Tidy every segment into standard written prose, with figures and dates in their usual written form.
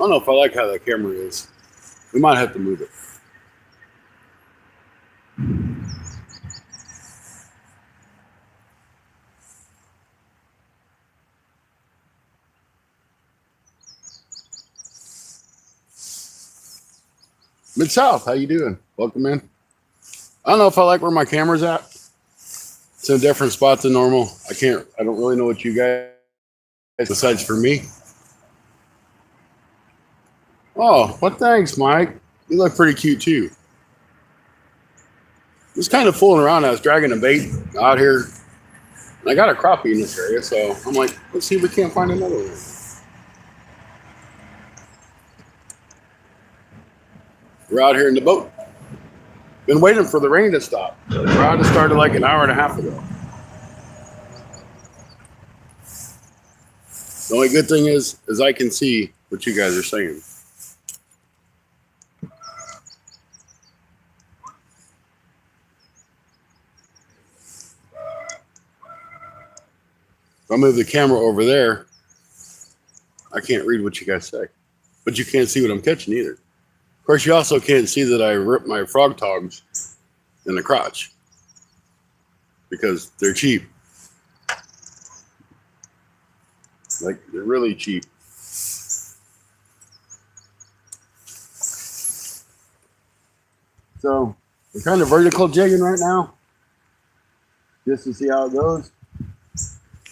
don't know if I like how that camera is. We might have to move it. Mid-South, how you doing? Welcome in. I don't know if I like where my camera's at. It's in a different spot than normal. I don't really know what you guys, besides for me. Oh, well, thanks, Mike. You look pretty cute too. I was kind of fooling around. I was dragging a bait out here. And I got a crappie in this area, so I'm like, let's see if we can't find another one. We're out here in the boat. Been waiting for the rain to stop. The rod started like an hour and a half ago. The only good thing is I can see what you guys are saying. If I move the camera over there, I can't read what you guys say. But you can't see what I'm catching either. Of course, you also can't see that I ripped my frog togs in the crotch because they're cheap. Like, they're really cheap. So we're kind of vertical jigging right now, just to see how it goes.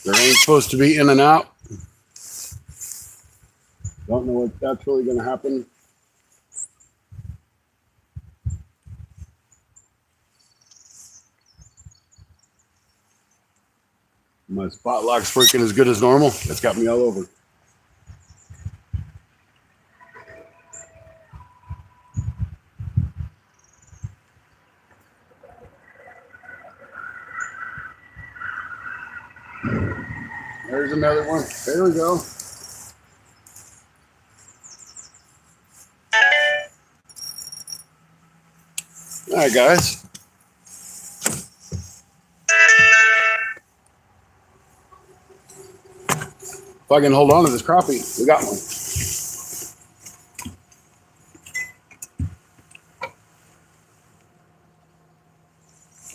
There ain't supposed to be in and out. Don't know if that's really going to happen. My spot lock's working as good as normal. It's got me all over. There's another one. There we go. All right, guys. If I can hold on to this crappie, we got one.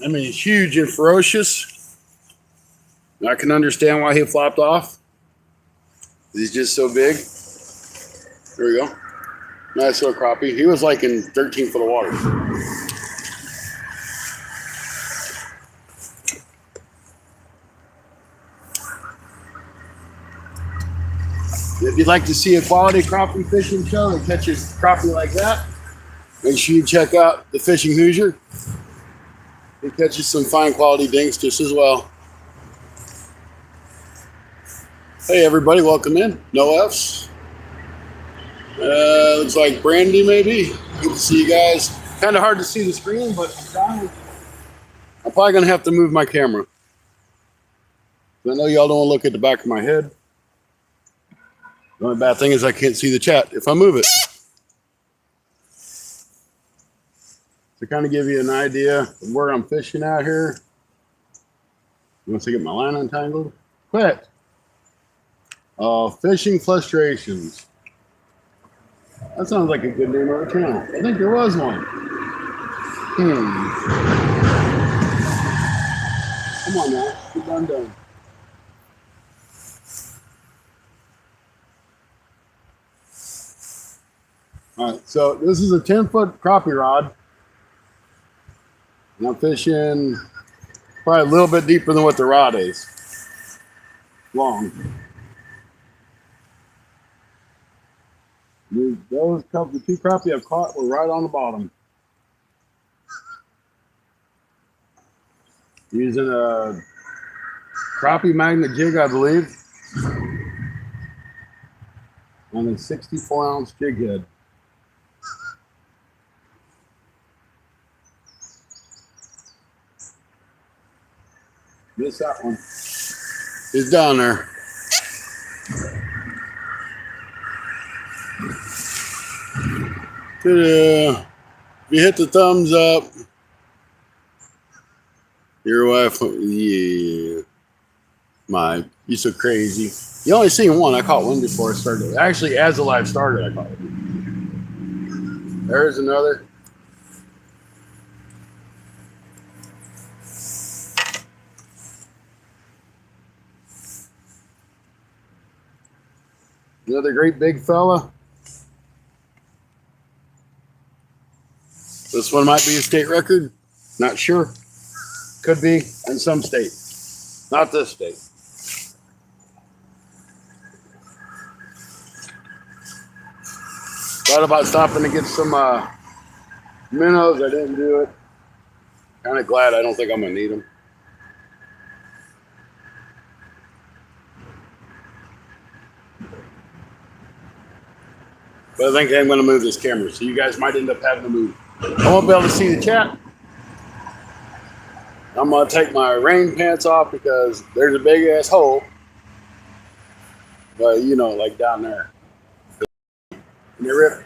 I mean, he's huge and ferocious. I can understand why he flopped off. He's just so big. There we go. Nice little crappie. He was like in 13 foot of water. If you'd like to see a quality crappie fishing show that catches crappie like that, make sure you check out the Fishing Hoosier. He catches some fine quality dinks just as well. Hey everybody, welcome in. No F's. Looks like Brandy maybe. Good to see you guys. Kind of hard to see the screen, but I'm probably gonna have to move my camera. I know y'all don't want to look at the back of my head. The only bad thing is I can't see the chat if I move it. To kind of give you an idea of where I'm fishing out here. Once I get my line untangled. Quit. Fishing Frustrations. That sounds like a good name of a channel. I think there was one. Come on now. Get done. All right, so this is a 10-foot crappie rod. And I'm fishing probably a little bit deeper than what the rod is. Long. Those couple, the two crappie I've caught were right on the bottom. Using a crappie magnet jig, I believe. On a 64-ounce jig head. Miss that one. He's down there. If you hit the thumbs up, your wife, yeah. You so crazy. You only seen one. I caught one before I started. Actually, as the live started, I caught one. There's another. Another great big fella. This one might be a state record. Not sure. Could be in some state. Not this state. Thought about stopping to get some minnows. I didn't do it. Kind of glad. I don't think I'm going to need them. But I think I'm going to move this camera, so you guys might end up having to move. I won't be able to see the chat. I'm going to take my rain pants off because there's a big ass hole. But you know, like down there. And they rip.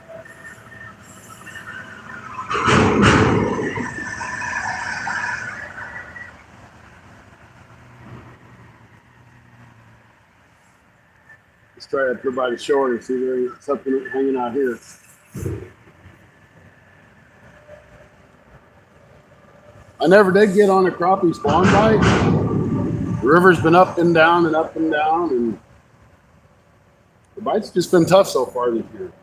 Let's try to put by the shore and see if there's something hanging out here. I never did get on a crappie spawn bite. The river's been up and down and up and down, and the bite's just been tough so far this year.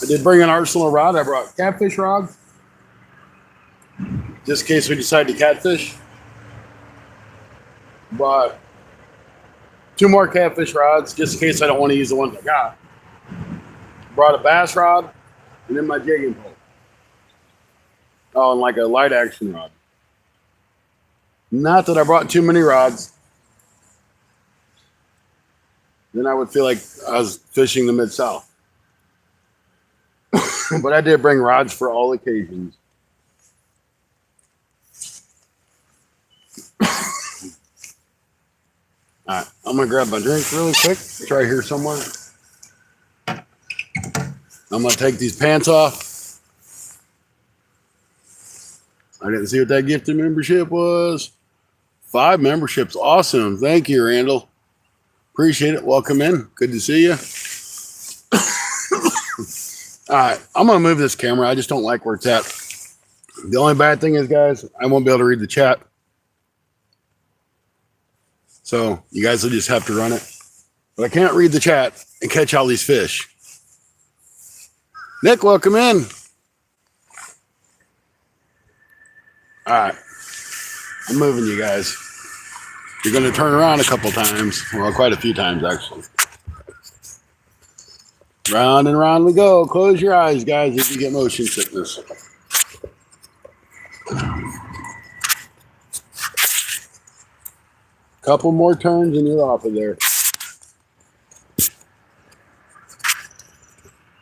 I did bring an arsenal rod. I brought catfish rods, just in case we decide to catfish. Bought 2 more catfish rods, just in case I don't want to use the ones I got. Brought a bass rod, and then my jigging pole. Oh, and like a light action rod. Not that I brought too many rods. Then I would feel like I was fishing the Mid-South. But I did bring rods for all occasions. All right, I'm gonna grab my drink really quick. It's right here somewhere. I'm gonna take these pants off. I didn't see what that gifted membership was. 5 memberships, awesome. Thank you, Randall. Appreciate it. Welcome in. Good to see you. All right, I'm gonna move this camera. I just don't like where it's at. The only bad thing is, guys, I won't be able to read the chat. So you guys will just have to run it. But I can't read the chat and catch all these fish. Nick, welcome in. All right. I'm moving you guys. You're going to turn around a couple times. Well, quite a few times, actually. Round and round we go. Close your eyes, guys, if you get motion sickness. Couple more turns and you're off of there.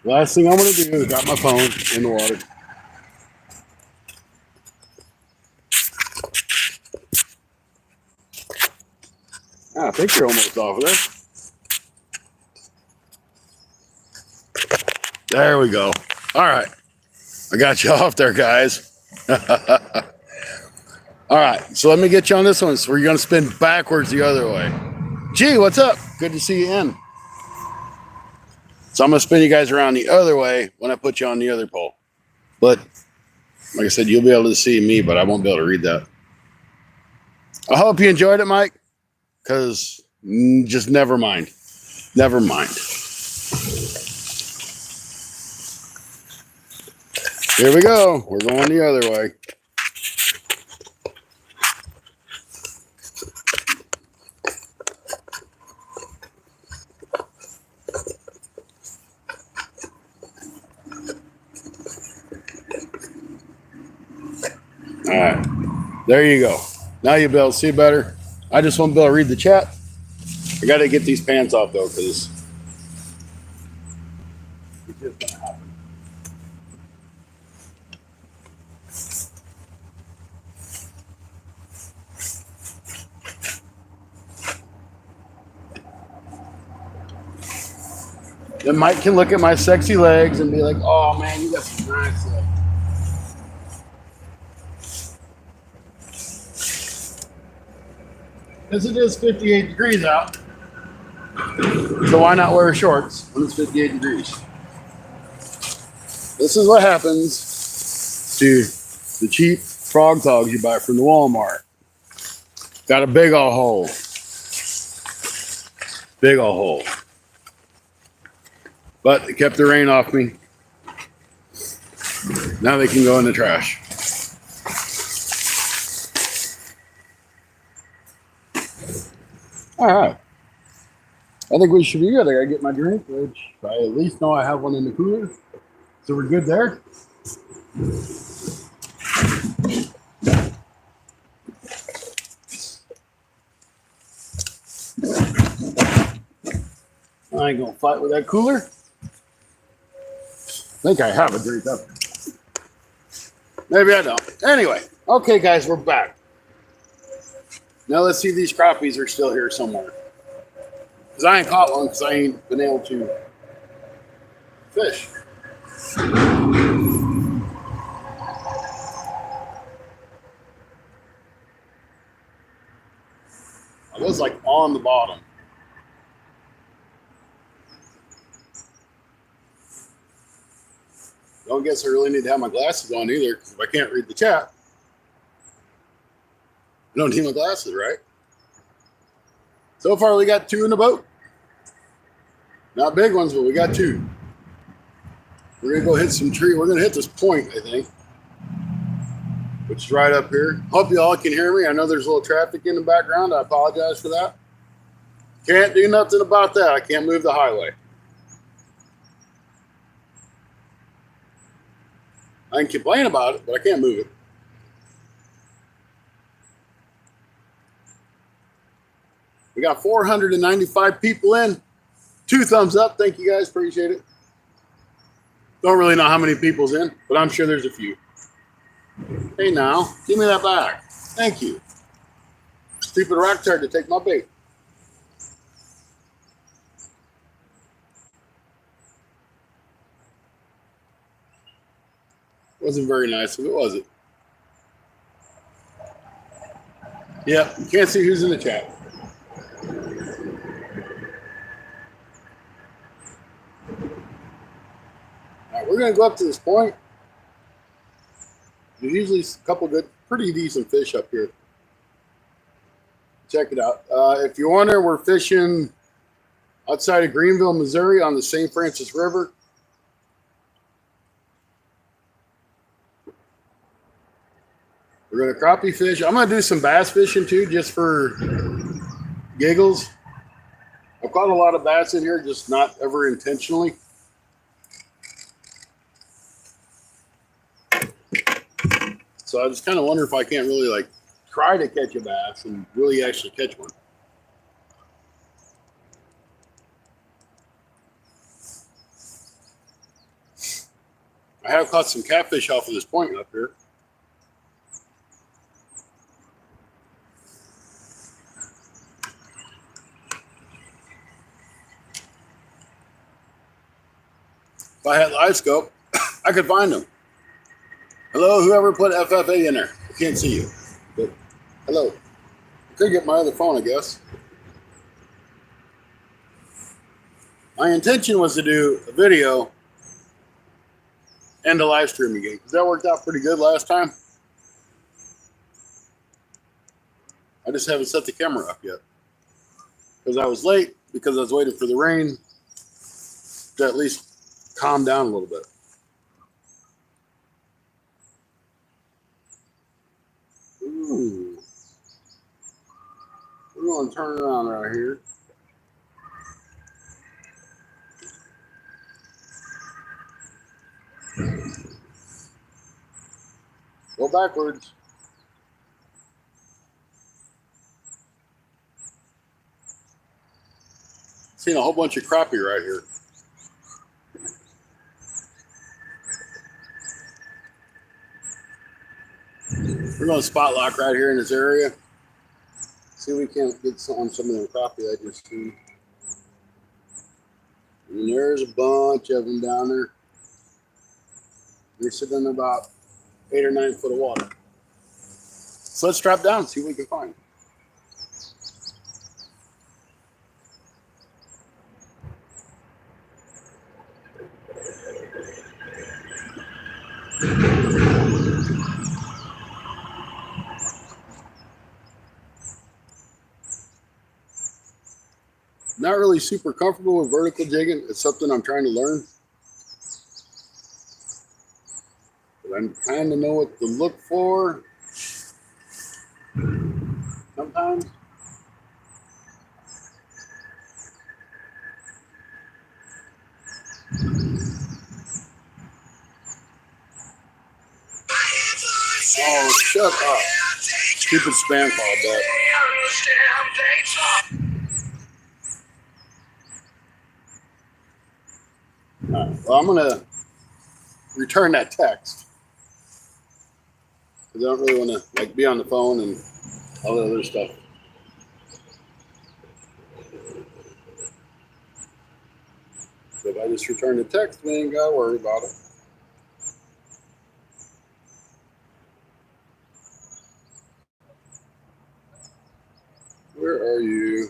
Last thing I'm going to do is drop my phone in the water. I think you're almost off of there. There we go. All right. I got you off there, guys. All right. So let me get you on this one. So we're going to spin backwards the other way. Gee, what's up? Good to see you in. So I'm going to spin you guys around the other way when I put you on the other pole. But like I said, you'll be able to see me, but I won't be able to read that. I hope you enjoyed it, Mike, because just never mind. Never mind. Here we go. We're going the other way. All right. There you go. Now you'll be able to see better. I just won't be able to read the chat. I got to get these pants off, though, because it's just going to happen. Then Mike can look at my sexy legs and be like, oh man, you got some nice legs. Because it is 58 degrees out. So why not wear shorts when it's 58 degrees? This is what happens to the cheap frog togs you buy from the Walmart. Got a big old hole. Big old hole. But it kept the rain off me. Now they can go in the trash. All right. I think we should be good. I gotta get my drink, which I at least know I have one in the cooler. So we're good there. I ain't gonna fight with that cooler. I think I have a drink up. Maybe I don't. Anyway, okay, guys, we're back. Now let's see if these crappies are still here somewhere. Because I ain't caught one because I ain't been able to fish. I was like on the bottom. Don't guess I really need to have my glasses on either, because if I can't read the chat, I don't need my glasses, right? So far, we got 2 in the boat. Not big ones, but we got 2. We're gonna go hit some tree. We're gonna hit this point, I think, which is right up here. Hope you all can hear me. I know there's a little traffic in the background. I apologize for that. Can't do nothing about that. I can't move the highway. I can complain about it, but I can't move it. We got 495 people in. 2 thumbs up. Thank you guys. Appreciate it. Don't really know how many people's in, but I'm sure there's a few. Hey now, give me that back. Thank you. Stupid rock tried to take my bait. Wasn't very nice of it, was it? Yeah, you can't see who's in the chat. All right, we're going to go up to this point. There's usually a couple good, pretty decent fish up here. Check it out. If you're wondering, we're fishing outside of Greenville, Missouri on the St. Francis River. We're going to crappie fish. I'm going to do some bass fishing too, just for giggles. I've caught a lot of bass in here, just not ever intentionally. So I just kind of wonder if I can't really like try to catch a bass and really actually catch one. I have caught some catfish off of this point up here. If I had live scope, I could find them. Hello, whoever put FFA in there. I can't see you, but hello. I could get my other phone, I guess. My intention was to do a video and a live stream again, because that worked out pretty good last time. I just haven't set the camera up yet, because I was late, because I was waiting for the rain to at least calm down a little bit. Ooh. We're going to turn around right here. Go backwards. Seen a whole bunch of crappie right here. We're going to spot lock right here in this area. See if we can't get on some of the crappie I just see. And there's a bunch of them down there. They're sitting in about 8 or 9 foot of water. So let's drop down and see what we can find. Not really super comfortable with vertical jigging. It's something I'm trying to learn. But I kind of know what to look for sometimes. Oh, shut up. Stupid spam call, but. Right, well, I'm going to return that text. Because I don't really want to be on the phone and all that other stuff. So if I just return the text, we ain't got to worry about it. Where are you?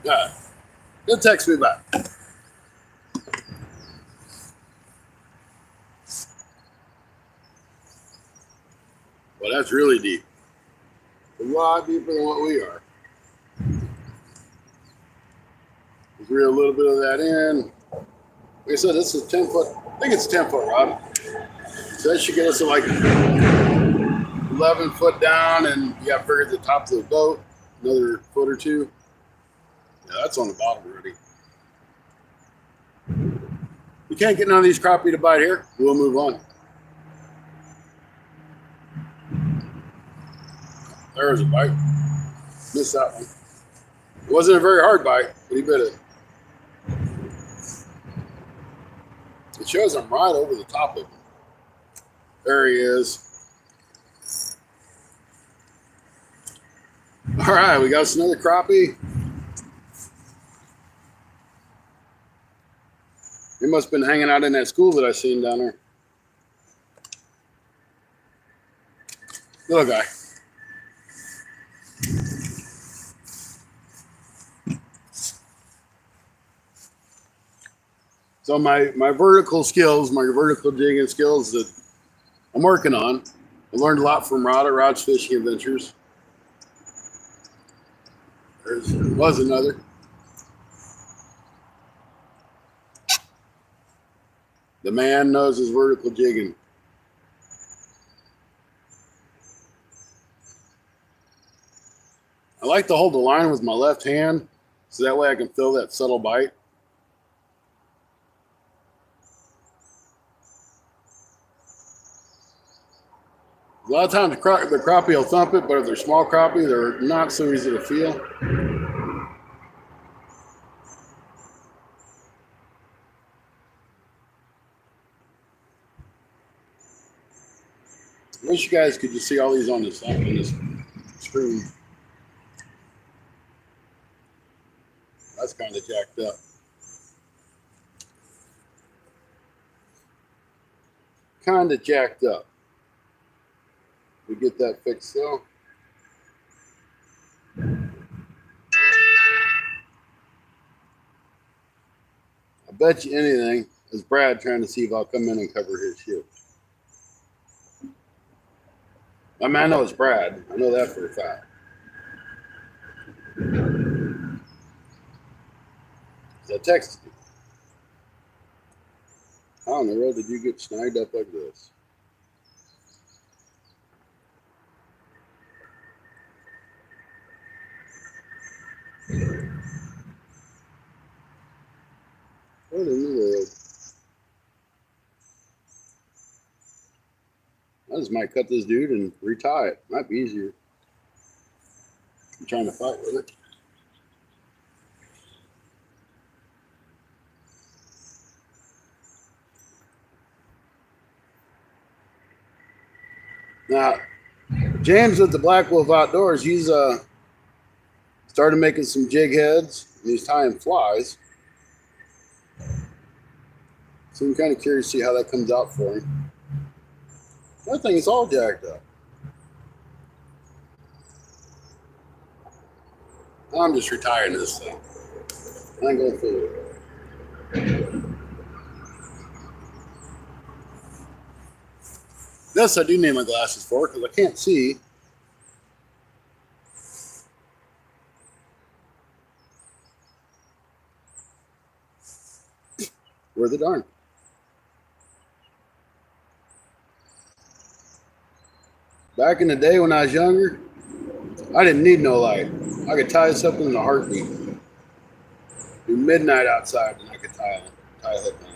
Yeah, he'll text me back. Well, that's really deep. A lot deeper than what we are. Let's reel a little bit of that in. Like I said, this is 10 foot. I think it's 10 foot rod. So that should get us to like 11 foot down, and you got to figure the top of the boat, another foot or two. Yeah, that's on the bottom already. We can't get none of these crappie to bite here. We'll move on. There was a bite. Missed that one. It wasn't a very hard bite, but he bit it. It shows I'm right over the top of him. There he is. All right, we got us another crappie. He must have been hanging out in that school that I seen down there. Little guy. So my vertical skills, my vertical jigging skills that I'm working on. I learned a lot from Rod at Rod's Fishing Adventures. There was another. The man knows his vertical jigging. I like to hold the line with my left hand, so that way I can feel that subtle bite. A lot of times the crappie will thump it, but if they're small crappie, they're not so easy to feel. I wish you guys could just see all these on this screen. That's kind of jacked up. Kind of jacked up. We get that fixed though. I bet you anything is Brad trying to see if I'll come in and cover his shift. I mean, I know it's Brad. I know that for a fact. So I texted you. How in the world did you get snagged up like this? What in the world? I just might cut this dude and retie it. Might be easier. I'm trying to fight with it. Now, James with the Black Wolf Outdoors, he's started making some jig heads and he's tying flies. So I'm kind of curious to see how that comes out for him. That thing is all jacked up. I'm just retiring this thing. I ain't going to fool it. This I do need my glasses for because I can't see. Where the darn? Back in the day when I was younger, I didn't need no light. I could tie something in a heartbeat. Do midnight outside and I could tie a hook on it.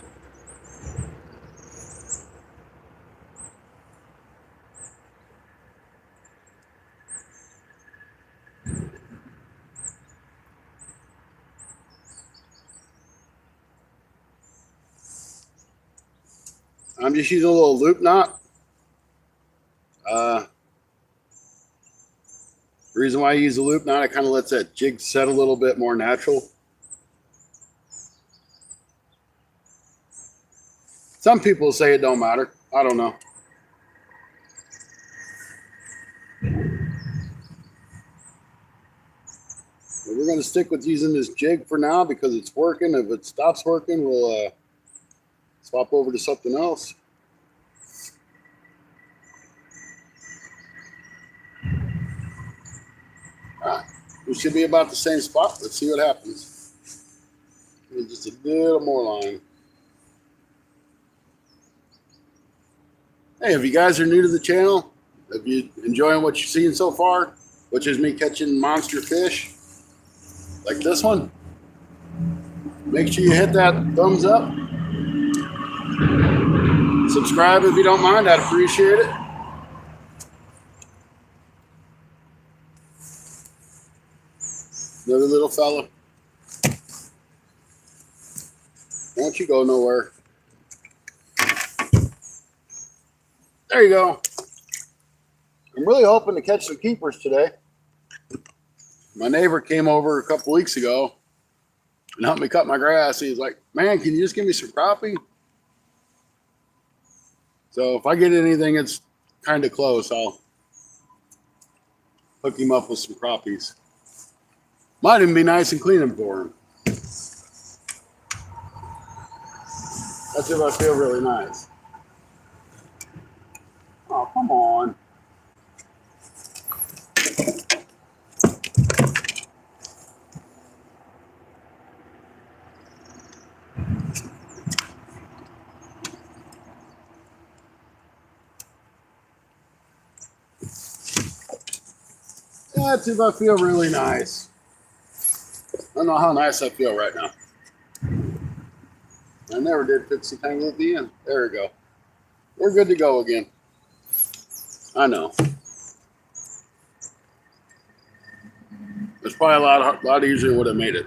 I'm just using a little loop knot. The reason why I use a loop knot, it kind of lets that jig set a little bit more natural. Some people say it don't matter. I don't know. But we're going to stick with using this jig for now because it's working. If it stops working, we'll swap over to something else. All right. We should be about the same spot. Let's see what happens. Just a little more line. Hey, if you guys are new to the channel, if you're enjoying what you're seeing so far, which is me catching monster fish like this one, make sure you hit that thumbs up. Subscribe if you don't mind. I'd appreciate it. Another little fella. Don't you go nowhere. There you go. I'm really hoping to catch some keepers today. My neighbor came over a couple weeks ago and helped me cut my grass. He's like, man, can you just give me some crappie? So if I get anything that's kind of close, I'll hook him up with some crappies. Might even be nice and clean them for him. That's if I feel really nice. Oh, come on. That's if I feel really nice. I don't know how nice I feel right now. I never did fix the tangle at the end. There we go. We're good to go again. I know. It's probably a lot easier than would have made it.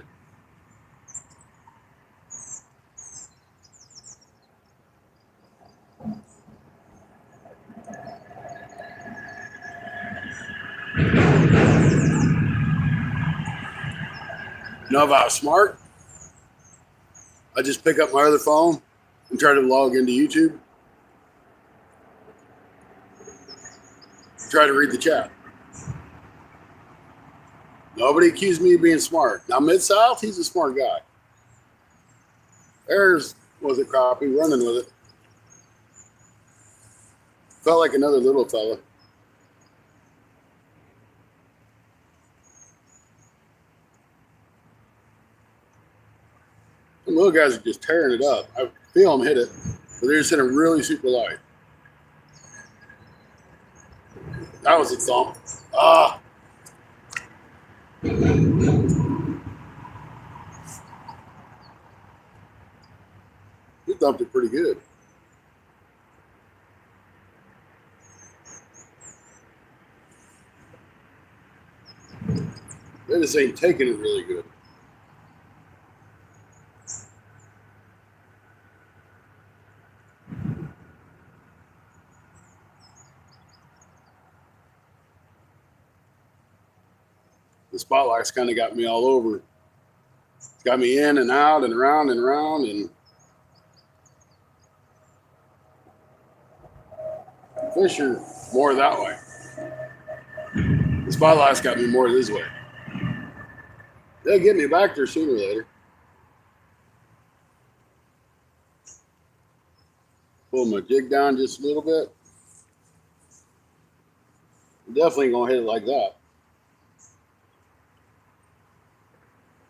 You know, if I was smart, I just pick up my other phone and try to log into YouTube. Try to read the chat. Nobody accused me of being smart. Now, Mid-South, he's a smart guy. There's, was it crappie, running with it. Felt like another little fella. The little guys are just tearing it up. I feel them hit it, but they're just hitting really super light. That was a thump. Ah. He thumped it pretty good. They just ain't taking it really good. The spotlight's kind of got me all over. It's got me in and out and around and around, and fish are more that way. The spotlight's got me more this way. They'll get me back there sooner or later. Pull my jig down just a little bit. I'm definitely gonna hit it like that.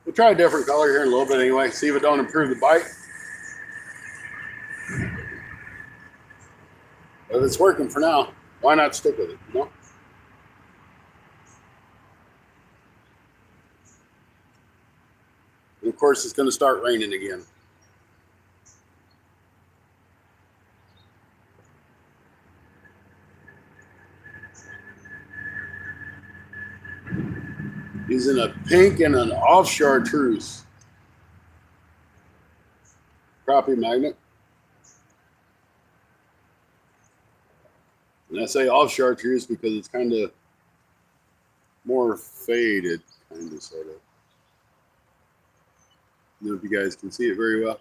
We'll try a different color here in a little bit anyway, see if it don't improve the bite. But if it's working for now, why not stick with it, you know? And of course, it's gonna start raining again. Using a pink and an offshore truce. Crappie magnet. And I say offshore truce because it's kind of more faded, kind of, sort of. I don't know if you guys can see it very well.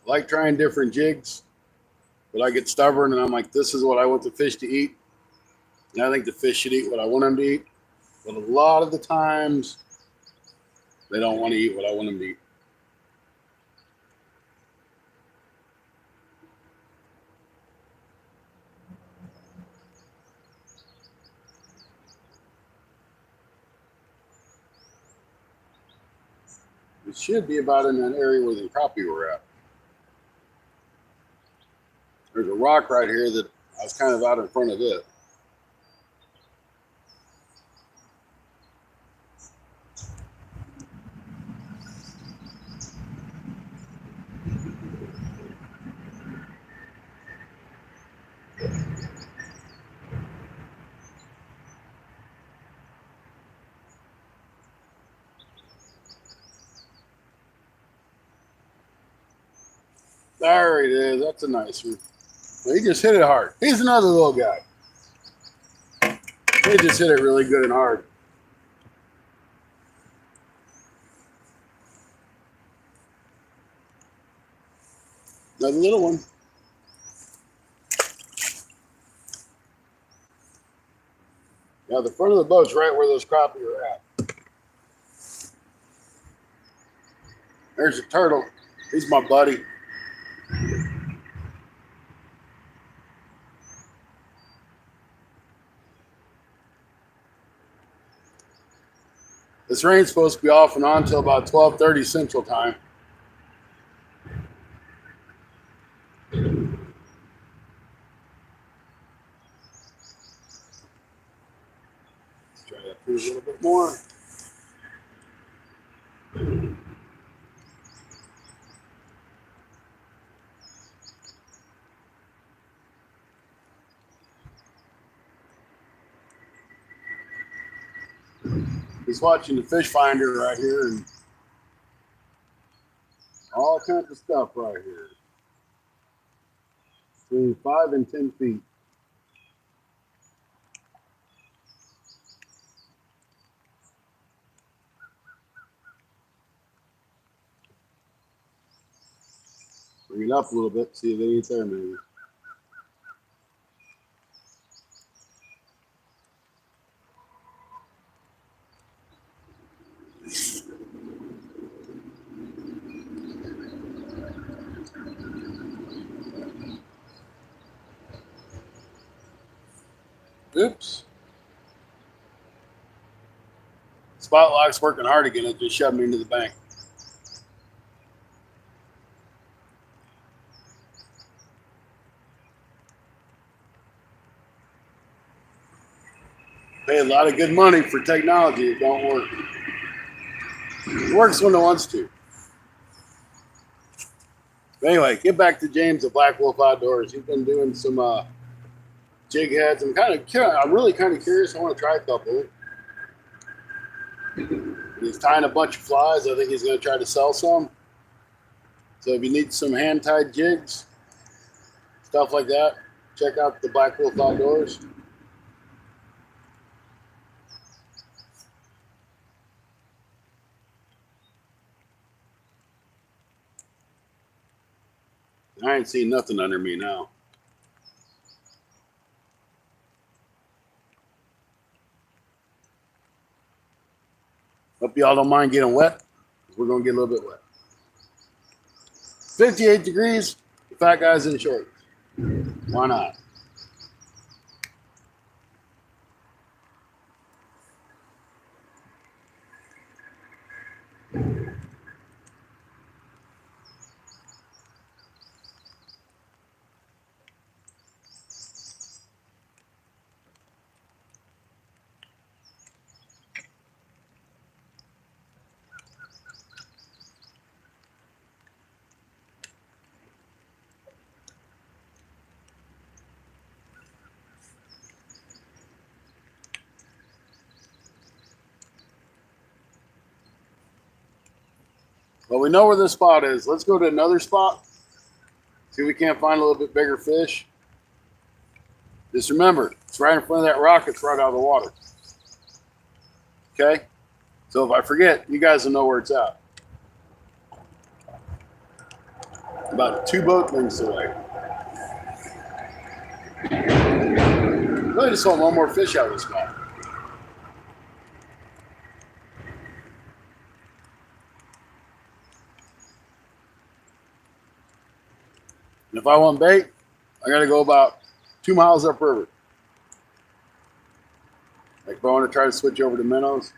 I like trying different jigs, but I get stubborn and I'm like, this is what I want the fish to eat. And I think the fish should eat what I want them to eat. But a lot of the times, they don't want to eat what I want them to eat. It should be about in that area where the crappie were at. There's a rock right here that I was kind of out in front of it. There it is. That's a nice one. Well, he just hit it hard. He's another little guy. He just hit it really good and hard. Another little one. Now the front of the boat's right where those crappie are at. There's a turtle. He's my buddy. This rain's supposed to be off and on until about 12:30 Central Time. Let's try that through a little bit more. He's watching the fish finder right here and all kinds of stuff right here. Between 5 and 10 feet. Bring it up a little bit, see if it ain't there maybe. Oops. Spotlight's working hard again. It just shoved me into the bank. Pay a lot of good money for technology. It don't work. It works when it wants to. But anyway, get back to James at Black Wolf Outdoors. He's been doing some jig heads. I'm really kind of curious. I want to try a couple. He's tying a bunch of flies. I think he's going to try to sell some. So if you need some hand-tied jigs, stuff like that, check out the Black Wolf Outdoors. I ain't seen nothing under me now. Hope y'all don't mind getting wet. We're going to get a little bit wet. 58 degrees, the fat guy's in shorts. Why not? Well, we know where this spot is. Let's go to another spot. See if we can't find a little bit bigger fish. Just remember, it's right in front of that rock. It's right out of the water. Okay? So if I forget, you guys will know where it's at. About 2 boat lengths away. Really just want one more fish out of this spot. And if I want bait, I got to go about 2 miles upriver. Like if I want to try to switch over to minnows.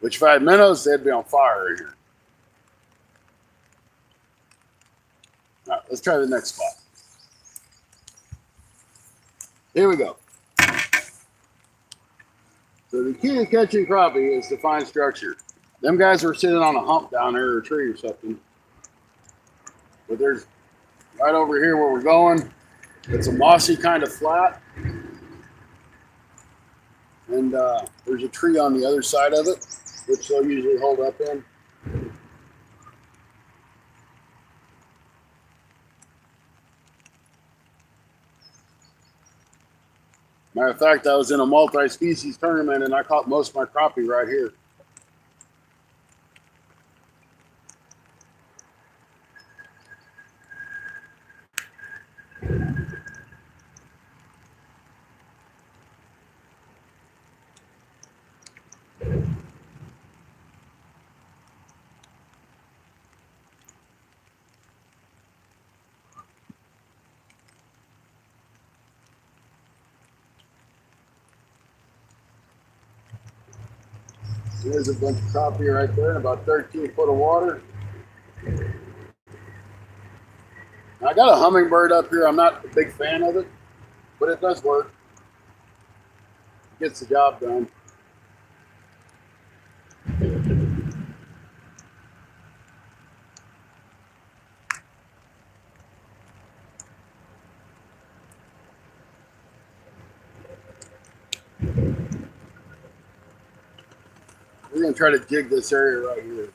Which if I had minnows, they'd be on fire right here. All right, let's try the next spot. Here we go. So the key to catching crappie is to find structure. Them guys were sitting on a hump down there or a tree or something. But there's right over here where we're going. It's a mossy kind of flat. And there's a tree on the other side of it, which they'll usually hold up in. Matter of fact, I was in a multi-species tournament and I caught most of my crappie right here. There's a bunch of crappie right there in about 13 foot of water. Now, I got a hummingbird up here. I'm not a big fan of it, but it does work. It gets the job done. We're going to try to jig this area right here.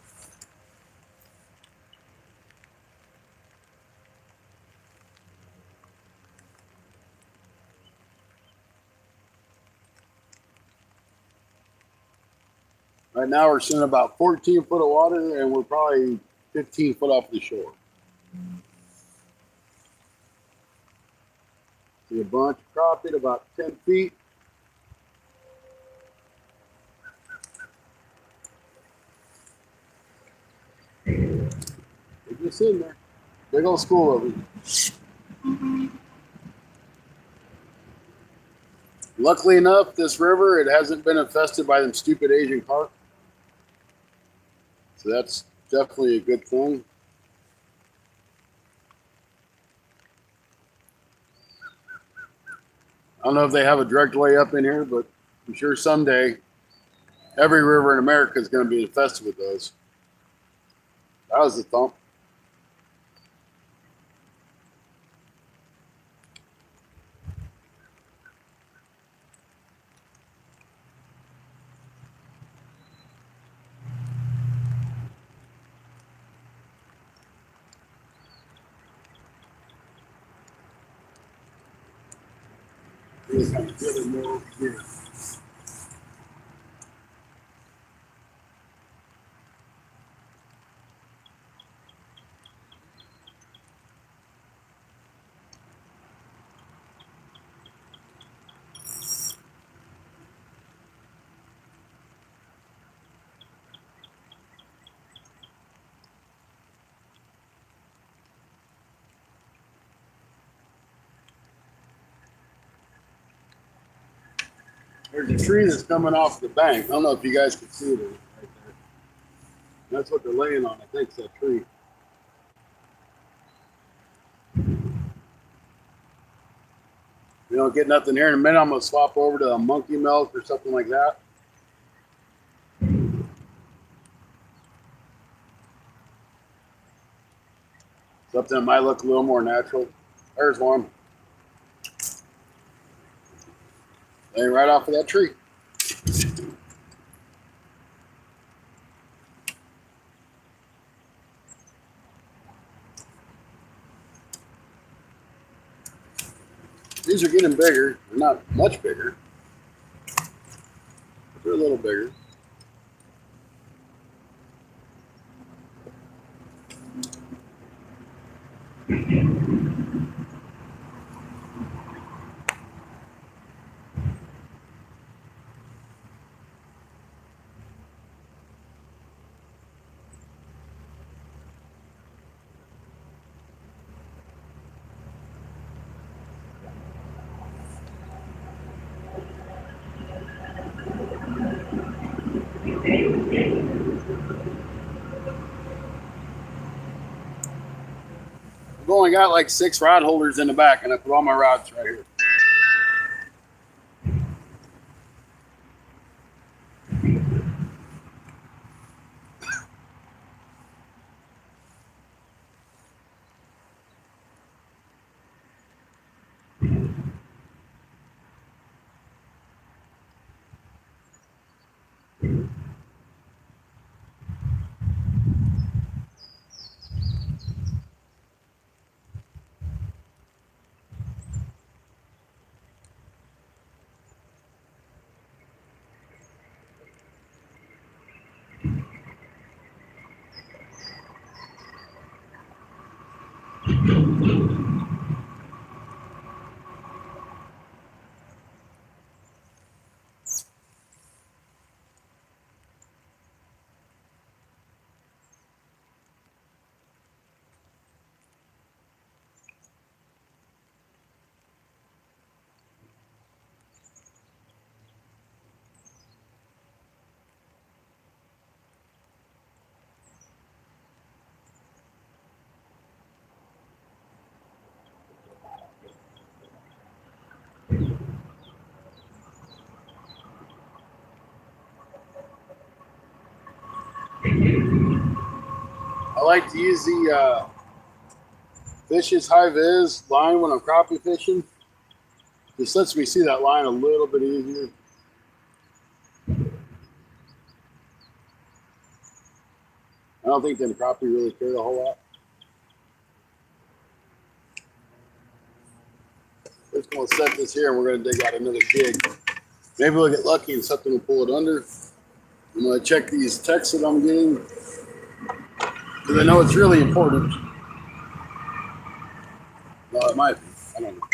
Right now we're seeing about 14 foot of water and we're probably 15 foot off the shore. See a bunch of crappie at about 10 feet. They're just in there. Big old school of them. Luckily enough, this river, it hasn't been infested by them stupid Asian carp. So that's definitely a good thing. I don't know if they have a direct way up in here, but I'm sure someday every river in America is going to be infested with those. That was a thump. Just kind of get it more over here. There's a tree that's coming off the bank. I don't know if you guys can see it right there. That's what they're laying on. I think it's that tree. We don't get nothing here in a minute. I'm going to swap over to a monkey milk or something like that. Something that might look a little more natural. There's one. Laying right off of that tree. These are getting bigger. They're not much bigger. But they're a little bigger. I've only got like 6 rod holders in the back, and I put all my rods right here. I like to use the Fish's High Vis line when I'm crappie fishing. This lets me see that line a little bit easier. I don't think them crappie really care a whole lot. We're just going to set this here and we're going to dig out another jig. Maybe we'll get lucky and something will pull it under. I'm going to check these texts that I'm getting because I know it's really important. Well, it might be. I don't know.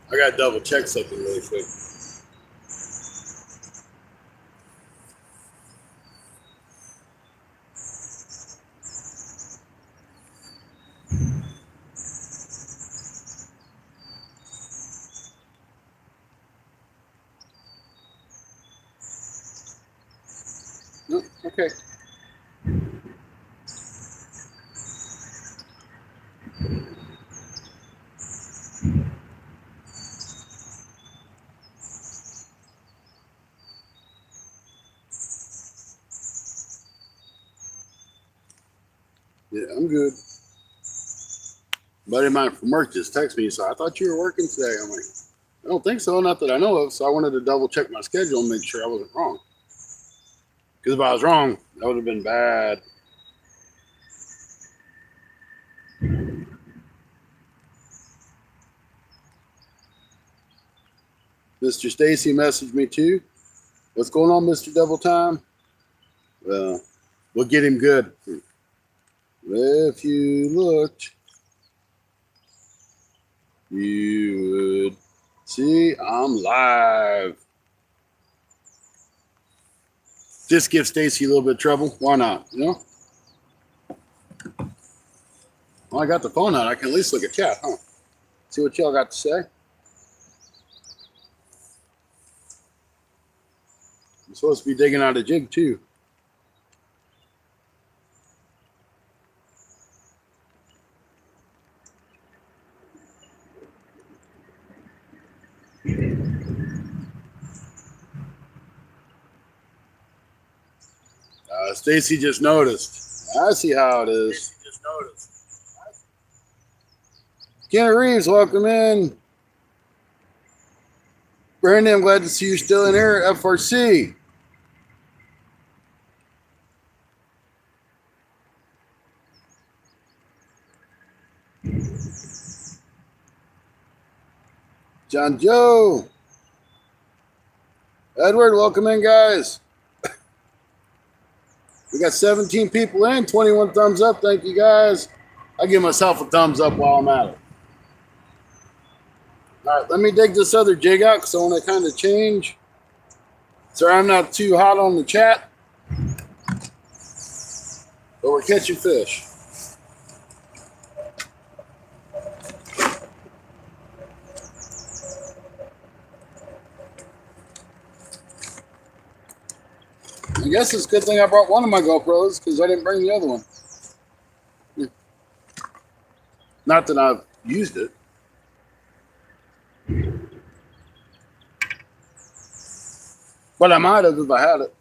I got to double check something really quick. No? Okay. Yeah, I'm good. A buddy of mine from work just texted me, so I thought you were working today. I'm like, I don't think so, not that I know of. So I wanted to double check my schedule and make sure I wasn't wrong. Because if I was wrong, that would have been bad. Mr. Stacy messaged me too. What's going on, Mr. Double Time? Well, we'll get him good. If you looked, you would see I'm live. Just give Stacy a little bit of trouble. Why not? You know? Well, I got the phone out. I can at least look at chat, huh? See what y'all got to say. I'm supposed to be digging out a jig too. Stacy just noticed. I see how it is. Kenny Reeves, welcome in. Brandon, I'm glad to see you still in here at FRC. John Joe. Edward, welcome in, guys. We got 17 people in, 21 thumbs up. Thank you, guys. I give myself a thumbs up while I'm at it. All right, let me dig this other jig out because I want to kind of change. So I'm not too hot on the chat, but we're catching fish. I guess it's a good thing I brought one of my GoPros because I didn't bring the other one. Not that I've used it. But I might have if I had it.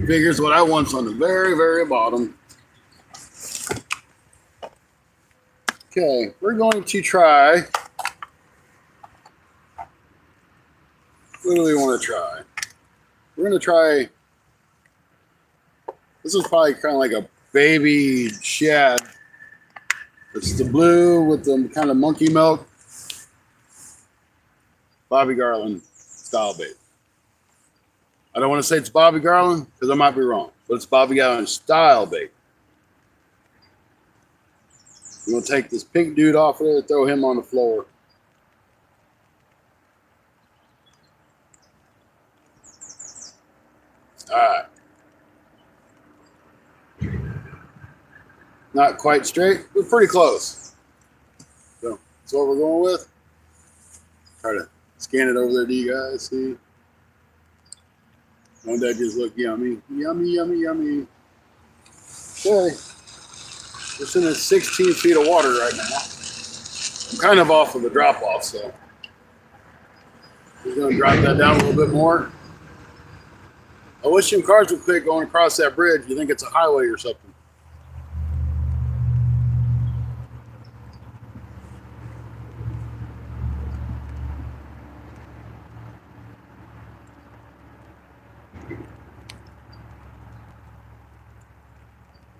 Figures what I want's on the very, very bottom. Okay, we're going to try. What do we want to try? We're going to try. This is probably kind of like a baby shad. It's the blue with the kind of monkey milk. Bobby Garland style bait. I don't want to say it's Bobby Garland because I might be wrong, but it's Bobby Garland style bait. I'm going to take this pink dude off of there and throw him on the floor. All right. Not quite straight, but pretty close. So that's what we're going with. Try to scan it over there to you guys. See? Don't that just look yummy? Yummy, yummy, yummy. Okay. It's in 16 feet of water right now. I'm kind of off of the drop off, so we're going to drop that down a little bit more. I wish some cars would quit going across that bridge. You think it's a highway or something?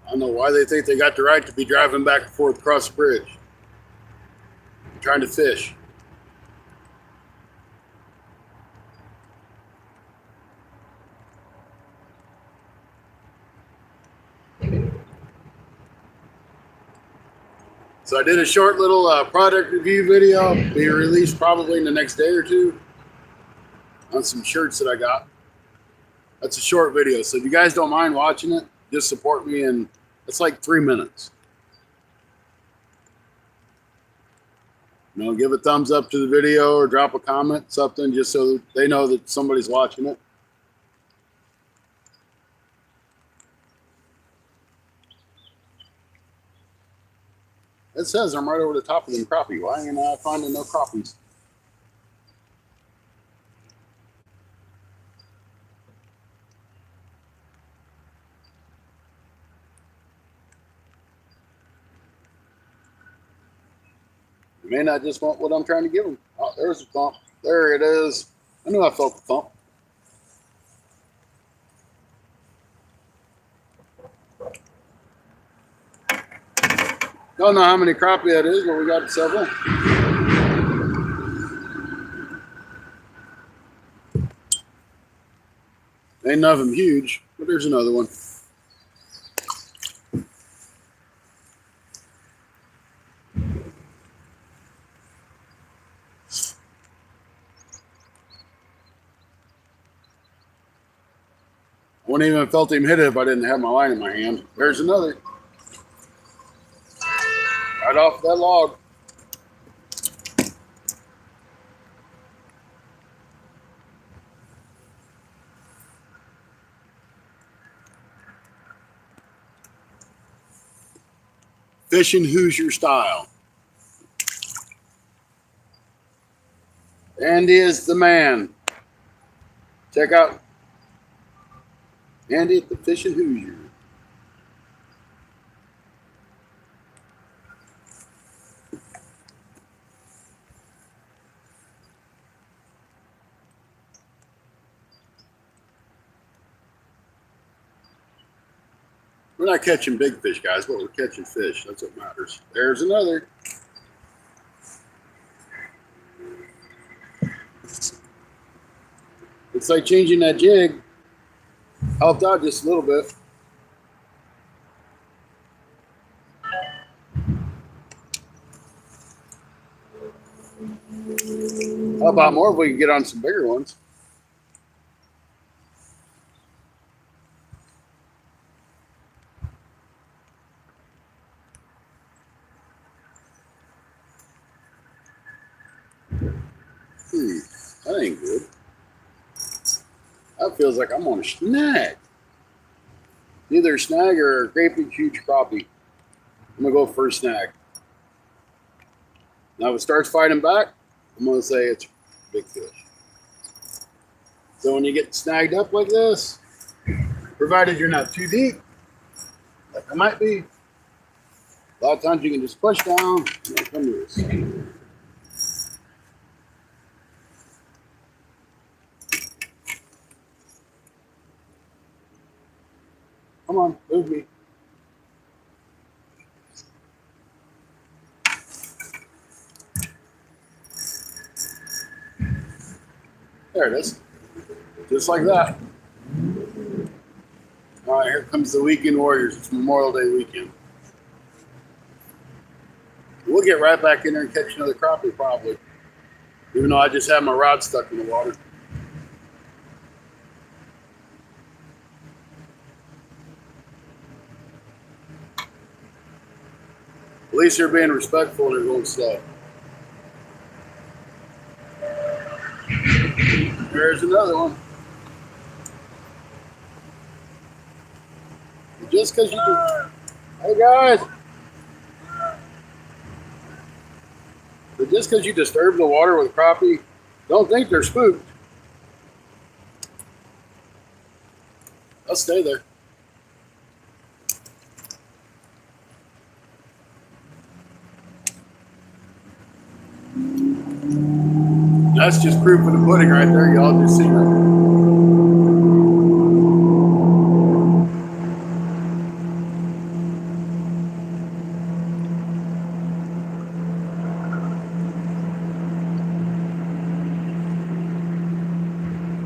I don't know why they think they got the right to be driving back and forth across the bridge. I'm trying to fish. So I did a short little product review video. Be released probably in the next day or two on some shirts that I got. That's a short video. So if you guys don't mind watching it, just support me and It's like 3 minutes. You know, give a thumbs up to the video or drop a comment, something, just so that they know that somebody's watching it. It says I'm right over the top of them crappie. Why ain't I finding no crappies? You may not just want what I'm trying to give them. Oh, there's a thump. There it is. I knew I felt the thump. Don't know how many crappie that is, but we got several. Ain't none of them huge, but there's another one. I wouldn't even have felt him hit it if I didn't have my line in my hand. There's another. Right off that log. Fishing Hoosier style. Andy is the man. Check out Andy at the Fishing Hoosier. We're not catching big fish, guys, but we're catching fish. That's what matters. There's another. It's like changing that jig. Helped out just a little bit. How about more if we can get on some bigger ones? That ain't good. That feels like I'm on a snag. Either a snag or a great big huge crappie. I'm gonna go for a snag. Now if it starts fighting back, I'm gonna say it's a big fish. So when you get snagged up like this, provided you're not too deep, like I might be, a lot of times you can just push down and come to this. Come on, move me. There it is. Just like that. All right, here comes the weekend warriors. It's Memorial Day weekend. We'll get right back in there and catch another crappie probably. Even though I just had my rod stuck in the water. At least they're being respectful and they're going slow. There's another one. Just because you do. Hey guys. But just because you disturb the water with crappie, don't think they're spooked. They'll stay there. That's just proof of the pudding right there. Y'all just seen it.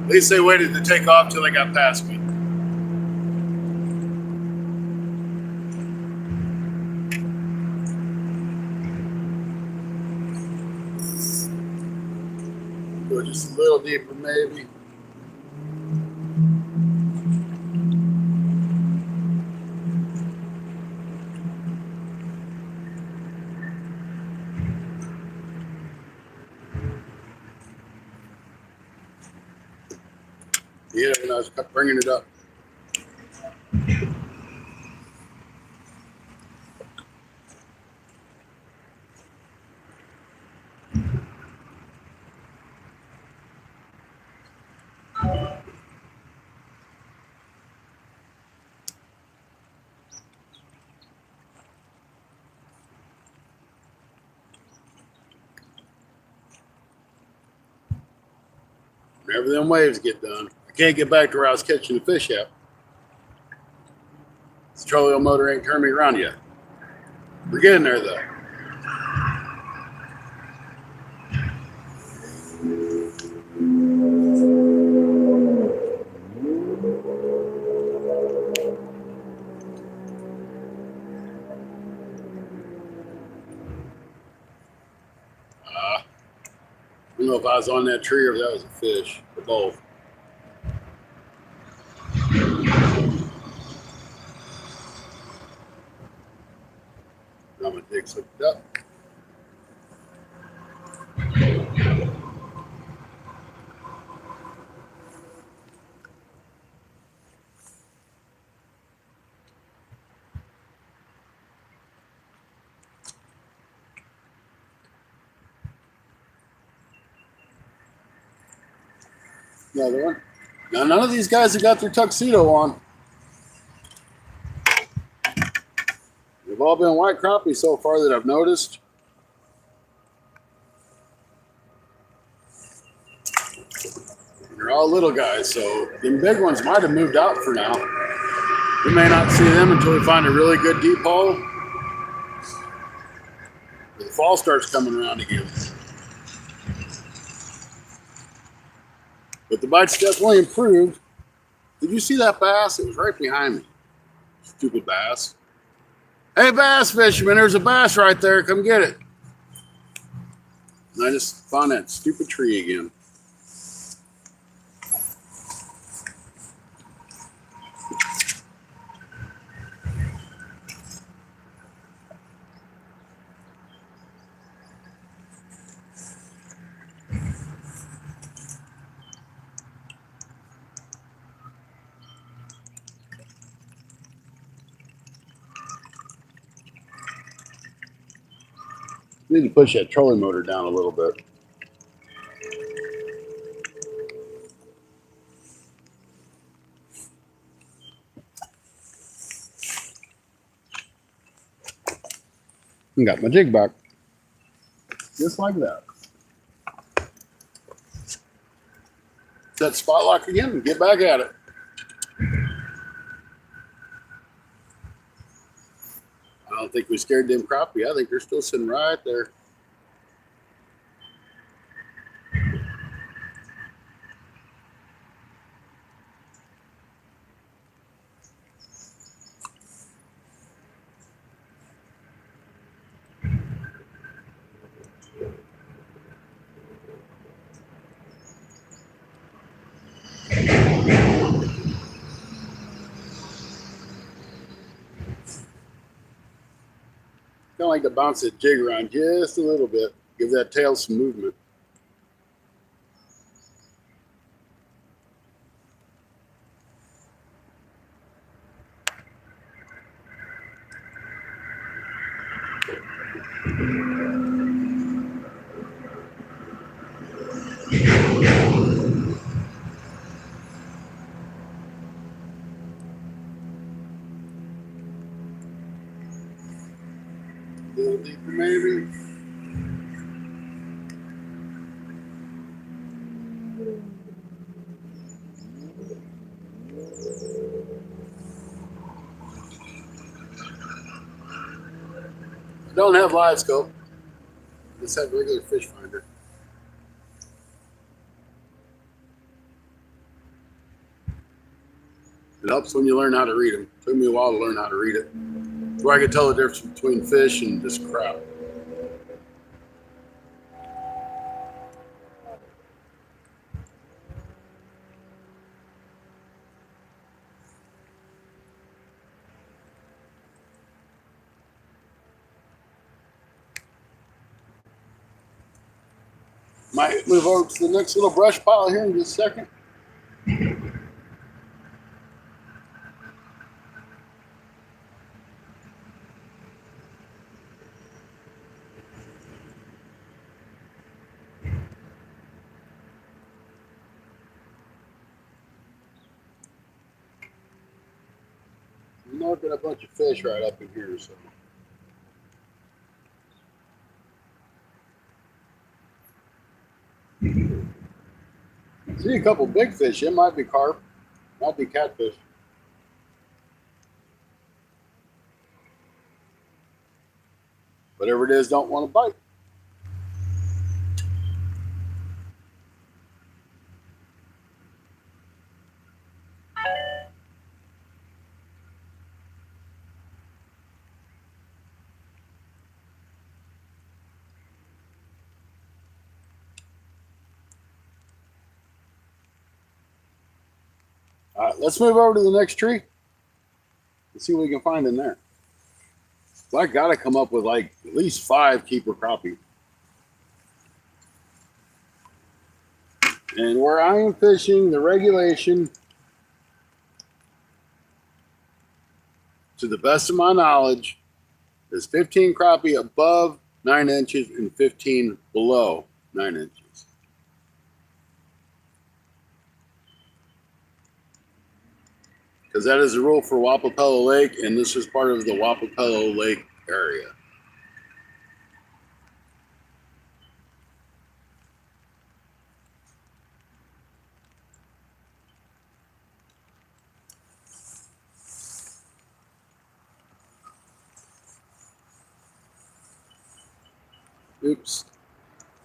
At least they waited to take off till they got past me. Go just a little deeper, maybe. Yeah, when I was bringing it up. Whenever them waves get done, I can't get back to where I was catching the fish at. This trolling motor ain't turned me around yet. We're getting there though. I don't know if I was on that tree or if that was a fish, or both. I'm gonna dig something up. Another one. Now, none of these guys have got their tuxedo on. They've all been white crappie so far that I've noticed. They're all little guys, so them big ones might have moved out for now. We may not see them until we find a really good deep hole. The fall starts coming around again. But the bite's definitely improved. Did you see that bass? It was right behind me. Stupid bass. Hey, bass fisherman, there's a bass right there. Come get it. And I just found that stupid tree again. Need to push that trolling motor down a little bit. And got my jig back. Just like that. Set spot lock again and get back at it. I don't think we scared them crappie. I think they're still sitting right there. Kind of like to bounce that jig around just a little bit. Give that tail some movement. A little deeper maybe. I don't have live scope. I just have regular fish finder. It helps when you learn how to read them. It took me a while to learn how to read it. Where I could tell the difference between fish and just crap. Might move over to the next little brush pile here in just a second. snorkeling a bunch of fish right up in here. So. See a couple big fish. It might be carp, might be catfish. Whatever it is, don't want to bite. All right, let's move over to the next tree and see what we can find in there. So I got to come up with like at least 5 keeper crappie. And where I am fishing, the regulation, to the best of my knowledge, is 15 crappie above 9 inches and 15 below 9 inches. Because that is the rule for Wapapello Lake, and this is part of the Wapapello Lake area. Oops.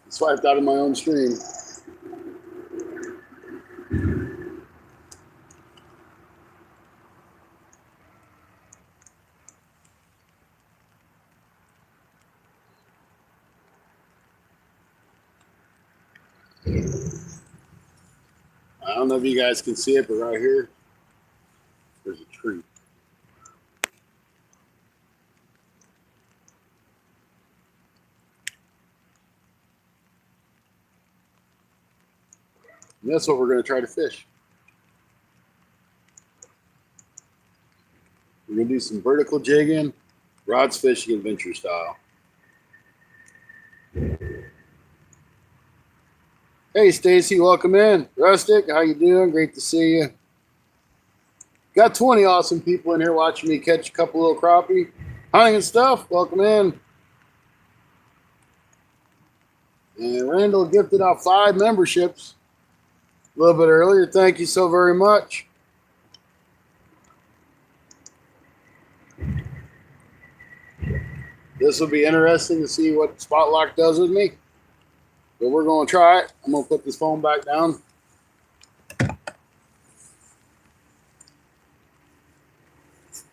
I swiped out of my own stream. I don't know if you guys can see it, but right here, there's a tree. And that's what we're going to try to fish. We're going to do some vertical jigging, rods fishing adventure style. Hey, Stacy, welcome in. Rustic, how you doing? Great to see you. Got 20 awesome people in here watching me catch a couple little crappie. Hunting and stuff, welcome in. And Randall gifted out 5 memberships a little bit earlier. Thank you so very much. This will be interesting to see what Spot Lock does with me. But we're going to try it. I'm going to put this phone back down.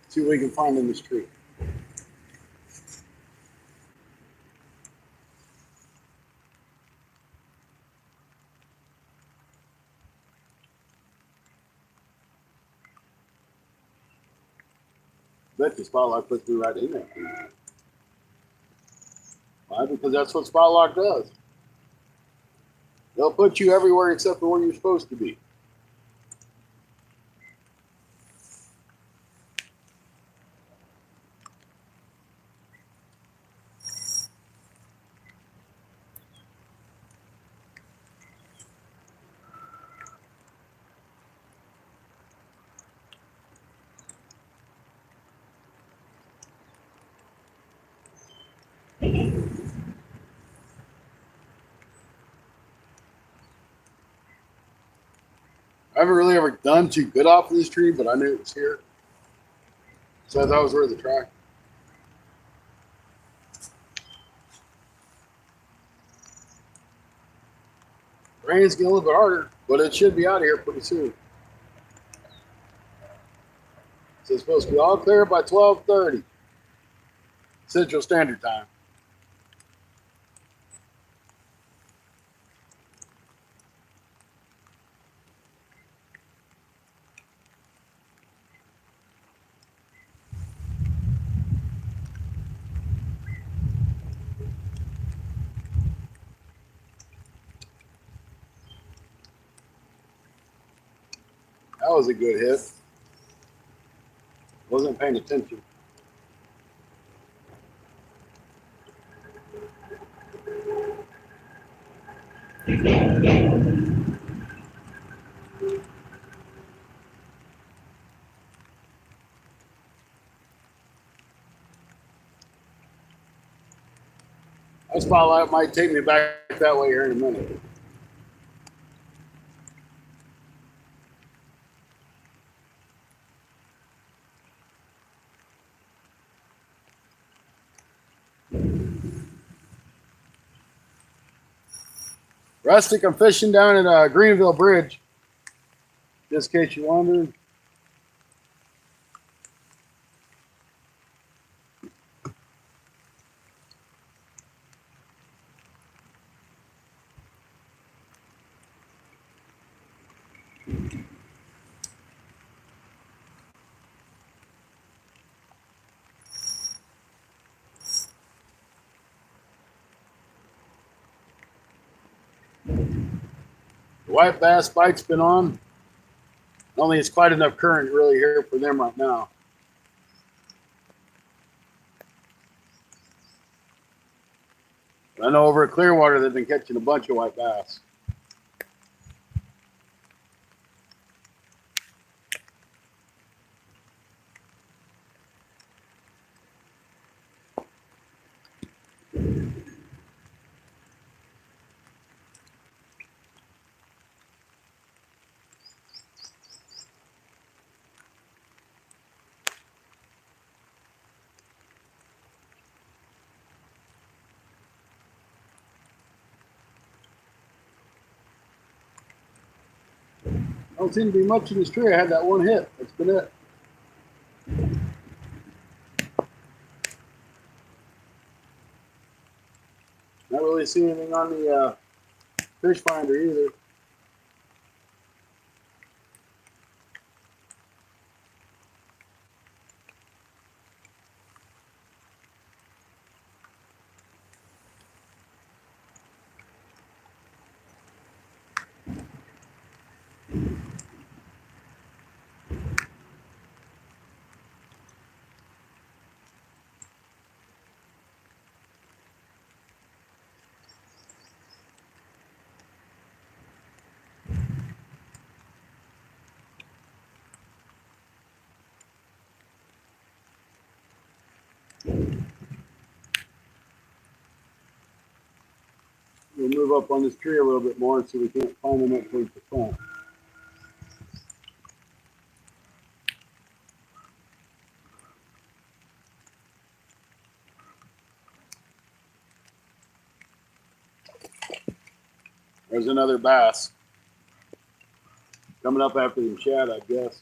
See what we can find in this tree. Bet the Spot Lock puts me right in there. Why? Because that's what Spot Lock does. They'll put you everywhere except for where you're supposed to be. I haven't really ever done too good off of this tree, but I knew it was here. So I thought it was worth a try. Rain's getting a little bit harder, but it should be out of here pretty soon. So it's supposed to be all clear by 12:30 Central Standard Time. That was a good hit. Wasn't paying attention. That spotlight might take me back that way here in a minute. Rustic, I'm fishing down at Greenville Bridge. Just in case you wondered. The white bass bite's been on. Only it's quite enough current really here for them right now. I know over at Clearwater they've been catching a bunch of white bass. Don't seem to be much in this tree. I had that one hit. That's been it. Not really seeing anything on the fish finder either. We'll move up on this tree a little bit more so we can't find them up towards the front. There's another bass. Coming up after the shad, I guess.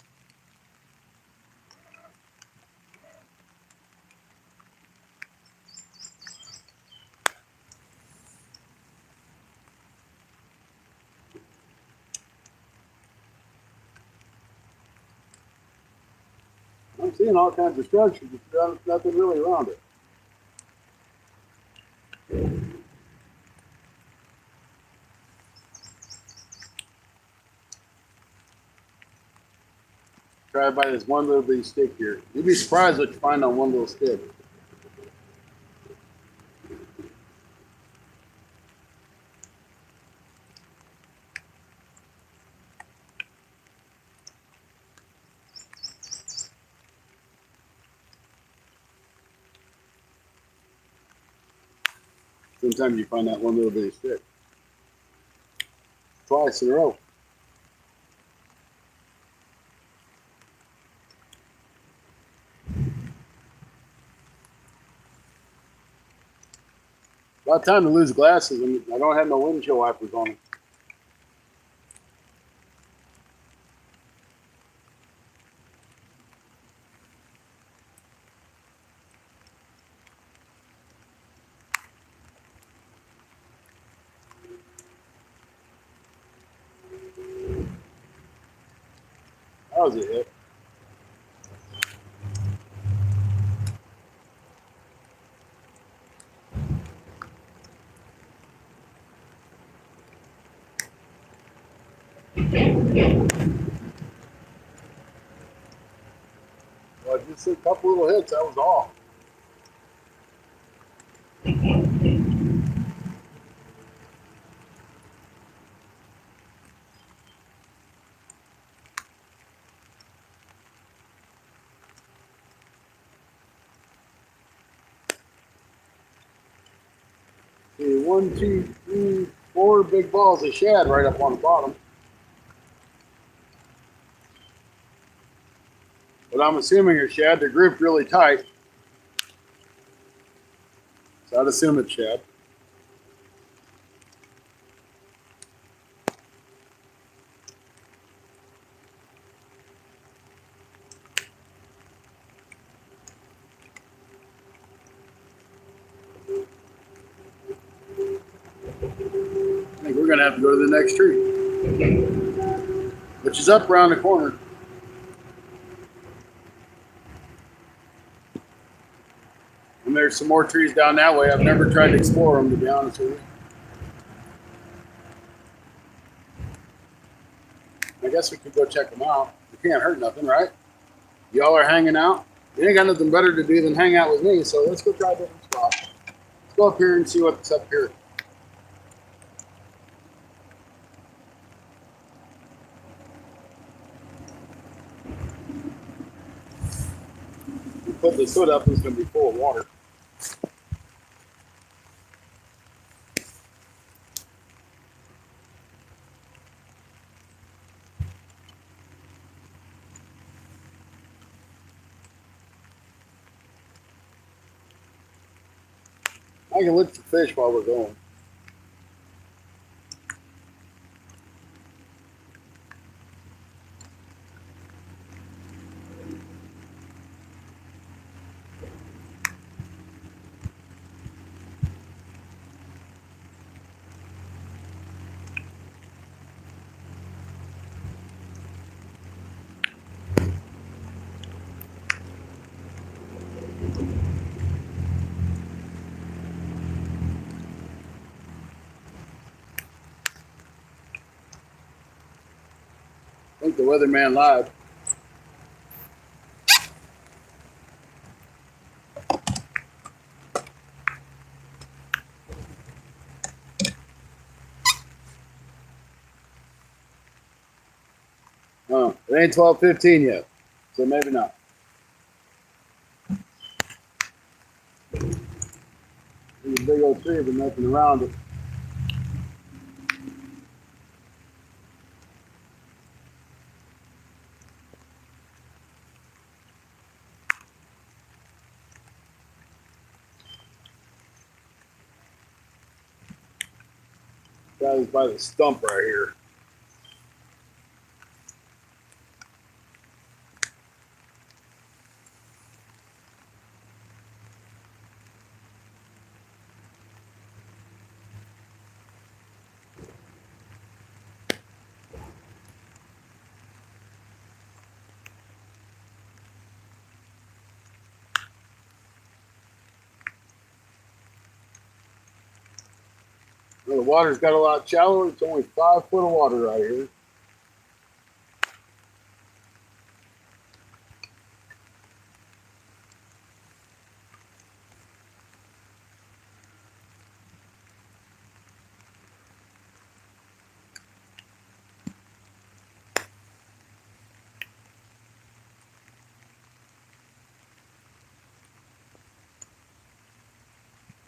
I'm seeing all kinds of structures, but nothing really around it. Try by this one little bitty stick here. You'd be surprised what you find on one little stick. Sometimes you find that one little bitty stick. Twice in a row. About time to lose glasses, and I don't have no windshield wipers on them. That was a hit. Well, just a couple little hits, that was all. See, 1, 2, 3, 4 big balls of shad right up on the bottom. But I'm assuming are shad. They're grouped really tight. So I'd assume it's shad. I think we're going to have to go to the next tree, which is up around the corner. And there's some more trees down that way. I've never tried to explore them, to be honest with you. I guess we could go check them out. We can't hurt nothing, right? Y'all are hanging out. You ain't got nothing better to do than hang out with me, so let's go try a different spot. Let's go up here and see what's up here. We put this hood up, it's going to be full of water. I can look for fish while we're going. I think the weatherman lied. Oh, it ain't 12:15 yet, so maybe not. There's a big old tree, but nothing around it. That is by the stump right here. Well, the water's got a lot shallower. It's only 5 foot of water right here.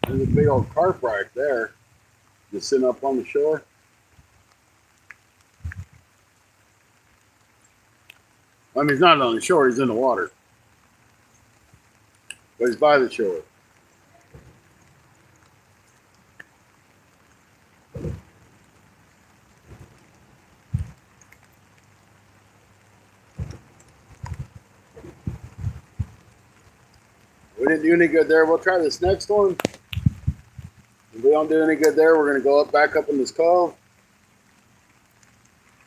There's a big old carp right there, just sitting up on the shore. I mean, he's not on the shore, he's in the water. But he's by the shore. We didn't do any good there. We'll try this next one. If we don't do any good there, we're going to go back up in this cove.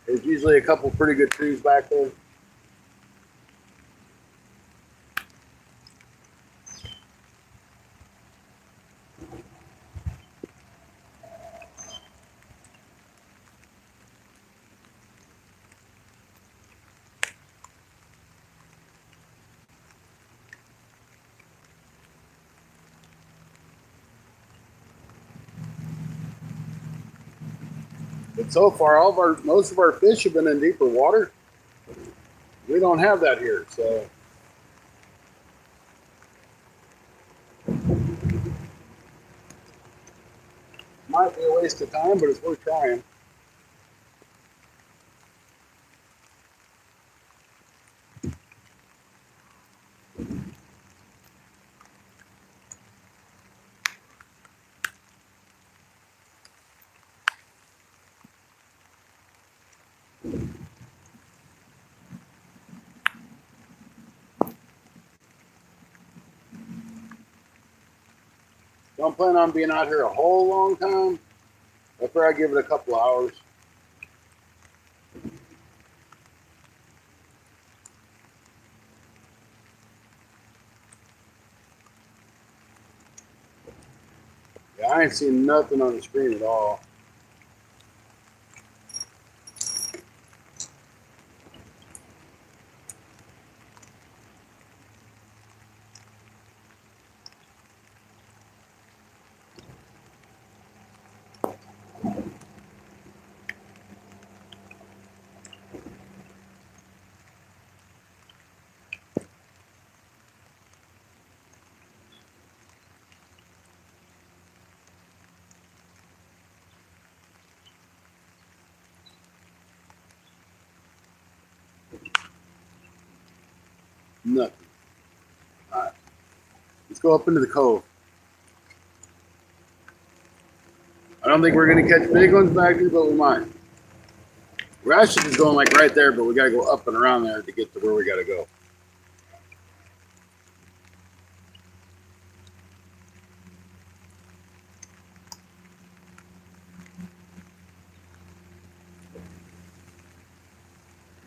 There's usually a couple pretty good trees back there. But so far, most of our fish have been in deeper water. We don't have that here, so. might be a waste of time, but it's worth trying. Don't plan on being out here a whole long time. After I give it a couple hours. Yeah, I ain't seen nothing on the screen at all. Nothing. All right. Let's go up into the cove. I don't think we're going to catch big ones back here, but we might. We're actually just going like right there, but we got to go up and around there to get to where we got to go.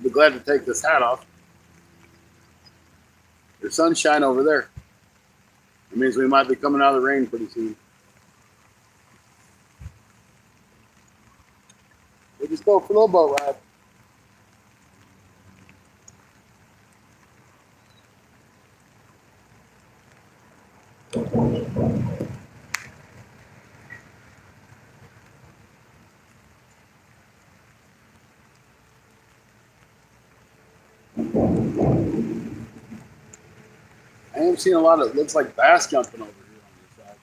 Be glad to take this hat off. There's sunshine over there. It means we might be coming out of the rain pretty soon. We'll just go for a little boat ride. I am seeing a lot of, it looks like bass jumping over here on this side.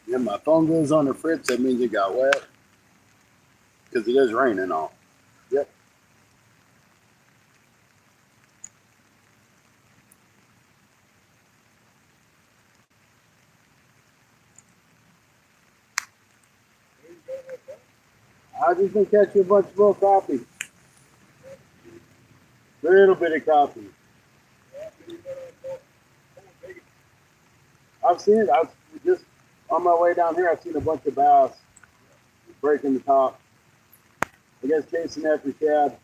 Yeah, my phone goes on the fritz. That means it got wet because it is raining all. Yep. I just been catching a bunch of little crappie. Little bitty crappie. I've seen it. I've just on my way down here. I've seen a bunch of bass breaking the top. I guess chasing after shad.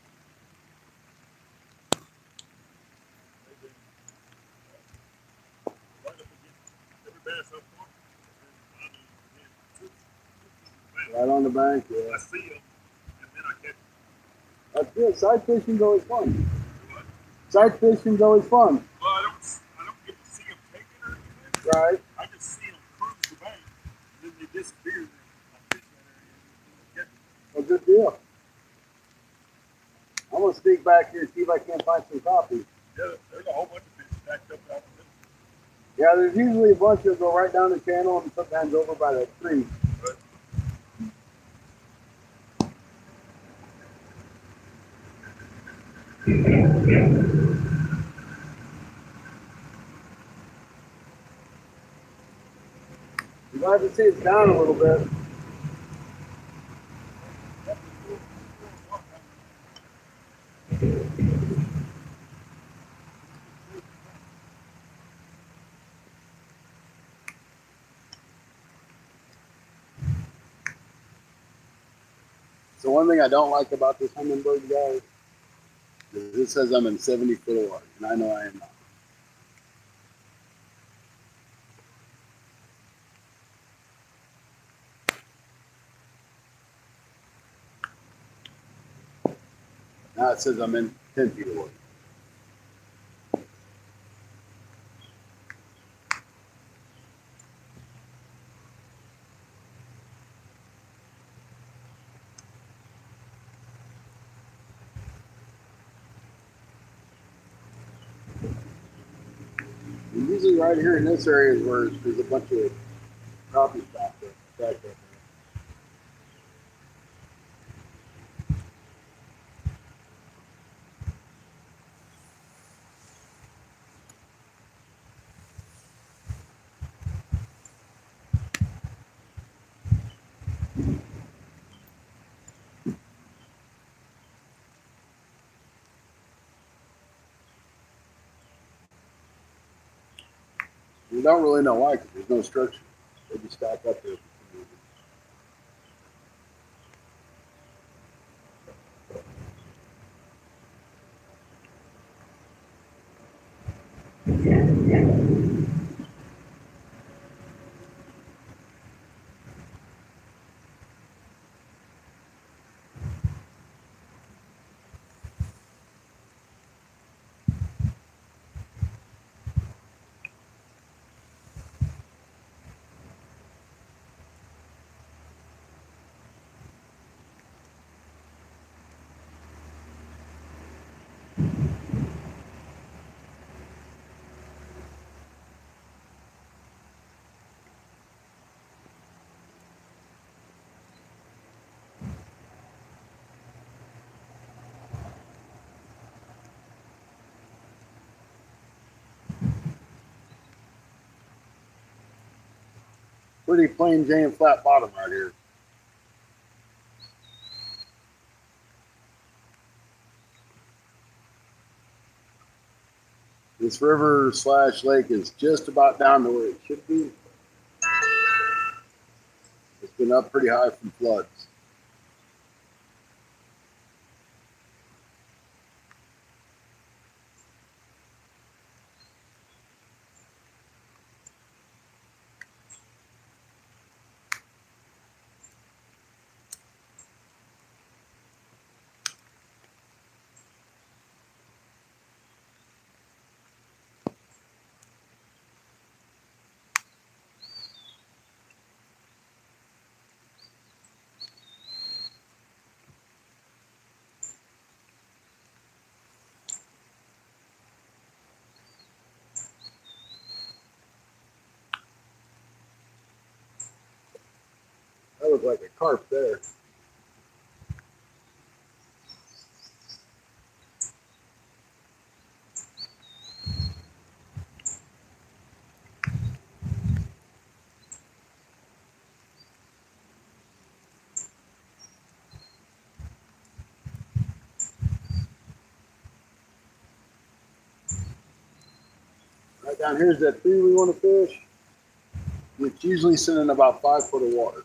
Right on the bank, yeah. I see them, and then I catch them. That's good. Side fishing's always fun. What? Side fishing's always fun. Well, I don't get to see them taking or anything. Right. I just see them cruise the bank, and then they disappear. And I fish that area and catch them. Well, good deal. I'm gonna sneak back here and see if I can't find some coffee. Yeah, there's a whole bunch of fish stacked up out there. Yeah, there's usually a bunch that go right down the channel and sometimes over by that tree. Right. I'm glad to see it's down a little bit. So one thing I don't like about this hummingbird, guys, is it says I'm in 70 foot of water, and I know I am not. Now it says I'm in 10 feet of water. And usually right here in this area is where there's a bunch of coffee shops right there. We don't really know why, because there's no structure. They just stack up there. Pretty plain Jane flat bottom right here. This river slash lake is just about down to where it should be. It's been up pretty high from floods. That looks like a carp there. Right down here is that tree we want to fish. It's usually sitting in about 5 foot of water.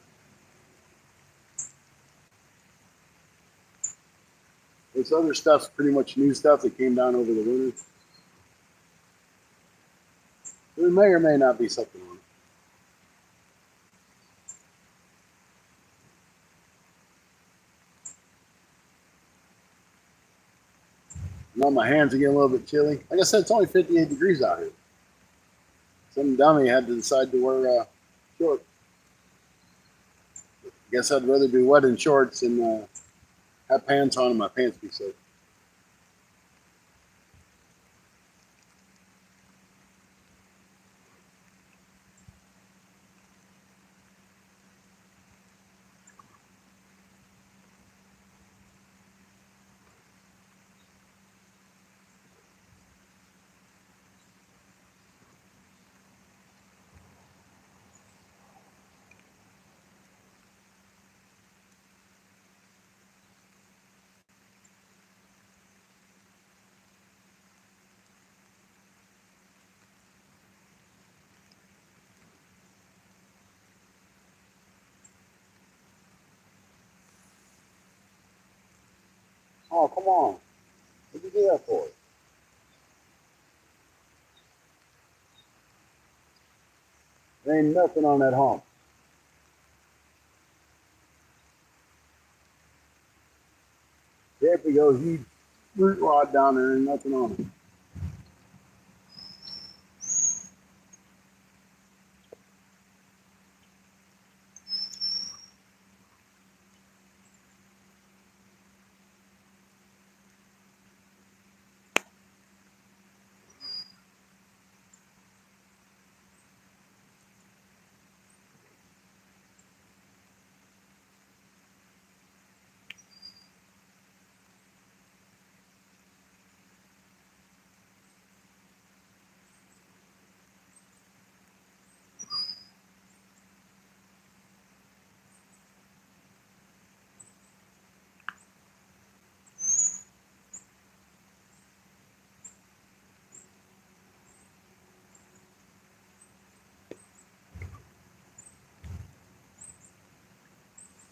This other stuff's pretty much new stuff that came down over the winter. There may or may not be something on it. Now my hands are getting a little bit chilly. Like I said, it's only 58 degrees out here. Some dummy had to decide to wear shorts. I guess I'd rather be wet in shorts than have pants on and my pants be soaked. Oh, come on. What'd you do that for? There ain't nothing on that hump. There we go. Huge root rod down there and nothing on it.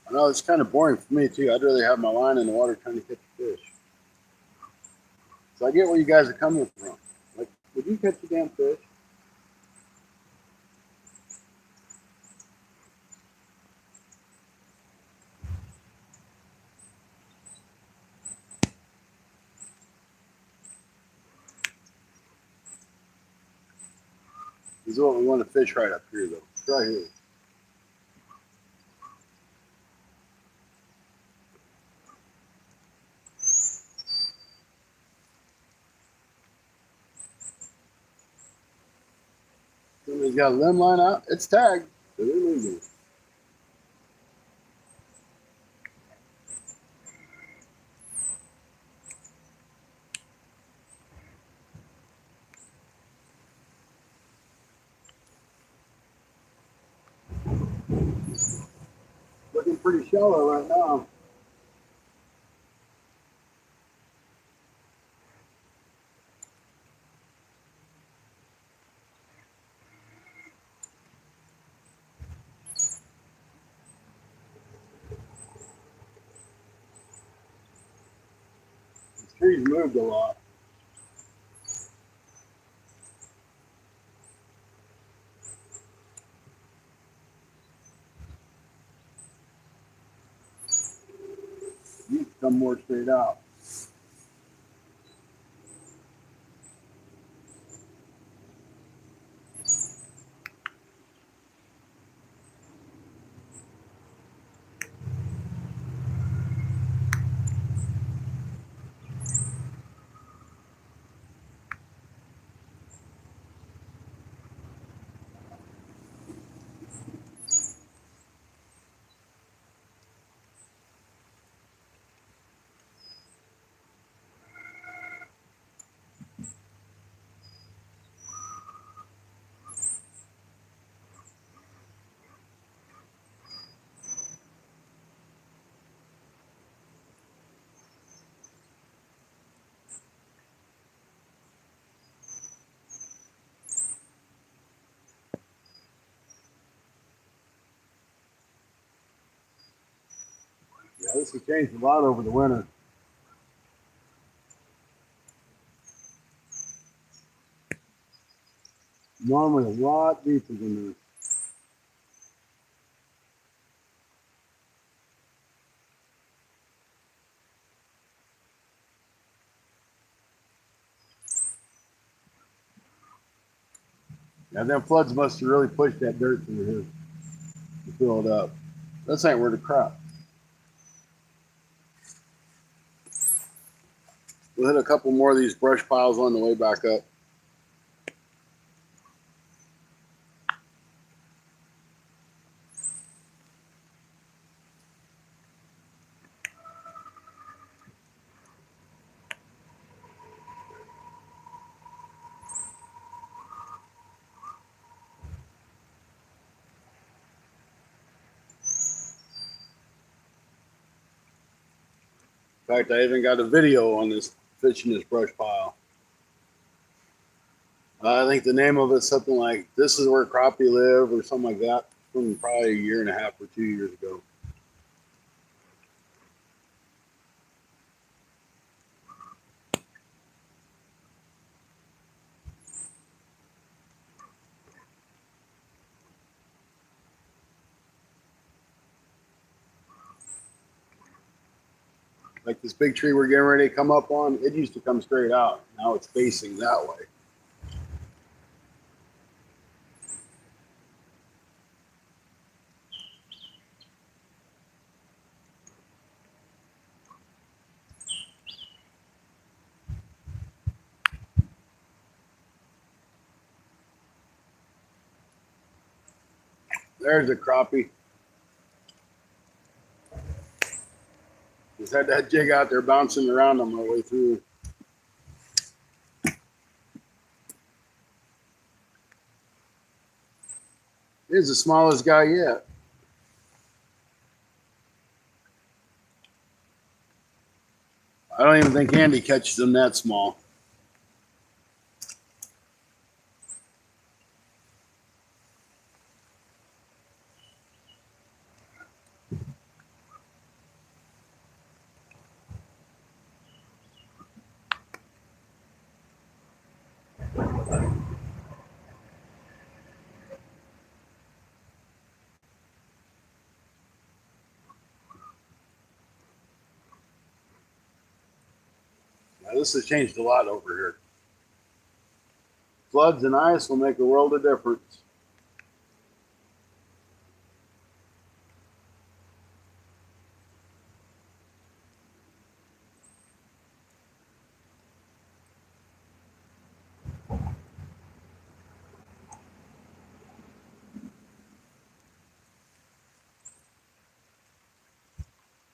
I know it's kind of boring for me too. I'd rather have my line in the water trying to catch a fish. So I get where you guys are coming from. Like, would you catch a damn fish? This is what we want to fish right up here, though. It's right here. Somebody's got a limb line out. It's tagged. So they're moving. Looking pretty shallow right now. The trees moved a lot. You can come more straight out. Yeah, this has changed a lot over the winter. Normally a lot deeper than this. Yeah, them floods must have really pushed that dirt through here to fill it up. This ain't worth a crap. We'll hit a couple more of these brush piles on the way back up. In fact, I even got a video on this fishing this brush pile. I think the name of it's something like "This is where crappie live" or something like that, from probably a year and a half or 2 years ago. Like this big tree we're getting ready to come up on, it used to come straight out. Now it's facing that way. There's a crappie. Just had that jig out there bouncing around on my way through. He's the smallest guy yet. I don't even think Andy catches them that small. Now, this has changed a lot over here. Floods and ice will make a world of difference.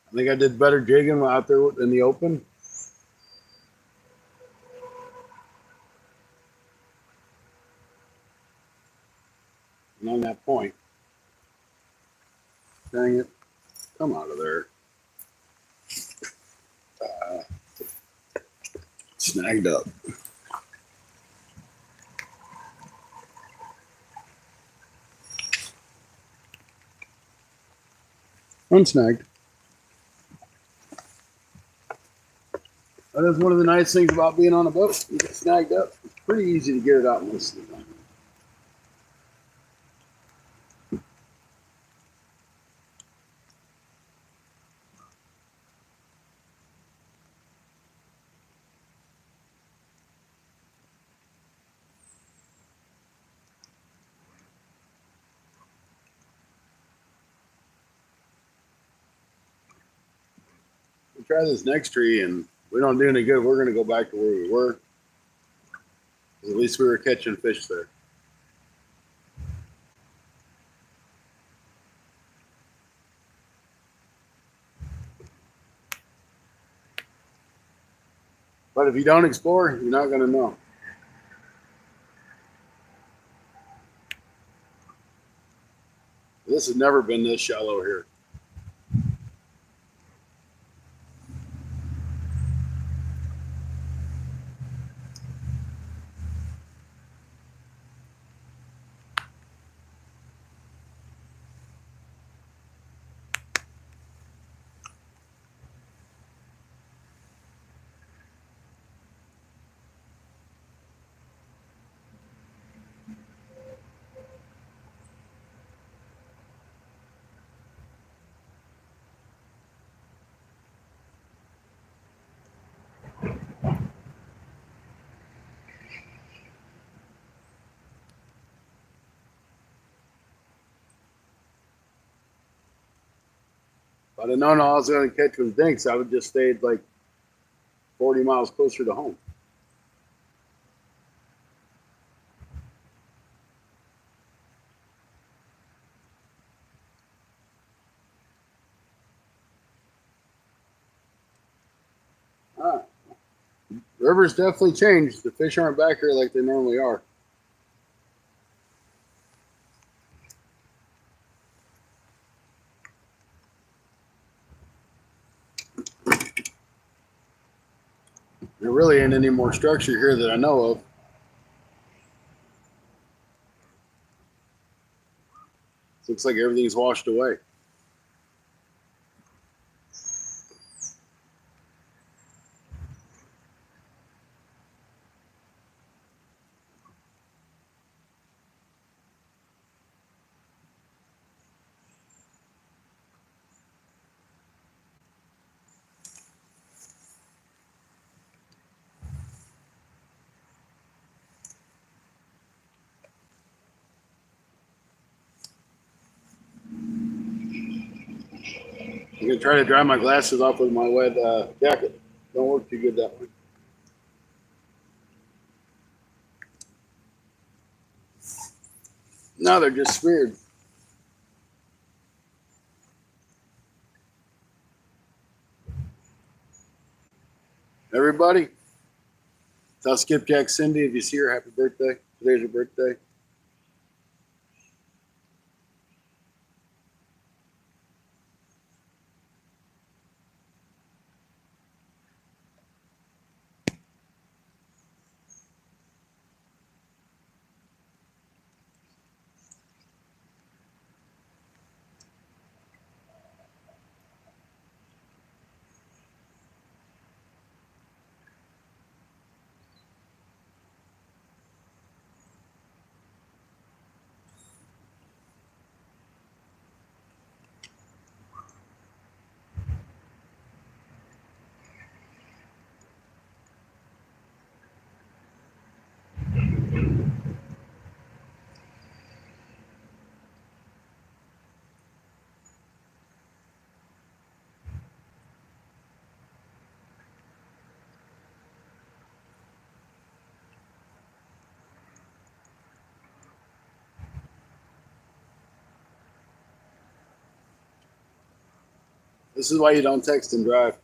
I think I did better jigging out there in the open. And on that point. Dang it. Come out of there. Snagged up. Unsnagged. That is one of the nice things about being on a boat. You get snagged up. It's pretty easy to get it out most of the time. We try this next tree and we don't do any good. We're going to go back to where we were. At least we were catching fish there. But if you don't explore, you're not going to know. This has never been this shallow here. If I'd have known all I was going to catch was dinks, I would just stayed like 40 miles closer to home. Ah, river's definitely changed. The fish aren't back here like they normally are. There really ain't any more structure here that I know of. Looks like everything's washed away. I'm gonna try to dry my glasses off with my wet jacket. Don't work too good that way. No, they're just smeared. Everybody, tell Skipjack Cindy if you see her, happy birthday. Today's her birthday. This is why you don't text and drive.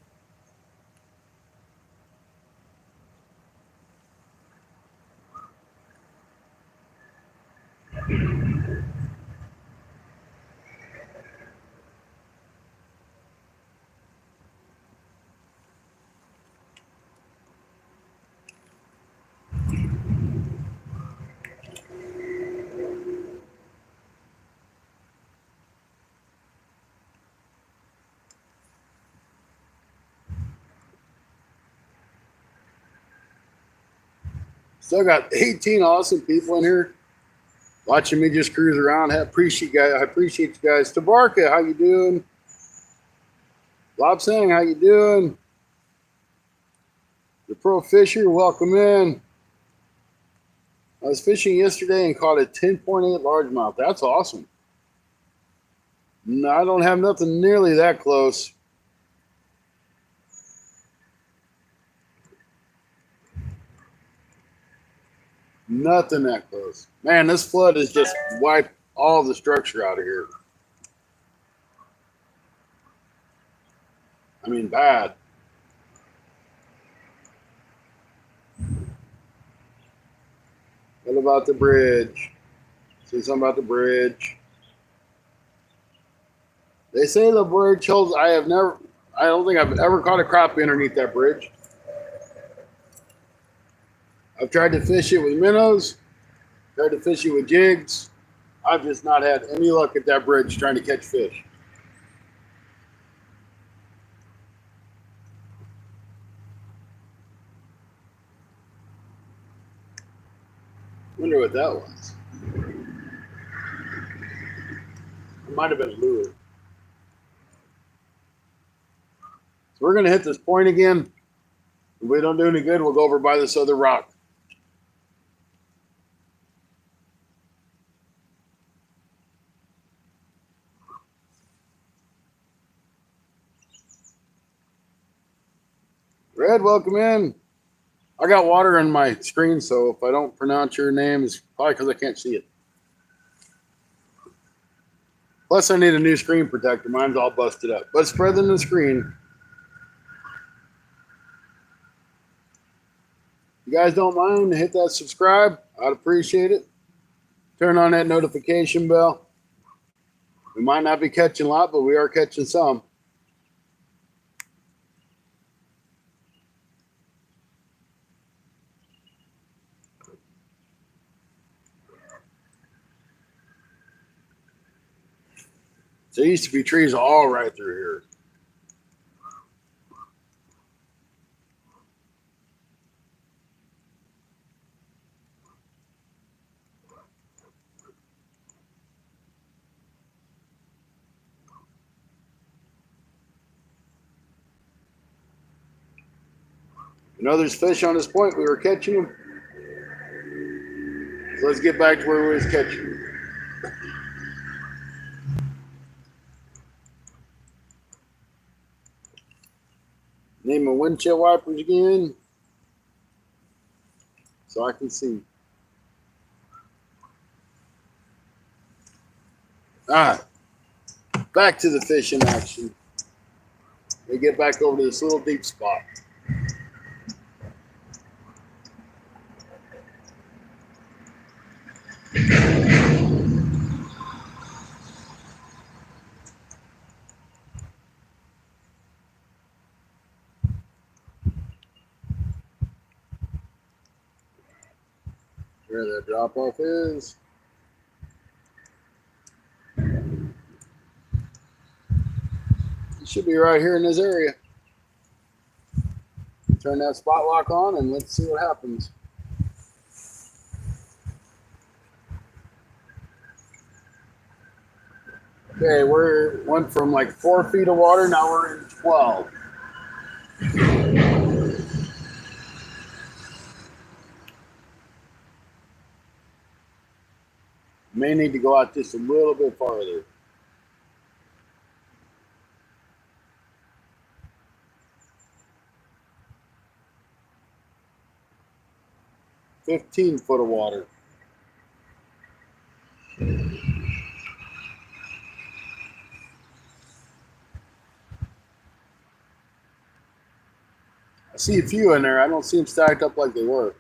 Still got 18 awesome people in here watching me just cruise around. I appreciate you guys. Tabarka, how you doing? Bob saying, how you doing? The Pro Fisher, welcome in. I was fishing yesterday and caught a 10.8 largemouth. That's awesome. No, I don't have nothing nearly that close. Nothing that close. Man, this flood has just wiped all the structure out of here. I mean, bad. What about the bridge? Say something about the bridge. They say the bridge holds. I don't think I've ever caught a crappie underneath that bridge. I've tried to fish it with minnows, tried to fish it with jigs. I've just not had any luck at that bridge trying to catch fish. Wonder what that was. It might have been a lure. So we're going to hit this point again. If we don't do any good, we'll go over by this other rock. Red, welcome in. I got water on my screen, so if I don't pronounce your name, it's probably because I can't see it. Plus, I need a new screen protector. Mine's all busted up. But spreading the screen. If you guys don't mind, hit that subscribe. I'd appreciate it. Turn on that notification bell. We might not be catching a lot, but we are catching some. There used to be trees all right through here. You know, there's fish on this point. We were catching them. So let's get back to where we was catching them. Need my windshield wipers again so I can see. All right, back to the fishing action. We get back over to this little deep spot. Where that drop off is. It should be right here in this area. Turn that spot lock on and let's see what happens. Okay, we went from like 4 feet of water, now we're in 12. May need to go out just a little bit farther. $15 of water. I see a few in there. I don't see them stacked up like they were.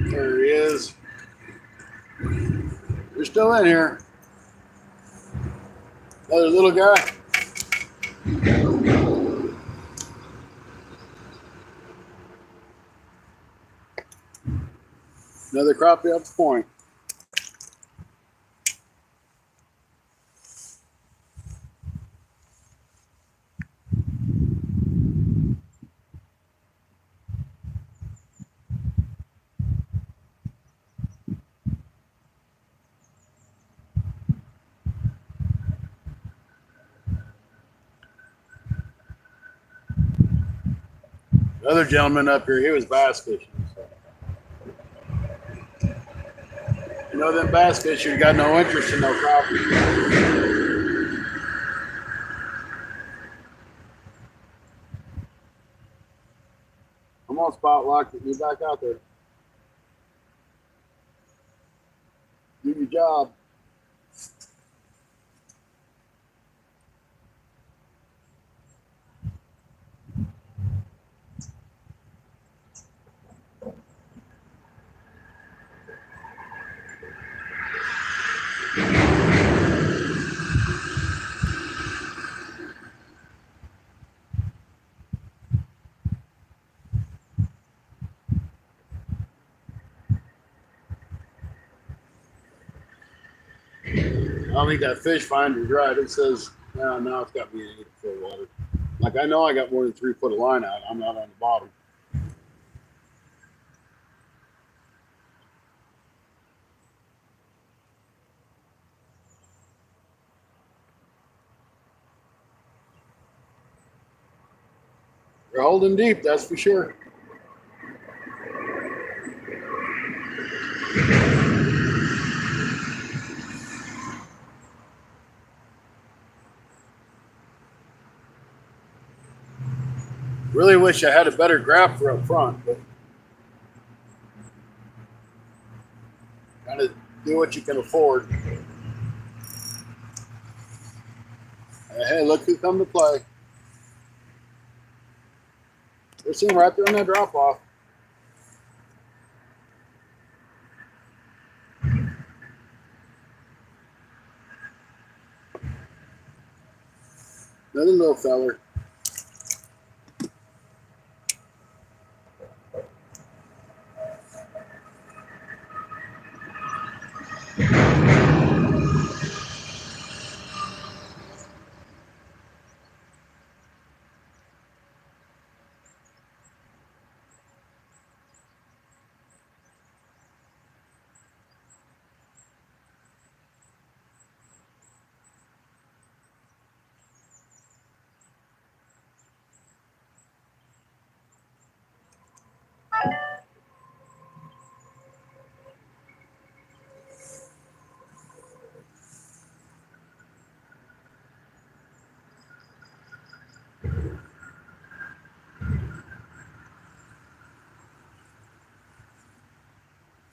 There he is. They're still in here. Another little guy. Another crappie up the point. The other gentleman up here, he was bass fishing. So. You know, them bass fishers got no interest in no crappie. Come on, spot lock, get me back out there. Do your job. I don't think that fish finder's right. It says, no, now it's got me in 8 foot of water. Like, I know I got more than 3 foot of line out. I'm not on the bottom. They're holding deep, that's for sure. Really wish I had a better grapper up front, but kind of do what you can afford. Hey, look who come to play. They're sitting right there on that drop off. Another little feller.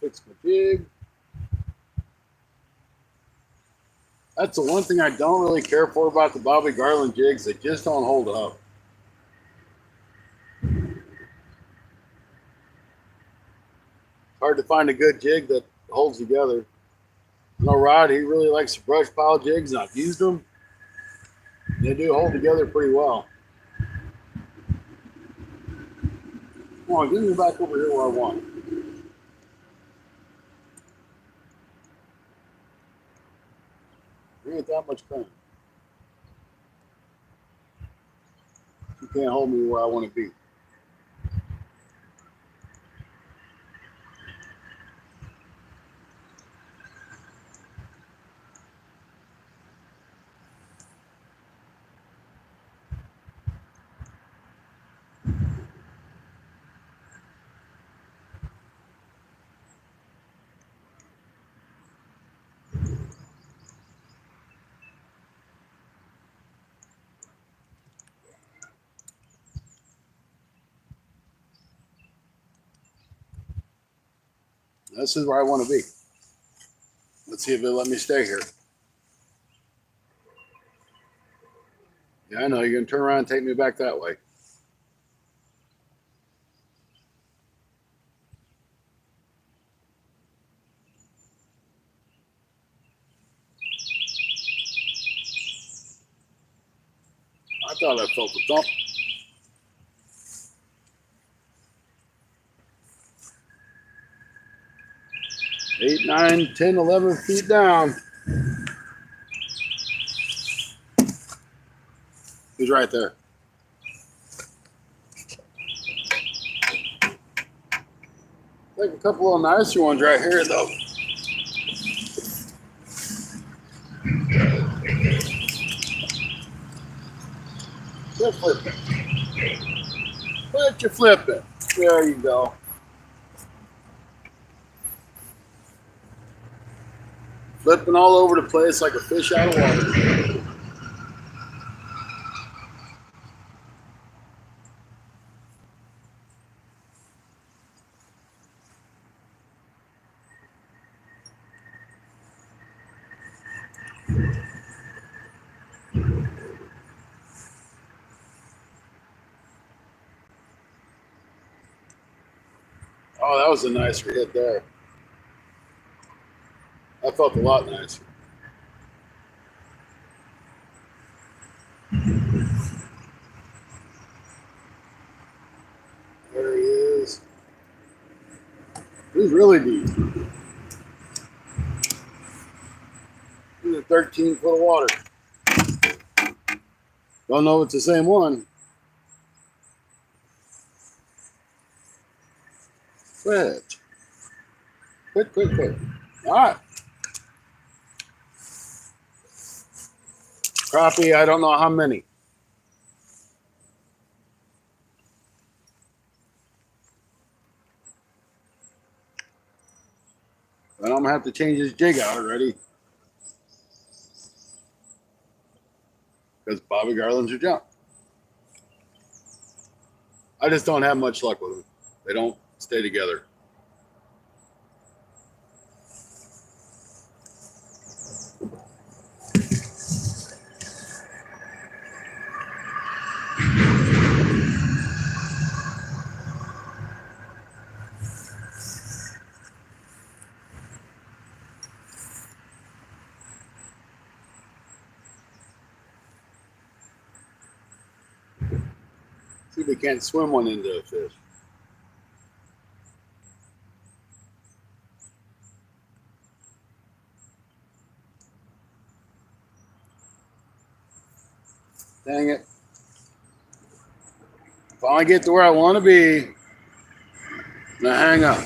fix my jig. That's the one thing I don't really care for about the Bobby Garland jigs. They just don't hold up. Hard to find a good jig that holds together. You know, Rod, he really likes the brush pile jigs, and I've used them. They do hold together pretty well. Come on, get me back over here where I want. There ain't that much current. You can't hold me where I want to be. This is where I want to be. Let's see if it'll let me stay here. Yeah, I know. You're going to turn around and take me back that way. I thought I felt a thump. 8, 9, 10, 11 feet down. He's right there. Like a couple of nicer ones right here, though. Quit flipping. Quit your flipping. There you go. Flipping all over the place like a fish out of water. Oh, that was a nicer hit there. That felt a lot nicer. There he is. He's really deep. He's a 13 foot of water. Don't know if it's the same one. Quit. Quit. All right. Crappie, I don't know how many. But I'm going to have to change this jig out already. Because Bobby Garland's are junk. I just don't have much luck with them. They don't stay together. See, they can't swim one into a fish. Dang it. If I get to where I want to be, I'm going to hang up.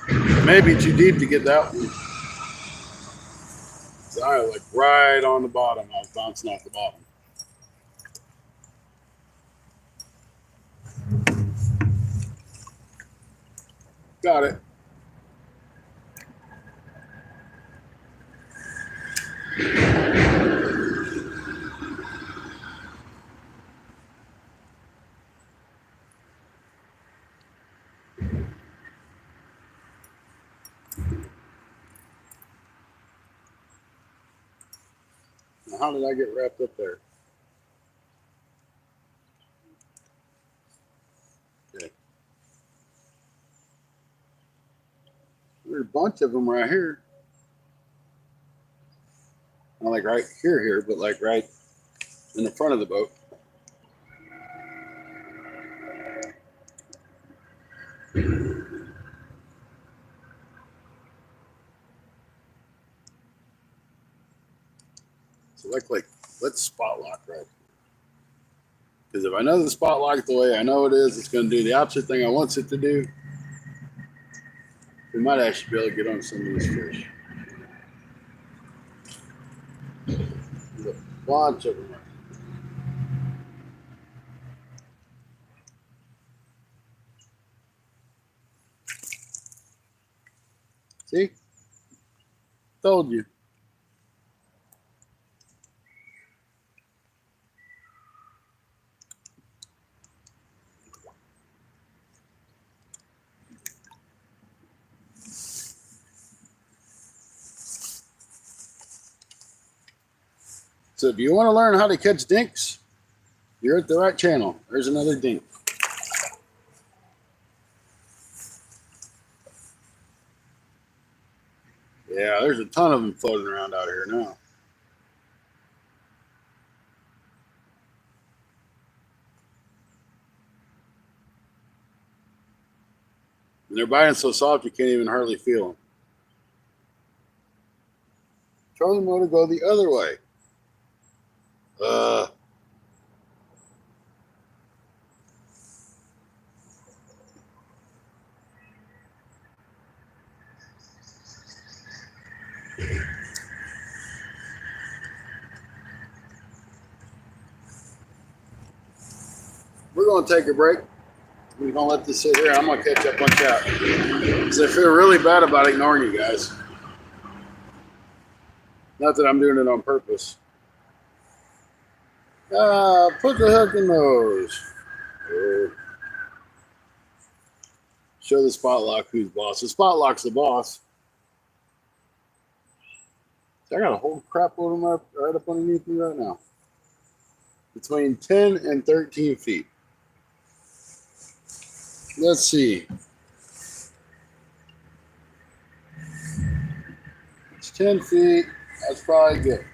It may be too deep to get that one. So I was like right on the bottom. I was bouncing off the bottom. Got it. Now, how did I get wrapped up there? Okay. There's a bunch of them right here. Not like right here, but like right in the front of the boat. So let's spot lock right. Because if I know the spot lock the way I know it is, it's going to do the opposite thing I want it to do. We might actually be able to get on some of these fish. There's a bunch of them. See? Told you. So if you want to learn how to catch dinks, you're at the right channel. There's another dink. Yeah, there's a ton of them floating around out here now. And they're biting so soft you can't even hardly feel them. Trolling motor go the other way. We're going to take a break. We're going to let this sit here. I'm going to catch up on chat. Because I feel really bad about ignoring you guys. Not that I'm doing it on purpose. Put the hook in those. Show the spot lock who's boss. The spot lock's the boss. I got a whole crap load of them right up underneath me right now. Between 10 and 13 feet. Let's see. It's 10 feet. That's probably good.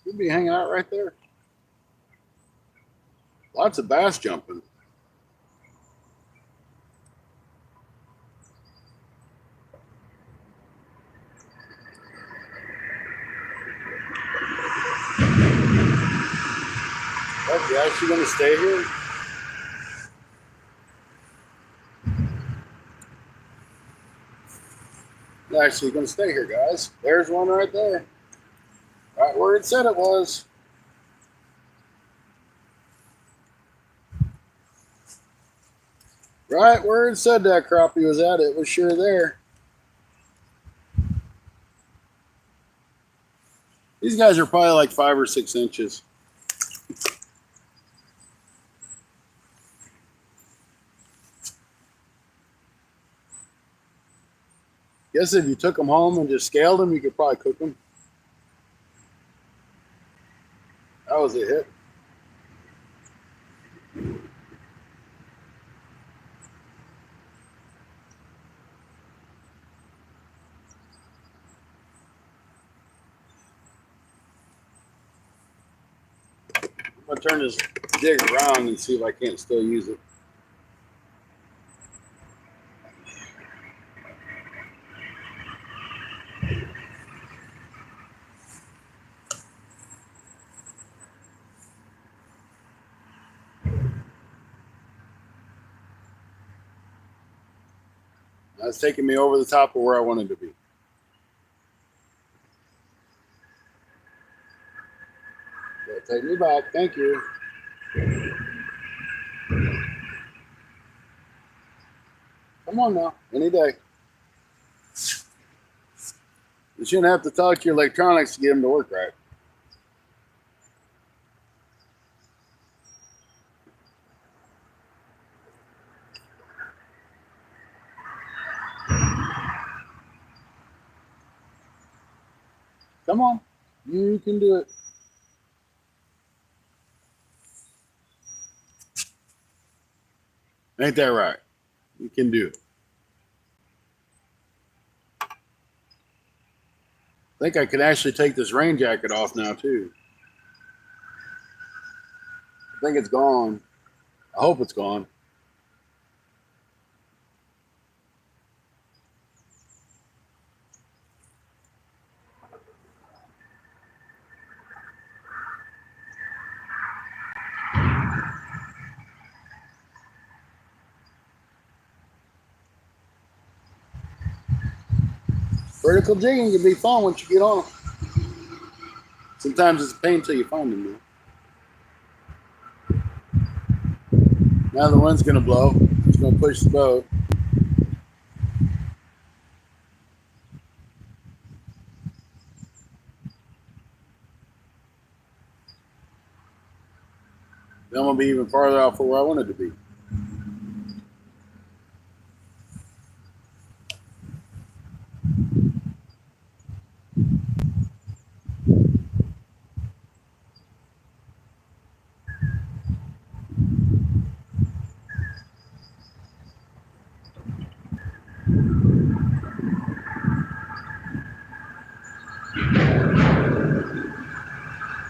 You'd be hanging out right there. Lots of bass jumping. Oh, you actually going to stay here? You're actually going to stay here, guys. There's one right there. Right where it said it was. Right where it said that crappie was at, it was sure there. These guys are probably like 5 or 6 inches. Guess if you took them home and just scaled them, you could probably cook them. That was a hit. I'll turn this jig around and see if I can't still use it. That's taking me over the top of where I wanted to be. So take me back. Thank you. Come on now. Any day. You shouldn't have to talk to your electronics to get them to work right. Come on. You can do it. Ain't that right? You can do it. I think I can actually take this rain jacket off now, too. I think it's gone. I hope it's gone. Vertical jigging can be fun once you get on them. Sometimes it's a pain until you find them. Now the wind's going to blow. It's going to push the boat. Then we'll be even farther out from where I wanted to be.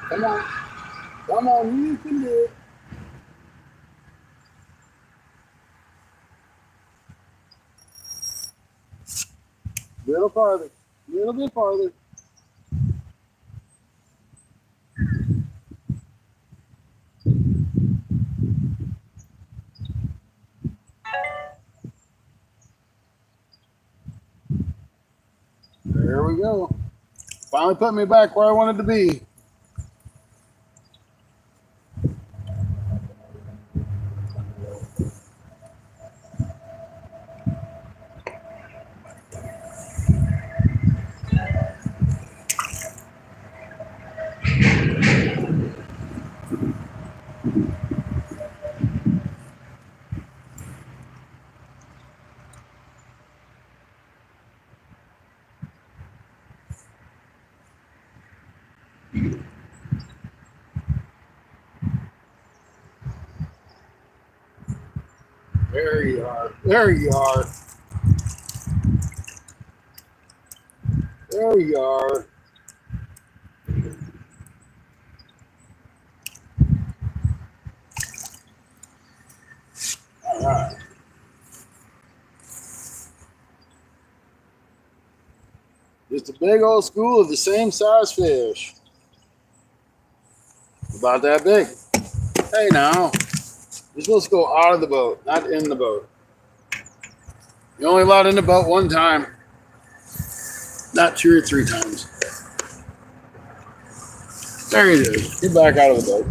Come on. Come on, you can do it. Little farther. A little bit farther. There we go. Finally put me back where I wanted to be. There you are. There you are. There you are. All right. Just a big old school of the same size fish. About that big. Hey now. You're supposed to go out of the boat, not in the boat. You're only allowed in the boat one time. Not 2 or 3 times. There you go. Get back out of the boat.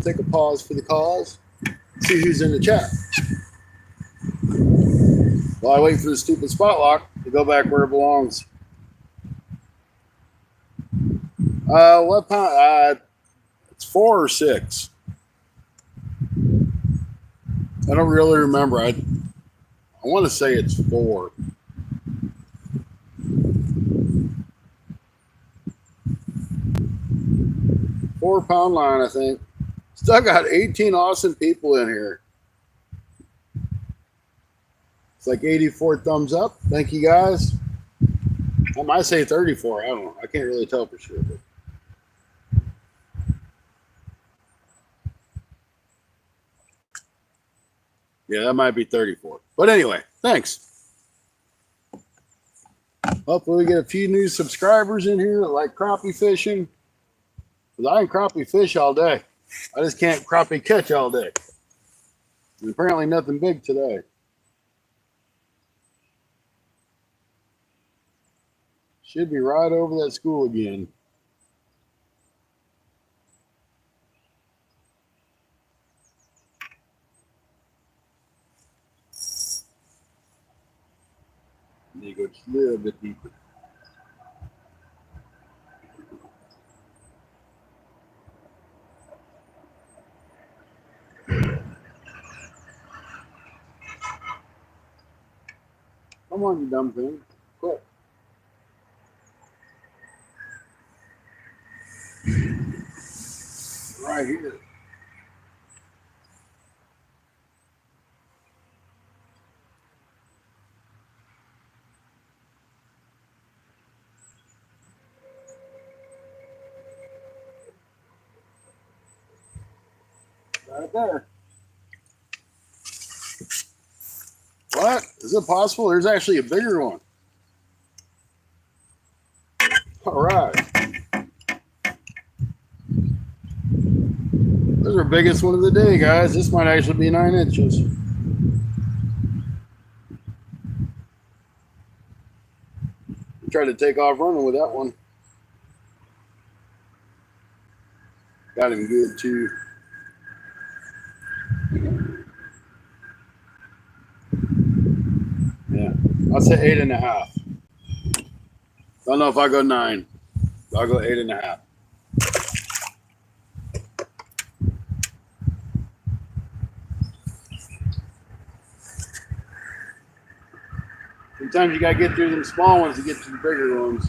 Take a pause for the cause. See who's in the chat. While I wait for the stupid spot lock to go back where it belongs. What pound? It's 4 or 6. I don't really remember. I want to say it's 4. £4 line, I think. Still got 18 awesome people in here. It's like 84 thumbs up. Thank you guys. I might say 34. I don't know. I can't really tell for sure. But yeah, that might be 34. But anyway, thanks. Hopefully we get a few new subscribers in here that like crappie fishing. Because I can crappie fish all day. I just can't crappie catch all day. And apparently nothing big today. Should be right over that school again. Need to go just a little bit deeper. Come on, you dumb thing. Quick. Right here. Right there. What? Is it possible? There's actually a bigger one. All right. There's our biggest one of the day, guys. This might actually be 9 inches. Tried to take off running with that one. Got him good too. Yeah, I'll say 8.5. Don't know if I go 9. I'll go 8.5. Sometimes you gotta get through them small ones to get to the bigger ones.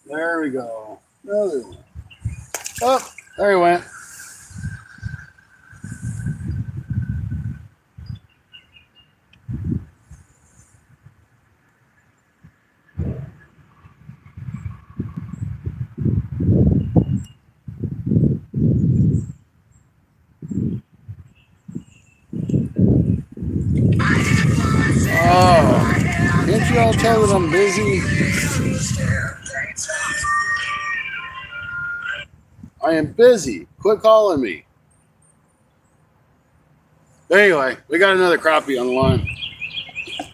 There we go. Another one. Oh, there he went. Oh, can't you all tell that I'm busy? I am busy. Quit calling me. Anyway, we got another crappie on the line.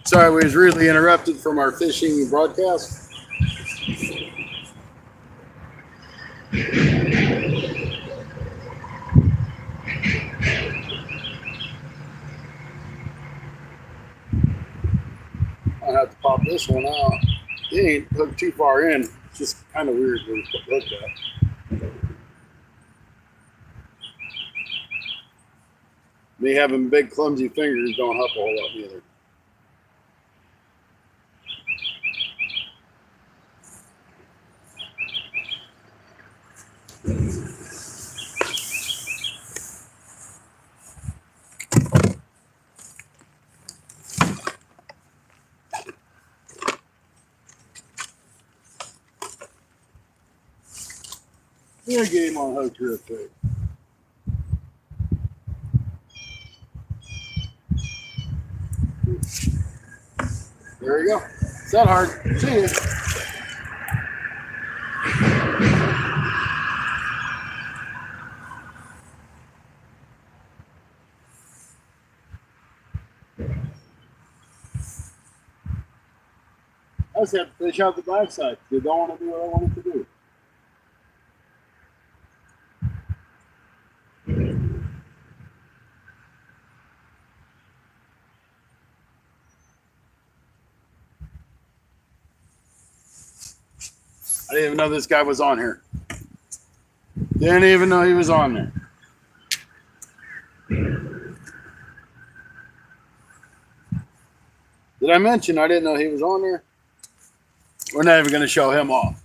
Sorry, we was rudely interrupted from our fishing broadcast. I have to pop this one out. It ain't hooked too far in. It's just kind of weird where it's hooked at. Me having big clumsy fingers don't help a whole lot either. Yeah, get him on hook real quick. There we go. It's that hard. See ya. I just have to fish out the backside. They don't want to do what I want it to do. I didn't even know this guy was on here. Didn't even know he was on there. Did I mention I didn't know he was on there? We're not even going to show him off.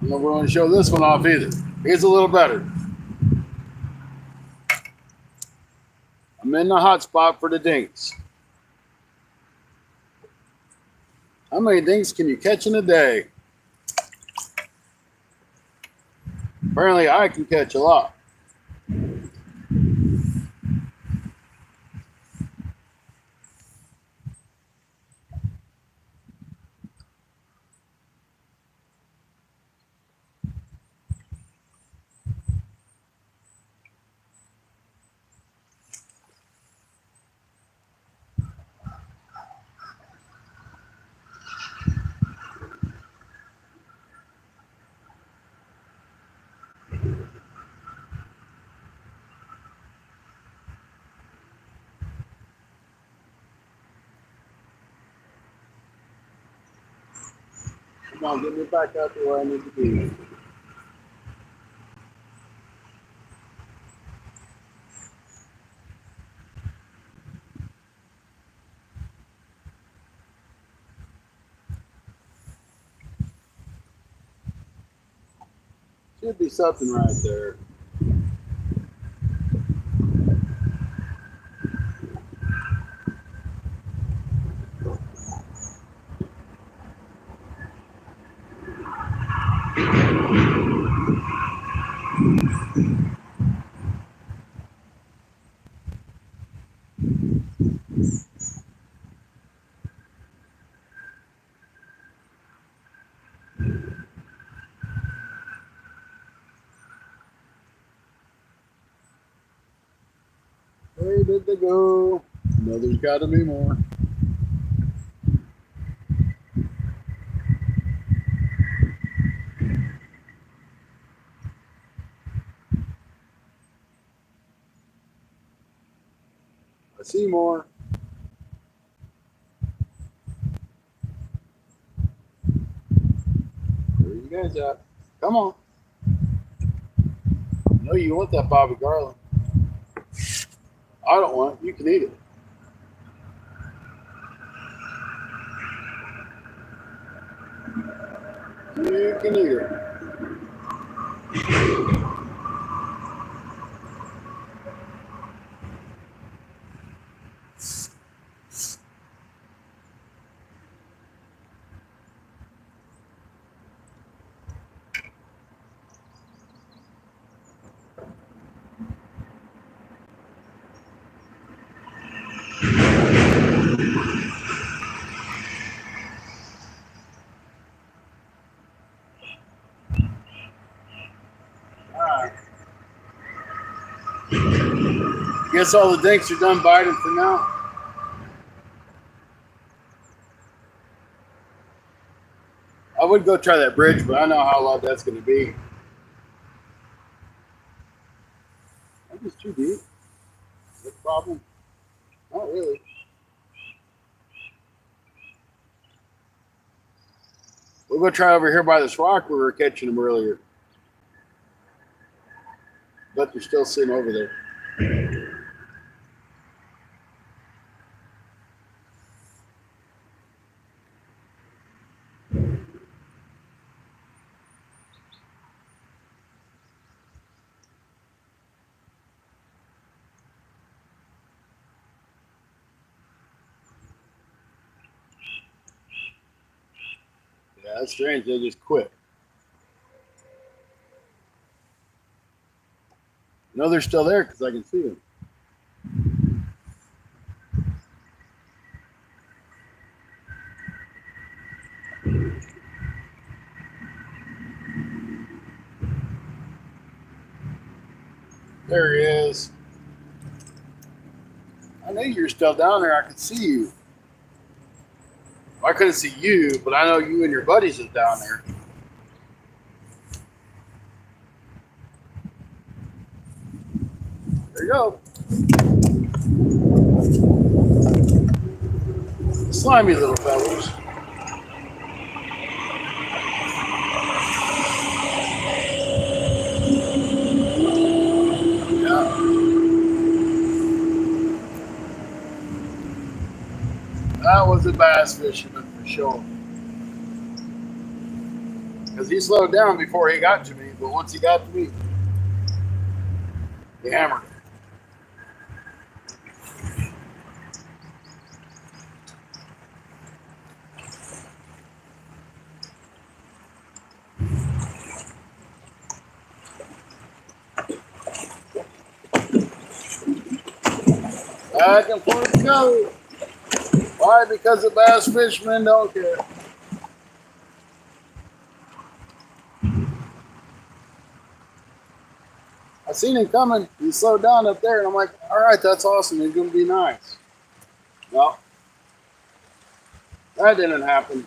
I'm not going to show this one off either. He's a little better. I'm in the hot spot for the dinks. How many dinks can you catch in a day? Apparently I can catch a lot. Come on, get me back out there where I need to be. Should be something right there. Where did they go? No, there's got to be more. I see more. Where are you guys at? Come on. I know you want that Bobby Garland. I don't want it. You can eat it. You can eat it. Guess all the dinks are done biting for now. I would go try that bridge, but I know how low that's going to be. I'm just too deep. Is that a problem? Not really. We'll go try over here by this rock where we were catching them earlier. But they're still sitting over there. Yeah, that's strange. They just quit. No, they're still there because I can see them. There he is. I know you're still down there. I could see you. I couldn't see you, but I know you and your buddies is down there. There you go. Slimy little fellows. Yeah. That was a bass fisherman for sure. Because he slowed down before he got to me, but once he got to me, he hammered it. Back and forth to go. Why? Because the bass fishermen don't care. I seen him coming. He slowed down up there, and I'm like, all right, that's awesome. He's going to be nice. Well, that didn't happen.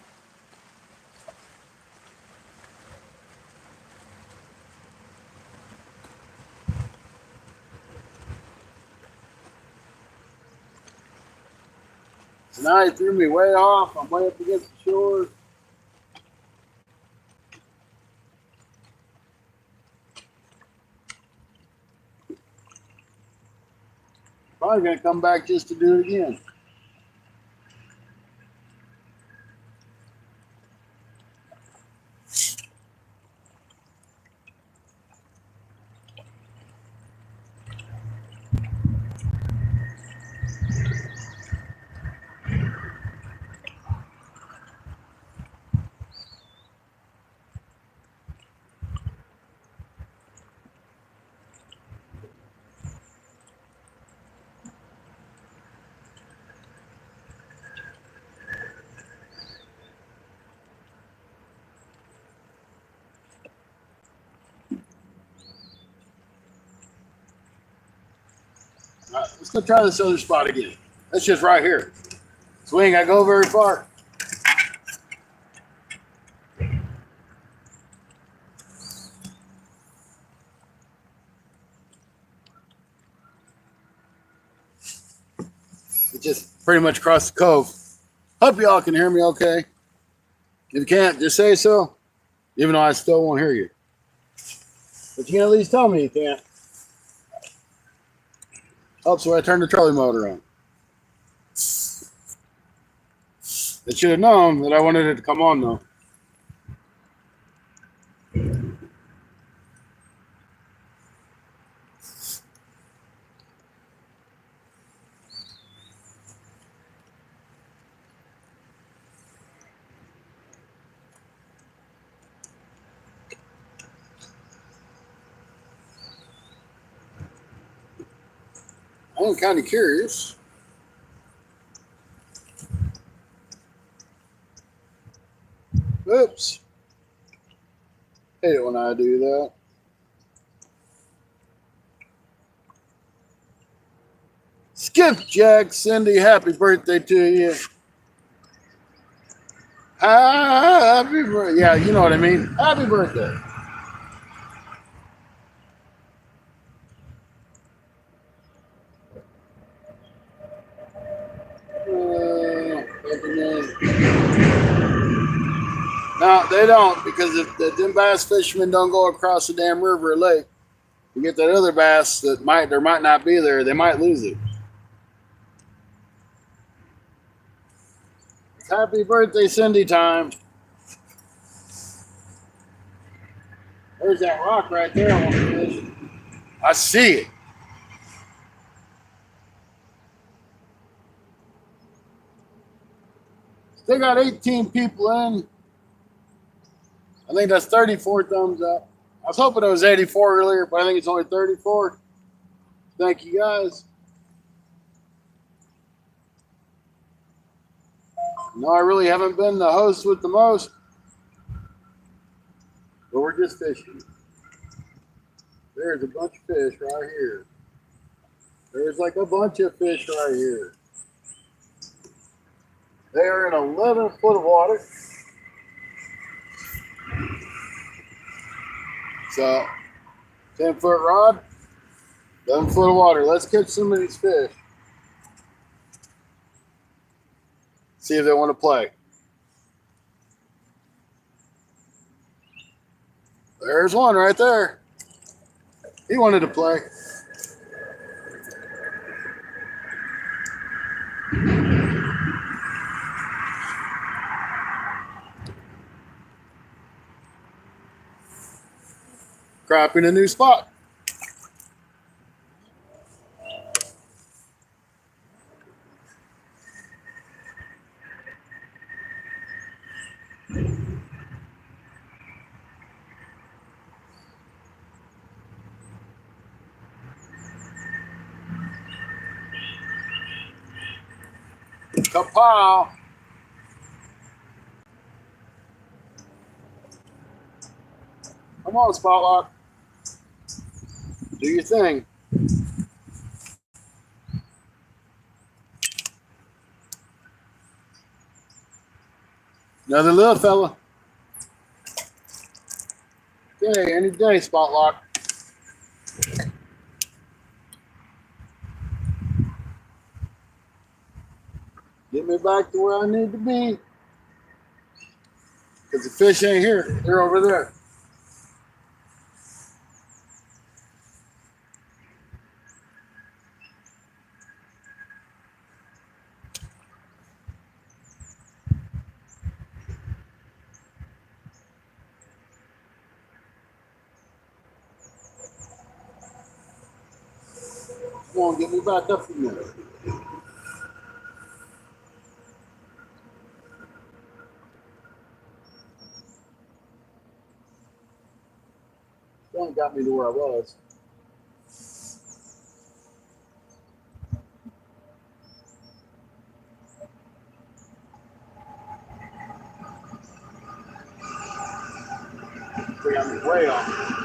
So now he threw me way off. I'm way up against the shore. Probably going to come back just to do it again. All right, let's go try this other spot again. That's just right here. So we ain't got to go very far. It just pretty much across the cove. Hope y'all can hear me okay. If you can't, just say so. Even though I still won't hear you. But you can at least tell me you can't. Oh, so I turned the trolley motor on. They should have known that I wanted it to come on, though. I'm kind of curious. Oops. Hate it when I do that. Skipjack, Cindy, happy birthday to you. Happy birthday. Yeah, you know what I mean. Happy birthday. No, they don't, because if them bass fishermen don't go across the damn river or lake and get that other bass that might not be there, they might lose it. It's happy birthday, Cindy time. There's that rock right there I want to fish. I see it. Still got 18 people in. I think that's 34 thumbs up. I was hoping it was 84 earlier, but I think it's only 34. Thank you, guys. No, I really haven't been the host with the most, but we're just fishing. There's a bunch of fish right here. There's like a bunch of fish right here. They are in 11 foot of water. So, 10-foot rod, 11 foot of water. Let's catch some of these fish. See if they want to play. There's one right there. He wanted to play. Crapping a new spot. Kapow! Come on, Spot Lock. Do your thing. Another little fella. Okay, any day, Spot Lock. Get me back to where I need to be. Because the fish ain't here. They're over there. Come on, get me back up from there. One got me to where I was. They got me way off.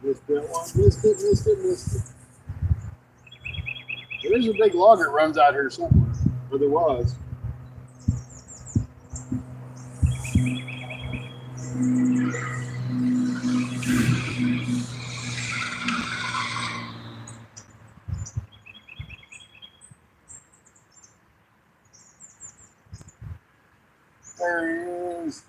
Missed that one. Missed it. There's a big log that runs out here somewhere. Where there was. There he is.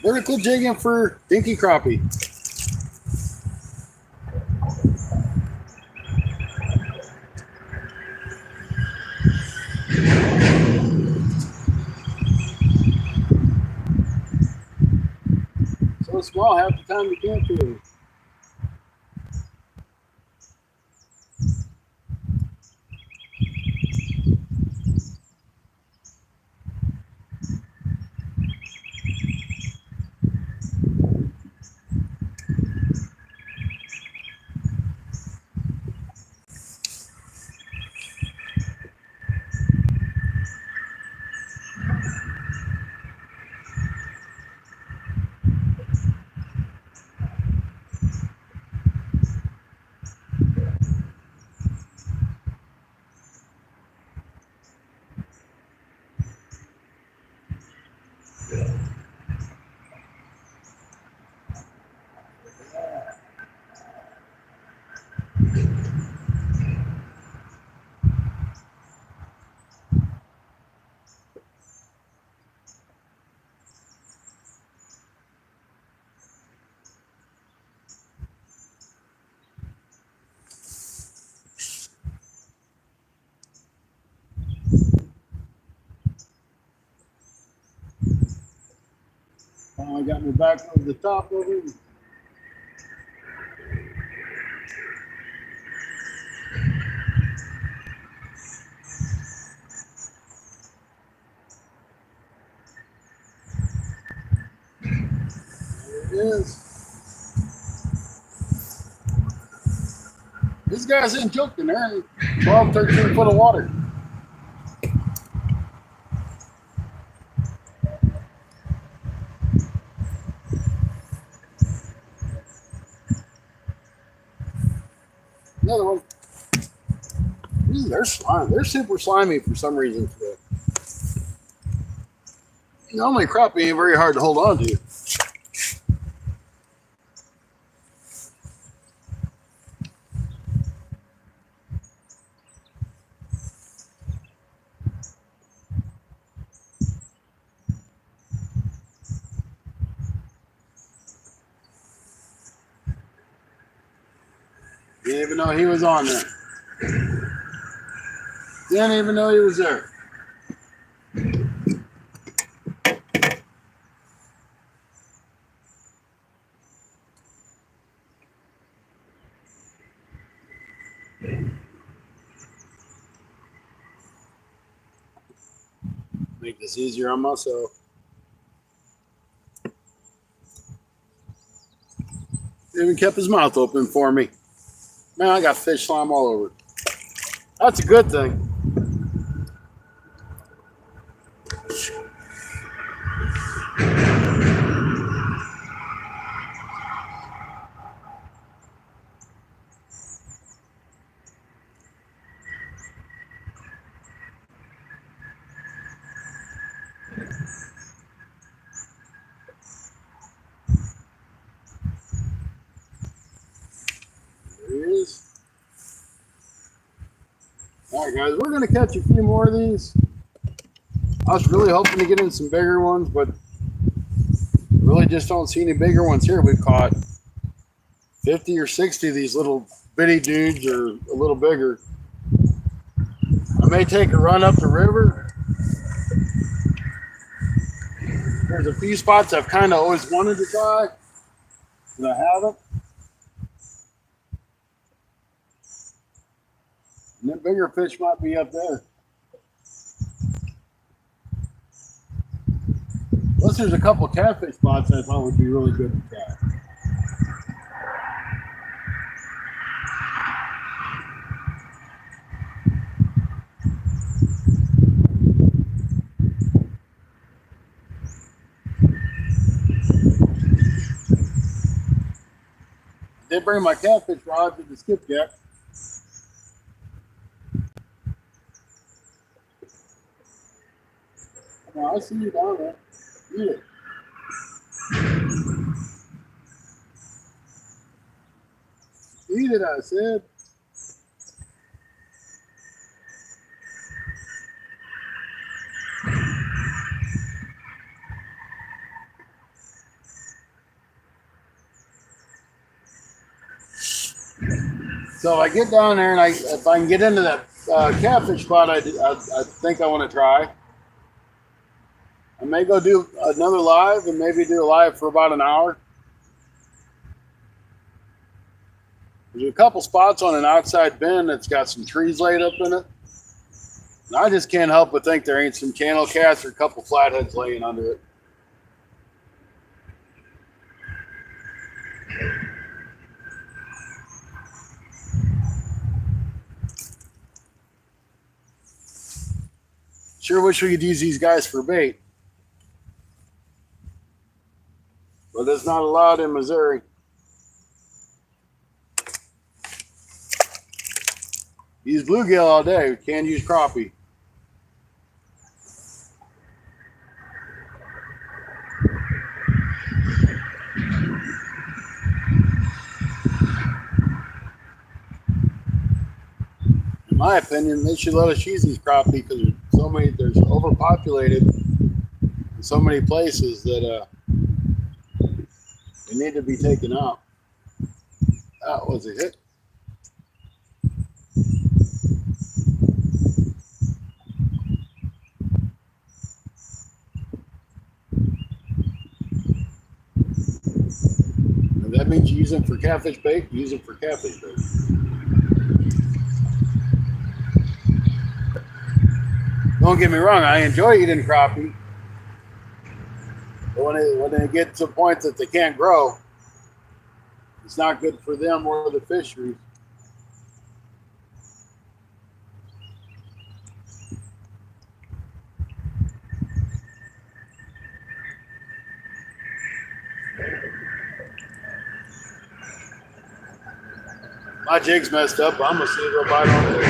Vertical jigging for dinky crappie. So small, half the time you can't do it. I got me back over the top of it. There it is. These guys ain't joking. They're in 12, 13 foot of water. Another one. They're slimy. They're super slimy for some reason today. Normally crappie ain't very hard to hold on to. Didn't even know he was on there. Didn't even know he was there. Make this easier on myself. Even kept his mouth open for me. Man, I got fish slime all over it. That's a good thing. There he is. All right, guys, we're going to catch a few more of these. I was really hoping to get in some bigger ones, but really just don't see any bigger ones here. We've caught 50 or 60 of these little bitty dudes, or a little bigger. I may take a run up the river. There's a few spots I've kind of always wanted to try, and I haven't. And that bigger fish might be up there. Plus, there's a couple catfish spots I thought would be really good to try. I did bring my catfish rod to the skipjack. Come on, I see you down there. Eat it. Eat it, I said. So if I get down there and if I can get into that catfish spot, I think I want to try. I may go do another live and maybe do a live for about an hour. There's a couple spots on an outside bend that's got some trees laid up in it. And I just can't help but think there ain't some channel cats or a couple flatheads laying under it. Sure wish we could use these guys for bait. But it's not allowed in Missouri. Use bluegill all day. We can't use crappie. In my opinion, they should let us use these crappie because there's overpopulated in so many places that they need to be taken out. That was a hit. If that means you use them for catfish bait, use them for catfish bait. Don't get me wrong, I enjoy eating crappie. But when they get to a point that they can't grow, it's not good for them or the fisheries. My jig's messed up, but I'm gonna see if they'll bite on it.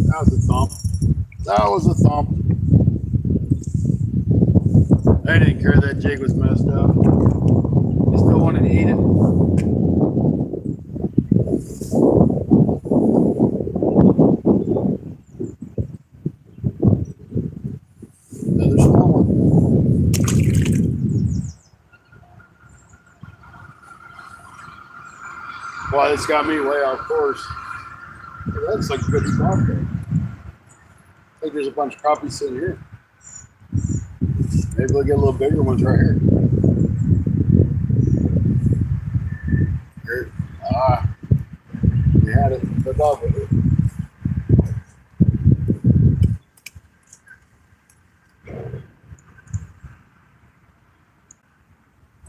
That was a thump. That was a thump. They didn't care that jig was messed up. They still wanted to eat it. Another small one. Well, it's got me way off course. That's like a good spot there. I think there's a bunch of crappies sitting here. Maybe we'll get a little bigger ones right here. Here. Ah, we had it. Took off with it.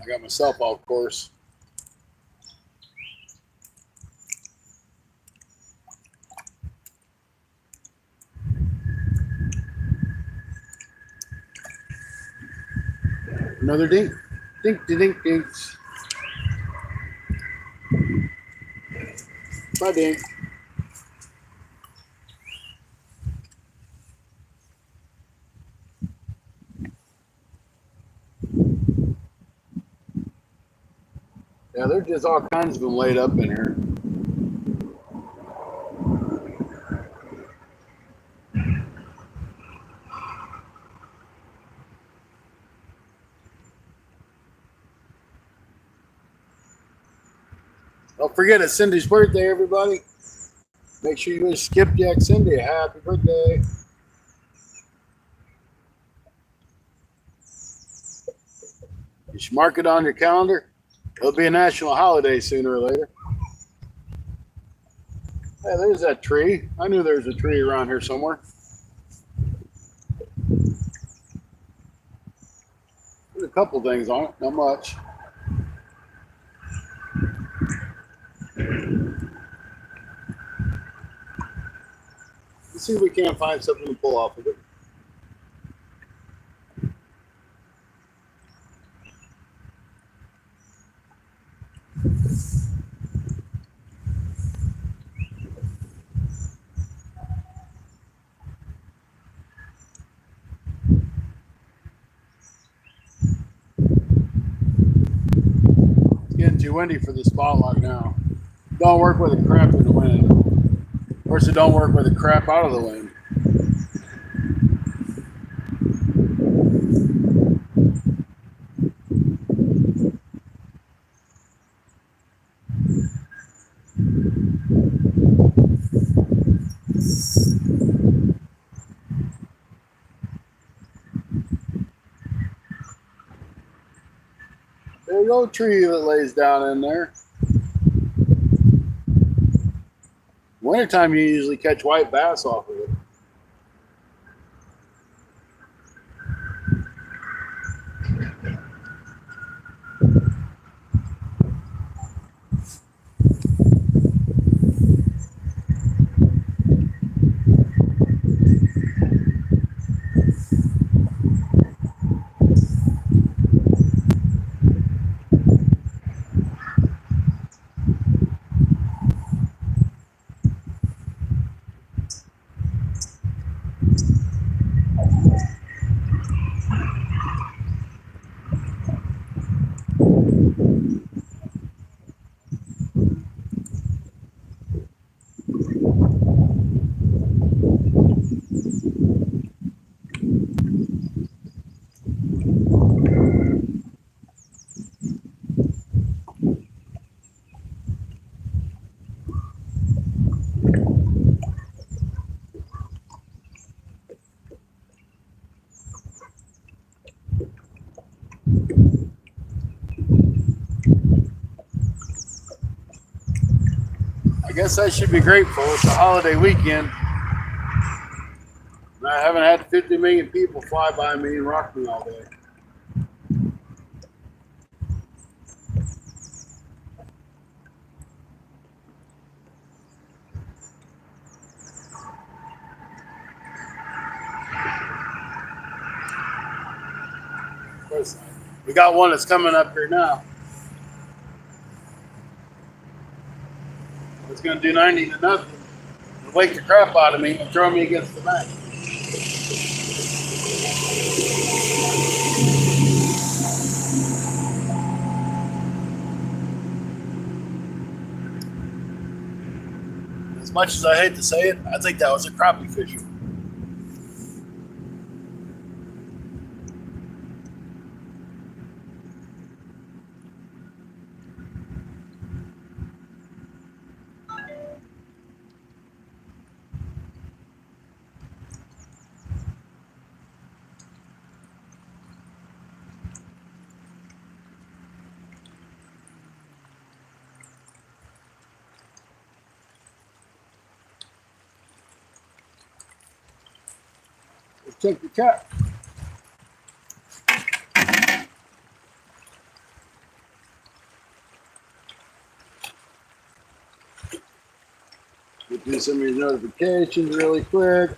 I got myself off course. Another dink. Dink, dink, dinks. Bye, dink. Yeah, there's just all kinds of them laid up in here. Don't forget it's Cindy's birthday, everybody. Make sure you wish Skipjack Cindy a happy birthday. You should mark it on your calendar. It'll be a national holiday sooner or later. Hey, there's that tree. I knew there was a tree around here somewhere. There's a couple things on it, not much. Let's see if we can't find something to pull off of it. It's getting too windy for the spotlight now. Don't work with a crap in the wind. Of course, it don't work with a crap out of the wind. Big old tree that lays down in there. Wintertime, you usually catch white bass off of it. I guess I should be grateful. It's a holiday weekend. I'm I haven't had 50 million people fly by me and rock me all day. We got one that's coming up here now. It's going to do 90 to nothing and wake the crap out of me and throw me against the bank. As much as I hate to say it, I think that was a crappie fisher. Let's check the cat. Get through some of these notifications really quick.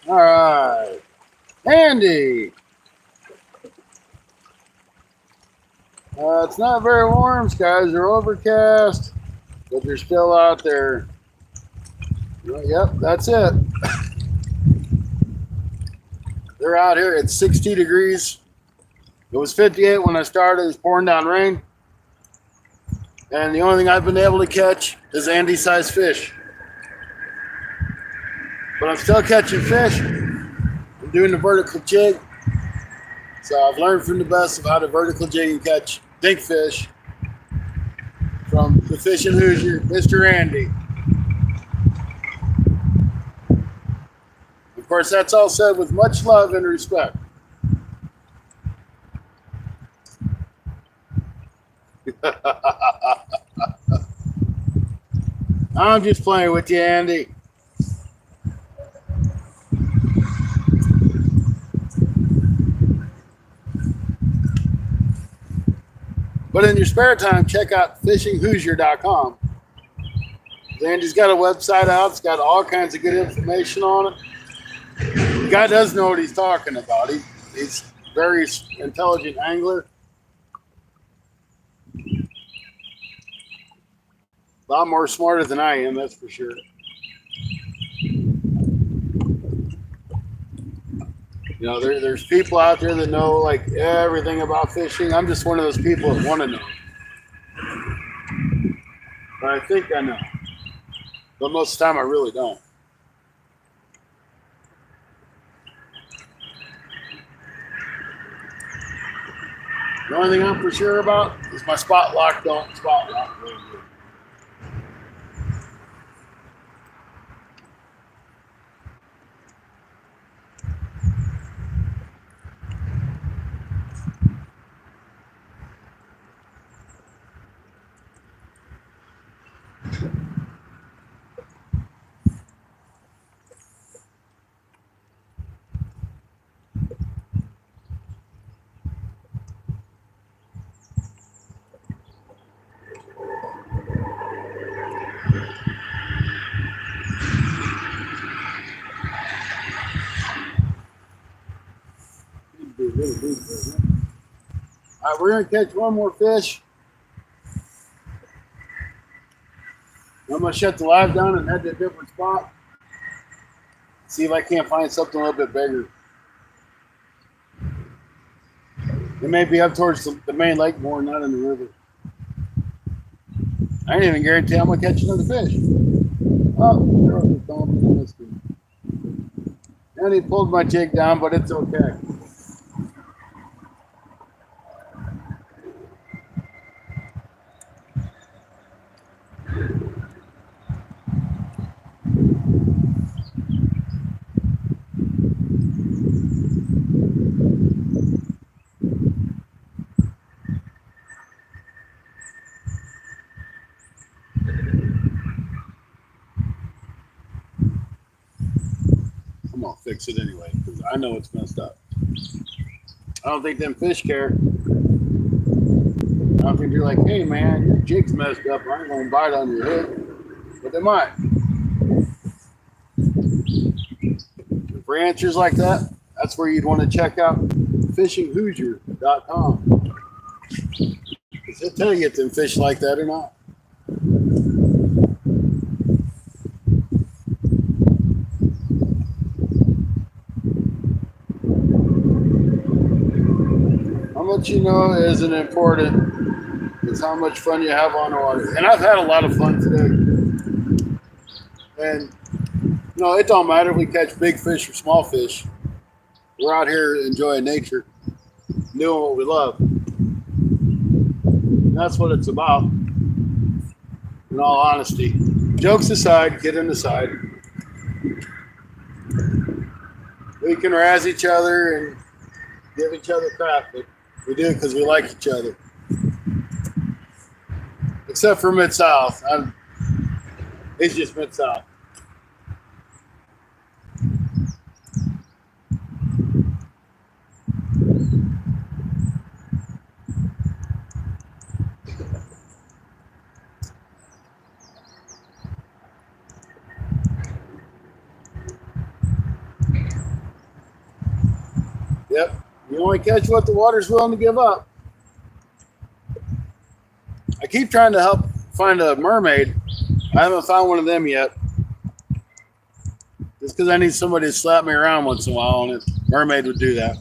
All right, Andy. It's not very warm. Skies are overcast, but they're still out there. Yep, that's it. They're out here at 60 degrees. It was 58 when I started. It's pouring down rain. And the only thing I've been able to catch is Andy-sized fish. But I'm still catching fish. I'm doing the vertical jig. So I've learned from the best of how to vertical jig and catch big fish from the fishing Hoosier, Mr. Andy. Of course, that's all said with much love and respect. I'm just playing with you, Andy. But in your spare time, check out fishinghoosier.com. Andy's got a website out. It's got all kinds of good information on it. The guy does know what he's talking about. He's a very intelligent angler. A lot more smarter than I am, that's for sure. You know, there's people out there that know like everything about fishing. I'm just one of those people that want to know. But I think I know. But most of the time I really don't. The only thing I'm for sure about is my spot lock don't spot lock really good. All right, we're going to catch one more fish. I'm going to shut the live down and head to a different spot. See if I can't find something a little bit bigger. It may be up towards the main lake more, not in the river. I ain't even guarantee I'm going to catch another fish. Oh, there was a dump. And he pulled my jig down, but it's okay. gonna fix it anyway because I know it's messed up. I don't think them fish care. I don't think they're like, hey man, your jig's messed up. I ain't gonna bite on your hook, but they might. For answers like that, that's where you'd want to check out fishinghoosier.com. Because they'll tell you if them fish like that or not. How much you know isn't important. It's how much fun you have on the water. And I've had a lot of fun today. And no, it don't matter if we catch big fish or small fish. We're out here enjoying nature, doing what we love. And that's what it's about, in all honesty. Jokes aside, kidding aside, we can razz each other and give each other crap, but we do it because we like each other. Except for Mid-South. It's just Mid-South. Yep. You only catch what the water's willing to give up. I keep trying to help find a mermaid. I haven't found one of them yet. Just because I need somebody to slap me around once in a while, and a mermaid would do that.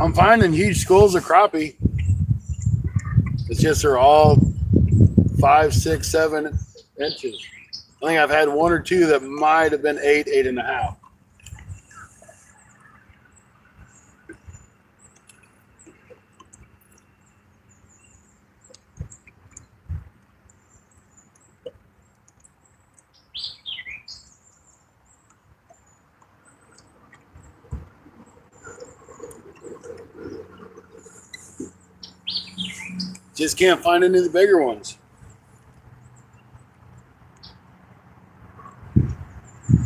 I'm finding huge schools of crappie. It's just they're all 5, 6, 7 inches. I think I've had one or two that might have been 8, 8.5. Just can't find any of the bigger ones.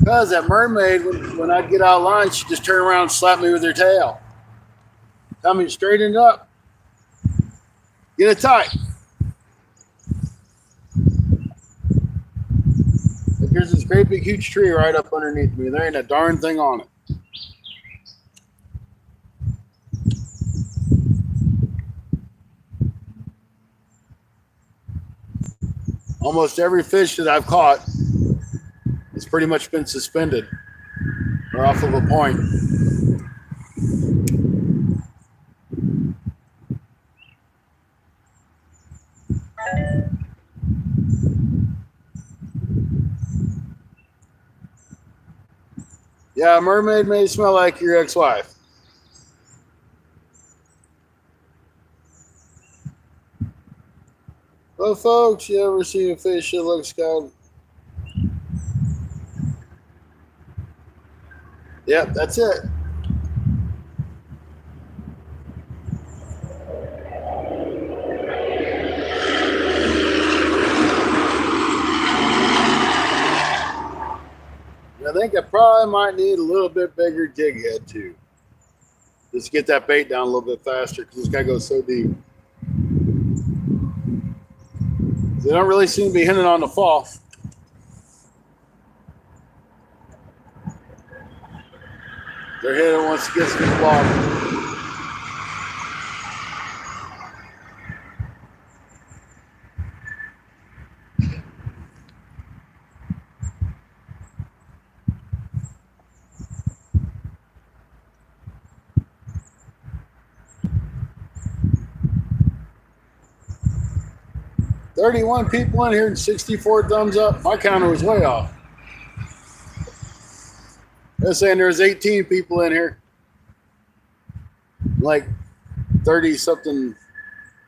Because that mermaid, when I'd get out of line, she'd just turn around and slap me with her tail. Tell me to straighten it up. Get it tight. But there's this great big huge tree right up underneath me. There ain't a darn thing on it. Almost every fish that I've caught has pretty much been suspended or off of a point. Yeah, a mermaid may smell like your ex-wife. Well, folks, you ever see a fish that looks kind of... Yep, that's it. I think I probably might need a little bit bigger jig head too. Just get that bait down a little bit faster because this guy goes so deep. They don't really seem to be hitting on the fall. They're hitting once it gets to the bottom. "31 people in here and 64 thumbs up." My counter was way off. They're saying there's 18 people in here. Like 30 something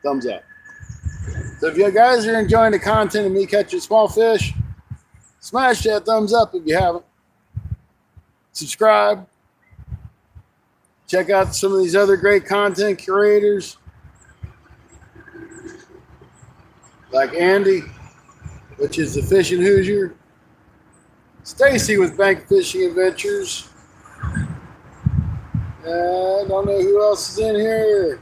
thumbs up. So if you guys are enjoying the content of me catching small fish, smash that thumbs up if you haven't. Subscribe. Check out some of these other great content curators like Andy. which is the Fishing Hoosier. Stacy with Bank Fishing Adventures. I don't know who else is in here.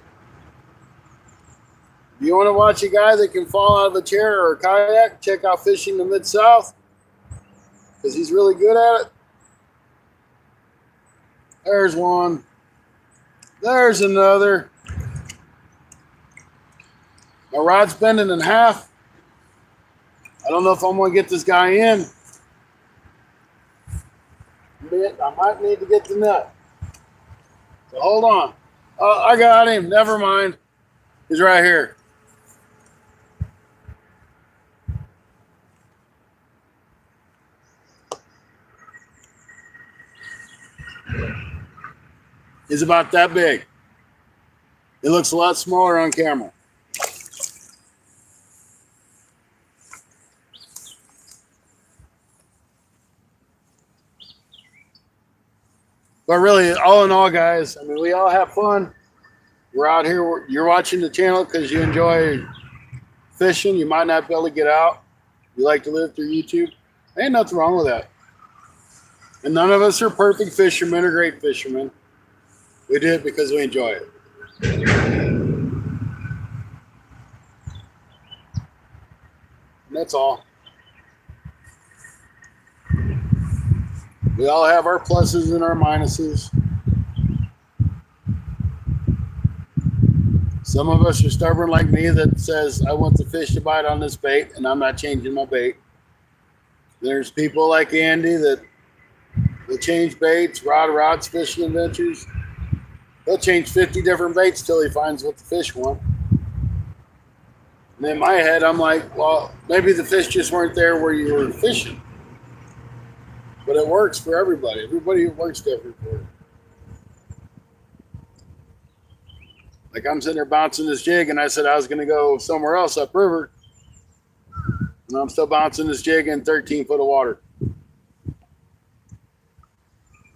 If you want to watch a guy that can fall out of a chair or a kayak, check out Fishing the Mid-South, because he's really good at it. There's one. There's another. My rod's bending in half. I don't know if I'm going to get this guy in. I might need to get the net. So hold on. Oh, I got him. Never mind. He's right here. He's about that big. It looks a lot smaller on camera. But really, all in all, guys, I mean, we all have fun. We're out here. You're watching the channel because you enjoy fishing. You might not be able to get out. You like to live through YouTube. Ain't nothing wrong with that. And none of us are perfect fishermen or great fishermen. We do it because we enjoy it. And that's all. We all have our pluses and our minuses. Some of us are stubborn like me that says, I want the fish to bite on this bait and I'm not changing my bait. There's people like Andy that will change baits, rods, fishing adventures. He'll change 50 different baits till he finds what the fish want. And in my head, I'm like, well, maybe the fish just weren't there where you were fishing. But it works for everybody. Everybody works different for it. Like I'm sitting there bouncing this jig, and I said I was going to go somewhere else upriver. And I'm still bouncing this jig in 13 foot of water.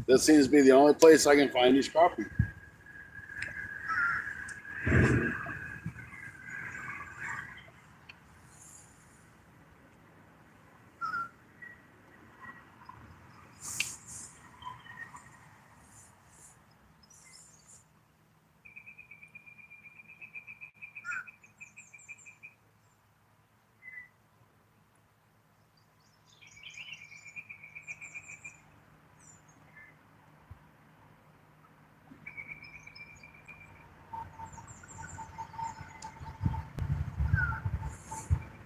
That seems to be the only place I can find these crappie.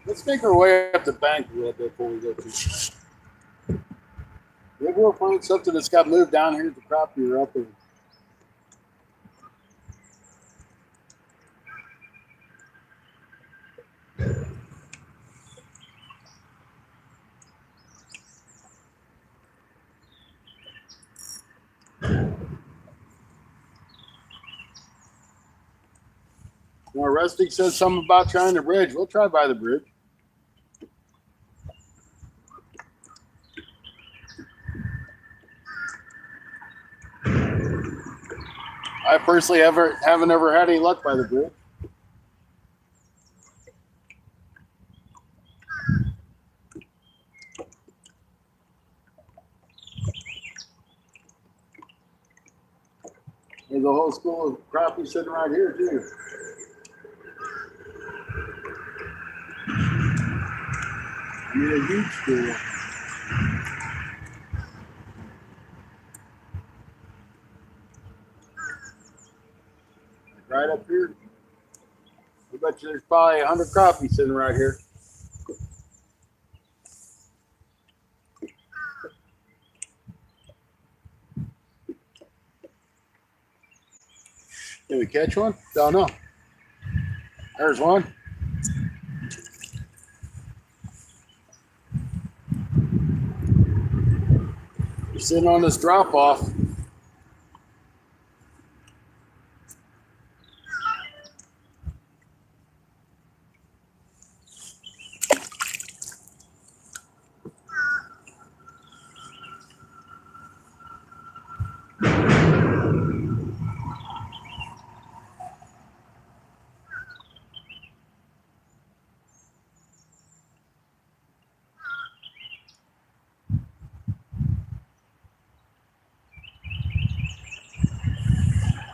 Let's make our way up the bank a little bit before we go through. Maybe we'll find something that's got moved down here at the crappie or up there. Now, Rustic says something about trying the bridge. We'll try by the bridge. I personally haven't ever had any luck by the bridge. There's a whole school of crappie sitting right here, too. I mean, a huge school. Right up here. I bet you there's probably 100 crappie sitting right here. Did we catch one? Don't know. There's one. We're sitting on this drop off.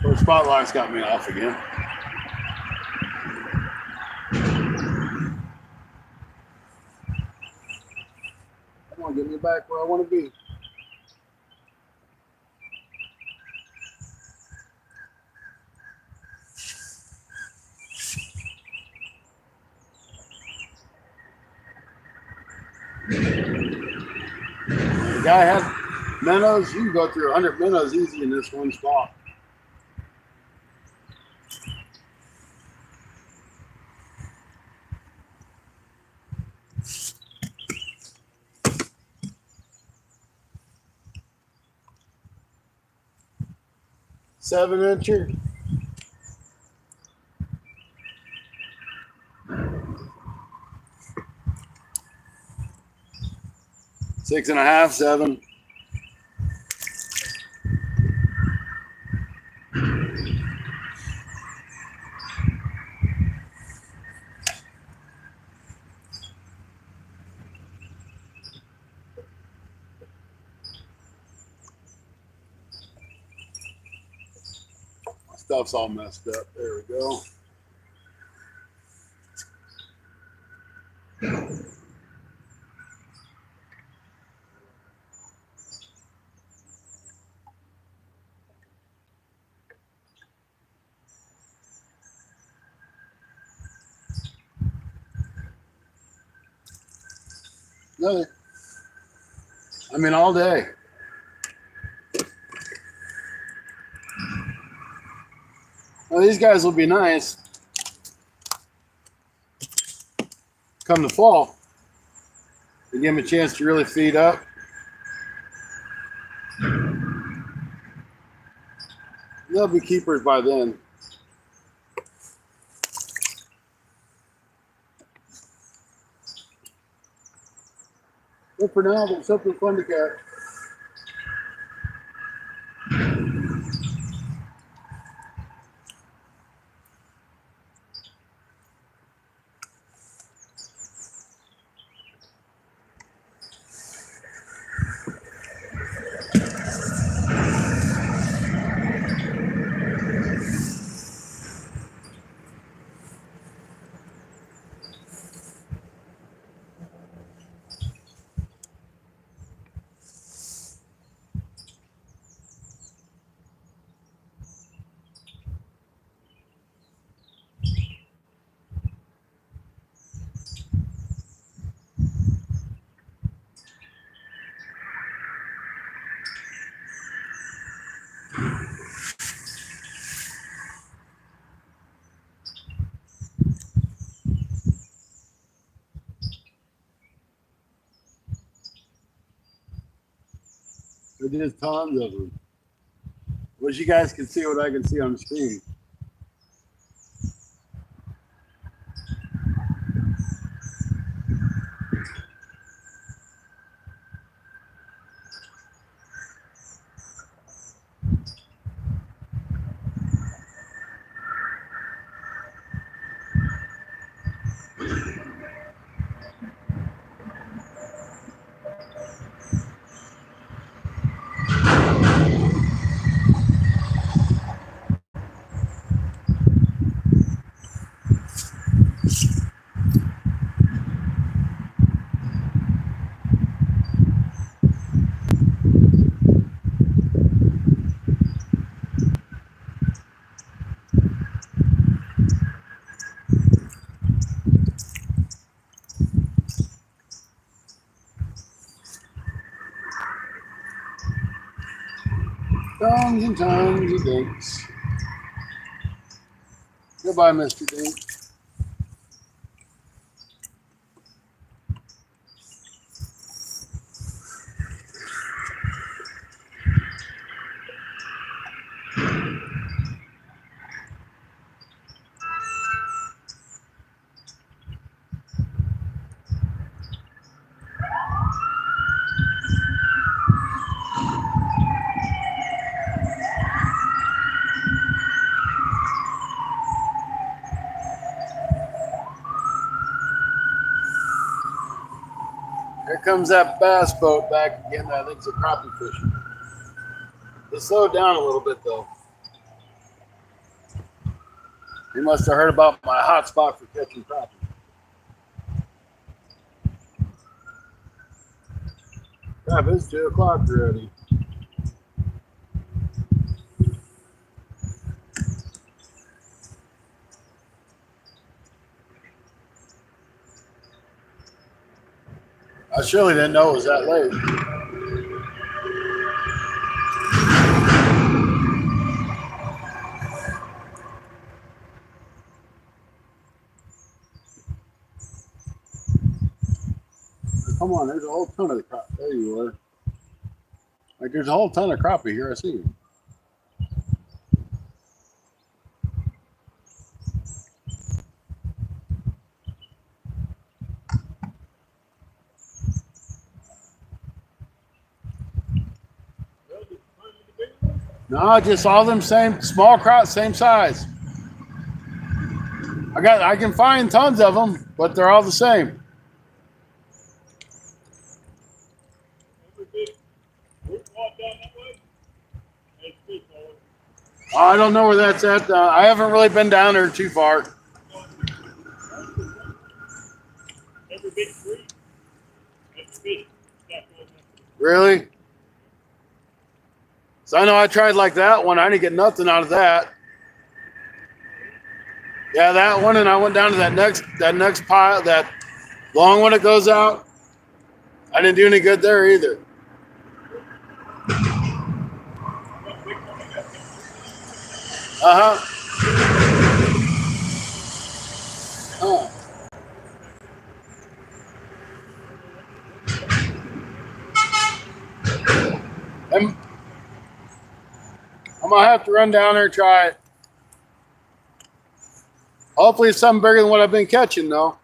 The spotlight's got me off again. Come on, get me back where I want to be. The guy had minnows. You can go through 100 minnows easy in this one spot. Seven incher. Six and a half, seven. My stuff's all messed up. There we go. Another. I mean, all day. Well, these guys will be nice come the fall. They give them a chance to really feed up. They'll be keepers by then. But for now, there's something fun to catch. There's tons of them. Wish you guys can see what I can see on the screen. Tons and tons of dinks. Goodbye, Mr. Dink. Here comes that bass boat back again. I think it's a crappie fishing. They slowed down a little bit though. You must have heard about my hot spot for catching crappie. Crap, it's 2 o'clock already. I surely didn't know it was that late. Come on, there's a whole ton of crappie. There you are. Like there's a whole ton of crappie here. I see you. No, just all them same small crop, same size. I can find tons of them, but they're all the same. I don't know where that's at. I haven't really been down there too far. Really? So I know I tried like that one. I didn't get nothing out of that. Yeah, that one, and I went down to that next pile, that long one that goes out. I didn't do any good there either. Oh. I'm gonna have to run down there and try it. Hopefully, it's something bigger than what I've been catching, though.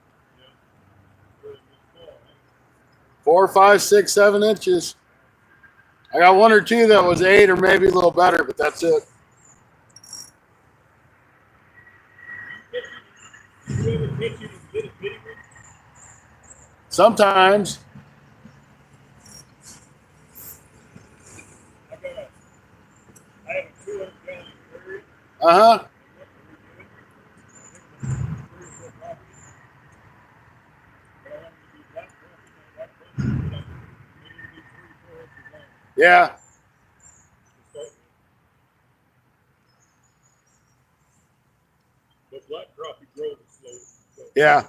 4, 5, 6, 7 inches. I got 1 or 2 that was 8 or maybe a little better, but that's it. Sometimes. Uh-huh. Yeah. Yeah.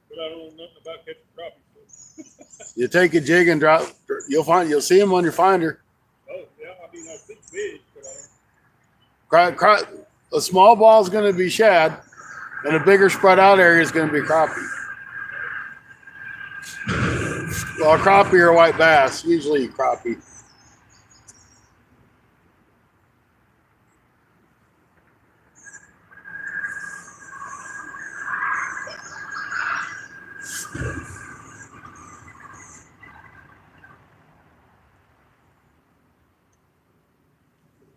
But I don't know nothing about catching crappie. You take a jig and drop. You'll see them on your finder. Oh yeah, I mean I think fish, but A small ball is going to be shad, and a bigger spread out area is going to be crappie. Well, crappie or white bass, usually crappie.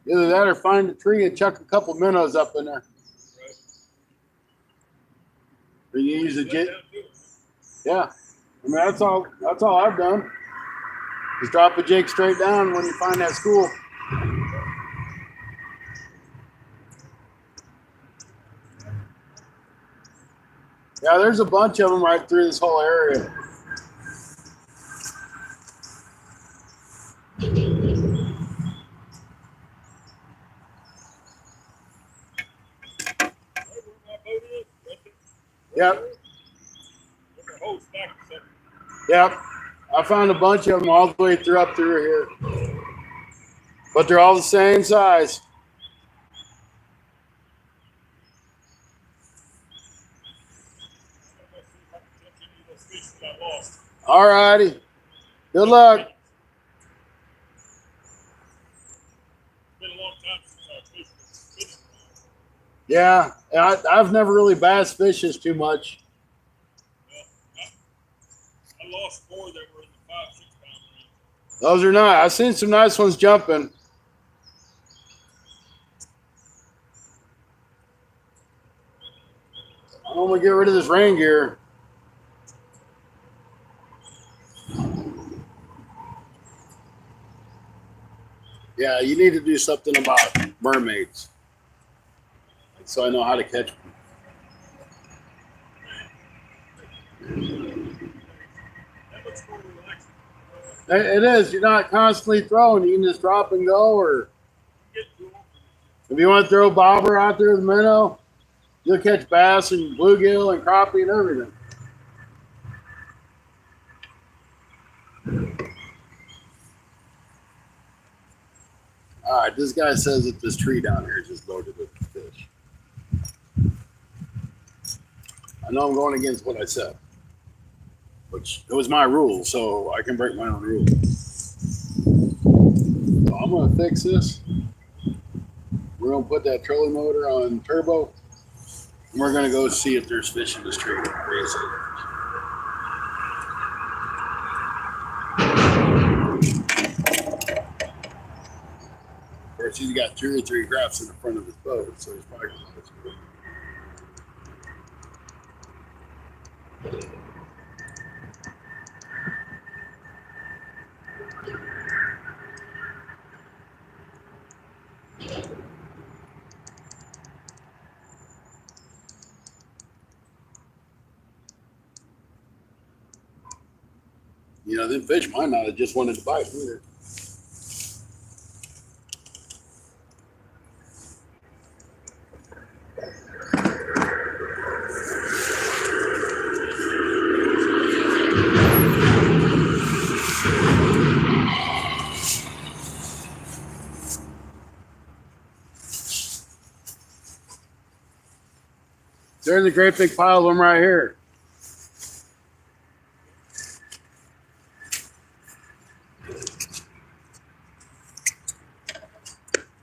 Either that or find a tree and chuck a couple minnows up in there. right. Or you use a jig. Down to it. Yeah. I mean, that's all I've done. Just drop a jig straight down when you find that school. Yeah, there's a bunch of them right through this whole area. Yep. Yep. I found a bunch of them all the way through up through here. But they're all the same size. All righty. Good luck. Yeah, I've never really bass fished too much. I lost 4 that were in the 5, 6 pound range. Those are nice. I've seen some nice ones jumping. I'm gonna get rid of this rain gear. Yeah, you need to do something about mermaids. so I know how to catch them. That looks more relaxing. It is. You're not constantly throwing. You can just drop and go. Or Get to them. if you want to throw bobber out there with a minnow, you'll catch bass and bluegill and crappie and everything. All right, this guy says that this tree down here is just loaded with fish. I know I'm going against what I said, which it was my rule, so I can break my own rule. So I'm going to fix this. We're going to put that trolling motor on turbo, and we're going to go see if there's fish in this tree. Of course, he's got 2 or 3 graphs in the front of his boat, so he's probably going to let us go. You know, them fish might not have just wanted to bite either. There's a great big pile of them right here.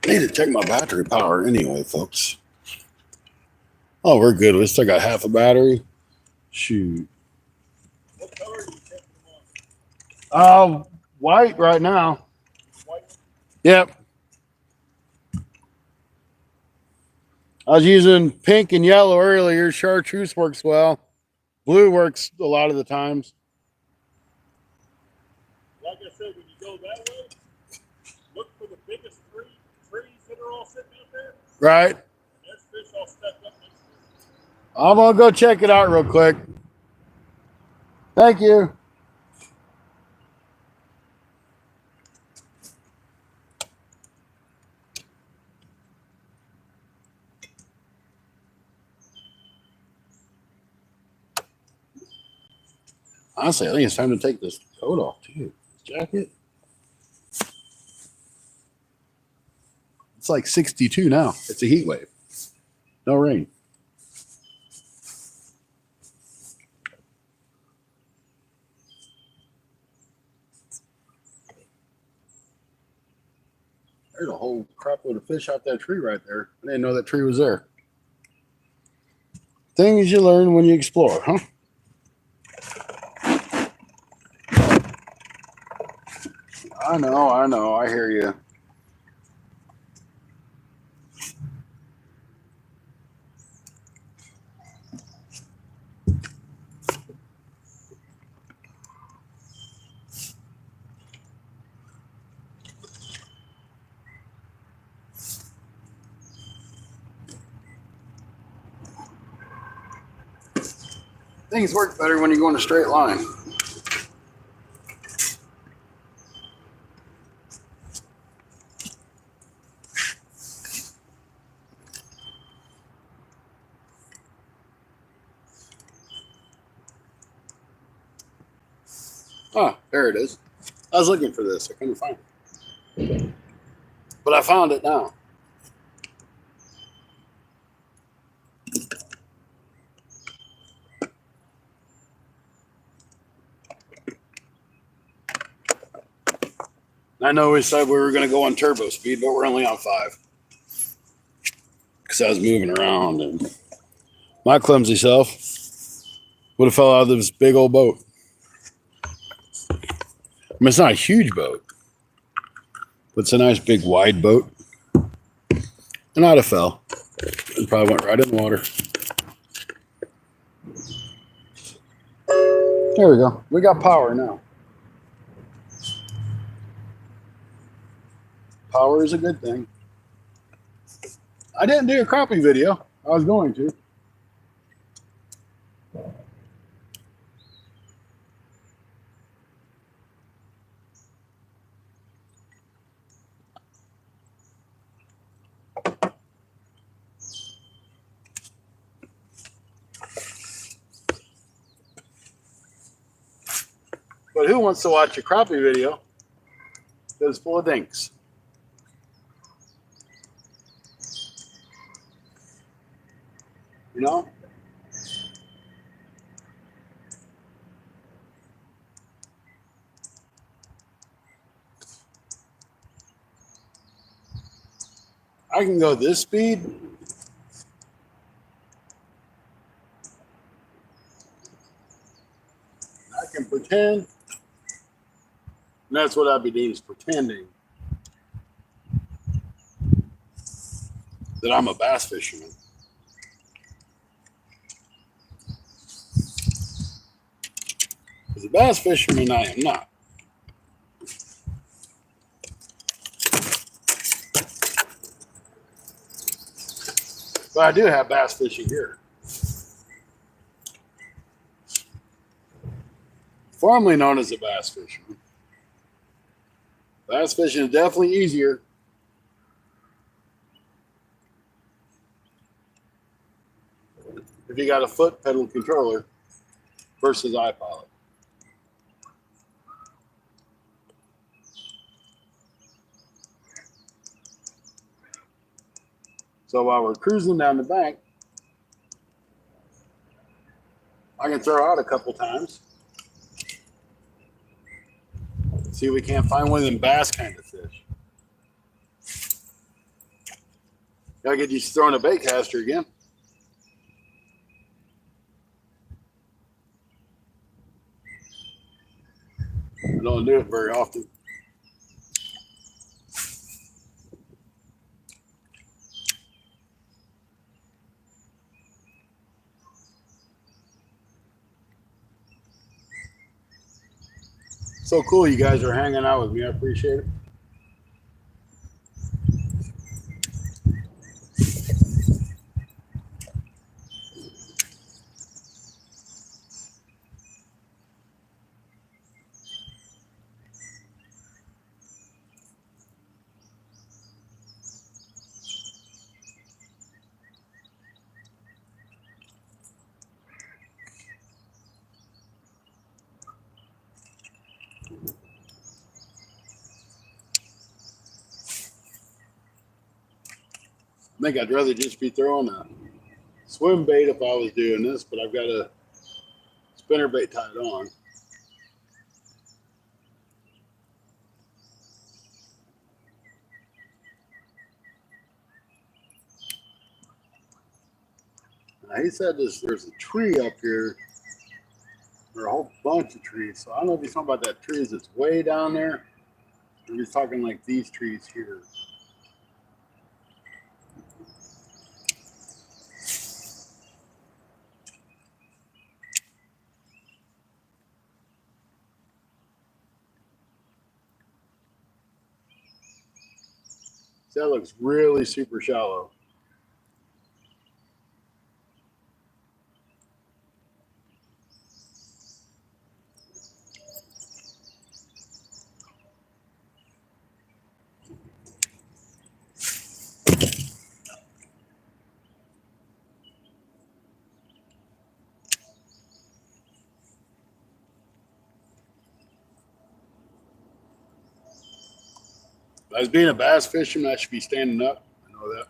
I need to check my battery power anyway, folks. Oh, we're good. We still got half a battery. Shoot. What color are you setting them on? White right now. White? Yep. I was using pink and yellow earlier. Chartreuse works well. Blue works a lot of the times. Like I said, when you go that way, look for the biggest trees that are all sitting out there. Right. There's fish all stuck up next to it. I'm going to go check it out real quick. Thank you. Honestly, I think it's time to take this coat off too. Jacket. It's like 62 now. It's a heat wave. No rain. There's a whole crap load of fish out that tree right there. I didn't know that tree was there. Things you learn when you explore, huh? I know. I hear you. Things work better when you go in a straight line. Ah, there it is. I was looking for this. I couldn't find it. But I found it now. I know we said we were going to go on turbo speed, but we're only on 5. Because I was moving around and my clumsy self would have fell out of this big old boat. I mean, it's not a huge boat, but it's a nice big wide boat. And I'd have fell. And probably went right in the water. There we go. We got power now. Power is a good thing. I didn't do a crappie video. I was going to. But who wants to watch a crappie video that's full of dinks? You know? I can go this speed. I can pretend. And that's what I'd be doing, is pretending that I'm a bass fisherman. As a bass fisherman, I am not. But I do have bass fishing here. Formerly known as a bass fisherman. Bass fishing is definitely easier. If you got a foot pedal controller versus iPilot. So while we're cruising down the bank, I can throw out a couple times. See if we can't find one of them bass kind of fish. Gotta get you throwing a bait caster again. I don't do it very often. So cool you guys are hanging out with me. I appreciate it. I think I'd rather just be throwing a swim bait if I was doing this, but I've got a spinner bait tied on. Now, he said there's a tree up here, or a whole bunch of trees. So I don't know if he's talking about that tree that's way down there, or he's talking like these trees here. That looks really super shallow. As being a bass fisherman, I should be standing up. I know that.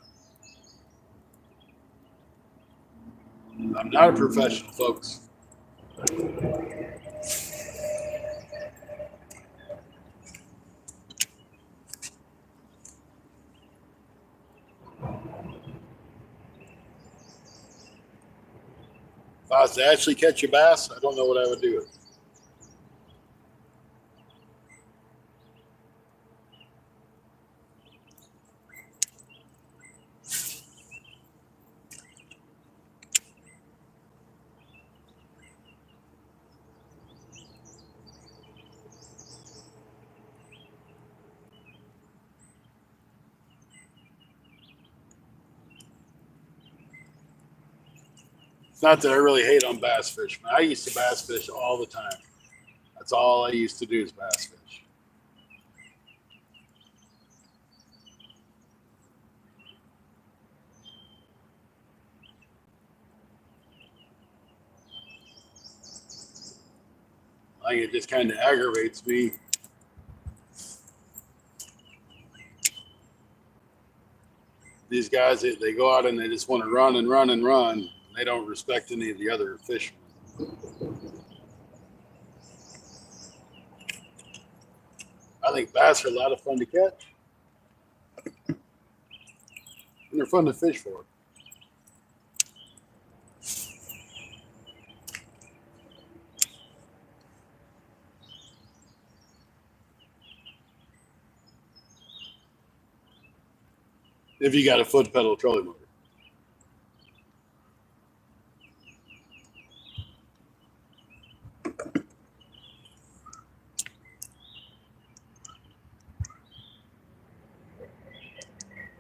I'm not a professional, folks. If I was to actually catch a bass, I don't know what I would do. It's not that I really hate on bass fish. I used to bass fish all the time. That's all I used to do is bass fish. I think it just kind of aggravates me. These guys, they go out and they just want to run and run and run. And they don't respect any of the other fishermen. I think bass are a lot of fun to catch. And they're fun to fish for. If you got a foot pedal trolling motor.